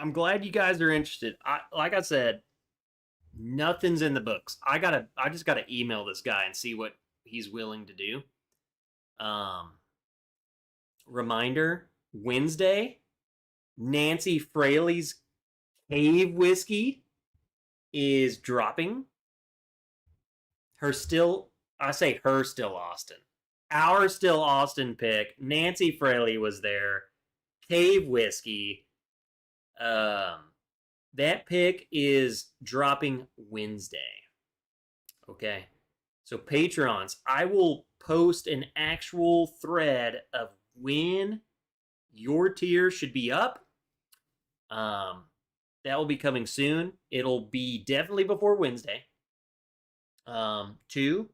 I'm glad you guys are interested. Like I said, nothing's in the books. I just gotta email this guy and see what he's willing to do. Reminder, Wednesday, Nancy Fraley's Cave Whiskey is dropping. Her still Austin. Our still Austin pick. Nancy Fraley was there. Cave Whiskey. That pick is dropping Wednesday. Okay. So patrons, I will post an actual thread of when your tier should be up. That will be coming soon. It'll be definitely before Wednesday. 2,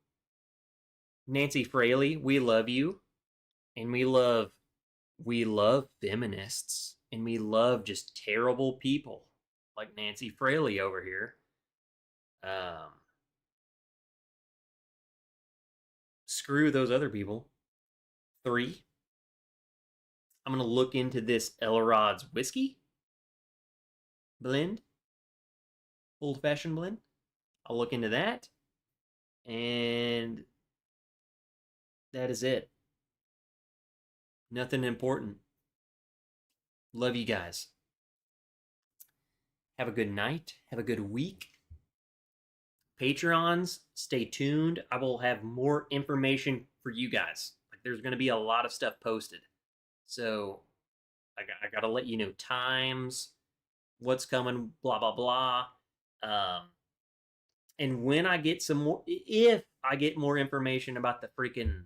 Nancy Fraley, we love you. And we love feminists. And we love just terrible people like Nancy Fraley over here. Screw those other people. 3, I'm going to look into this Elrod's whiskey blend. Old-fashioned blend. I'll look into that. And that is it. Nothing important. Love you guys. Have a good night. Have a good week. Patrons, stay tuned. I will have more information for you guys. Like, there's going to be a lot of stuff posted. So I got to let you know times, what's coming, blah, blah, blah. And when I get some more, if I get more information about the freaking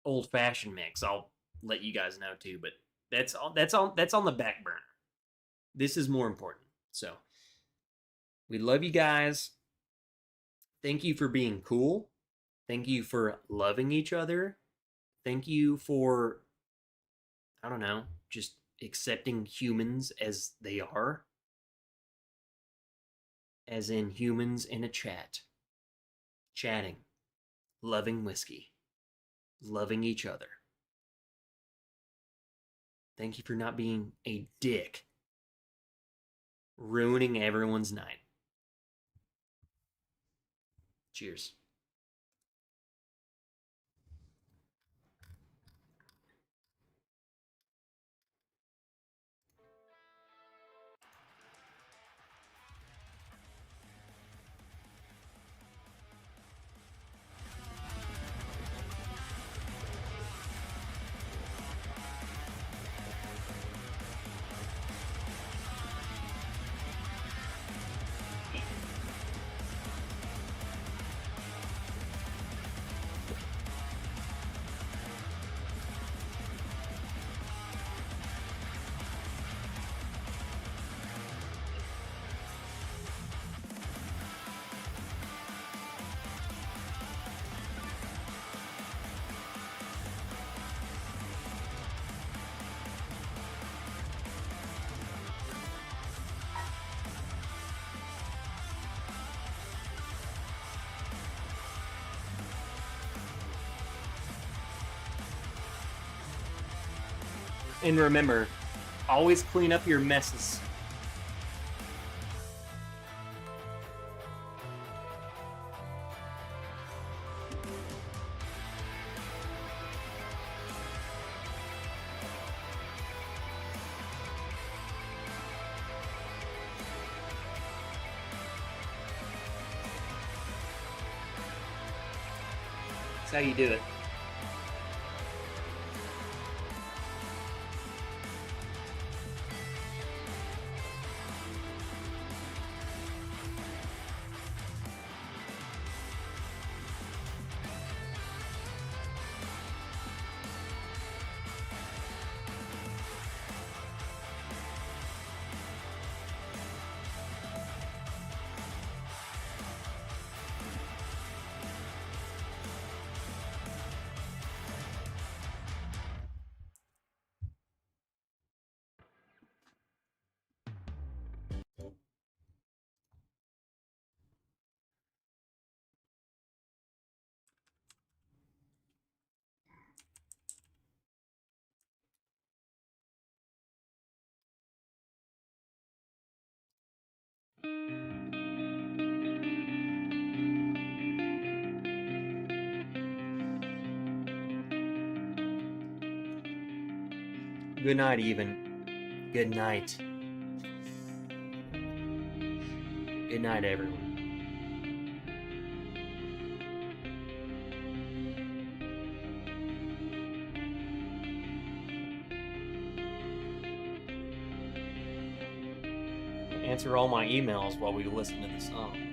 old-fashioned mix, I'll let you guys know too. But that's on the back burner. This is more important. So we love you guys. Thank you for being cool. Thank you for loving each other. Thank you for, I don't know, just accepting humans as they are. As in humans in a chat. Chatting. Loving whiskey. Loving each other. Thank you for not being a dick. Ruining everyone's night. Cheers. And remember, always clean up your messes. That's how you do it. Good night, even. Good night. Good night, everyone. Answer all my emails while we listen to the song.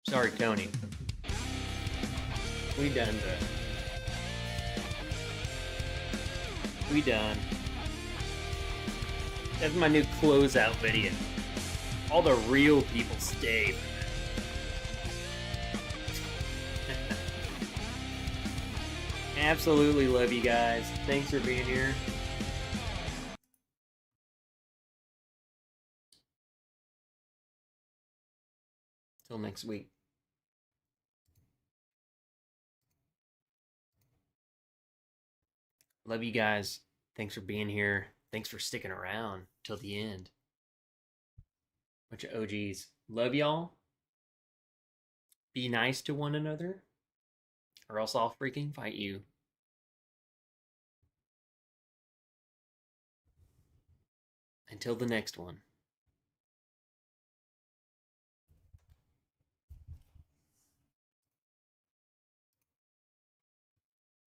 Sorry, Tony. We done, bro. We done. That's my new closeout video. All the real people stay. Absolutely love you guys. Thanks for being here. Till next week. Love you guys. Thanks for being here. Thanks for sticking around till the end. Bunch of OGs. Love y'all. Be nice to one another, or else I'll freaking fight you. Until the next one.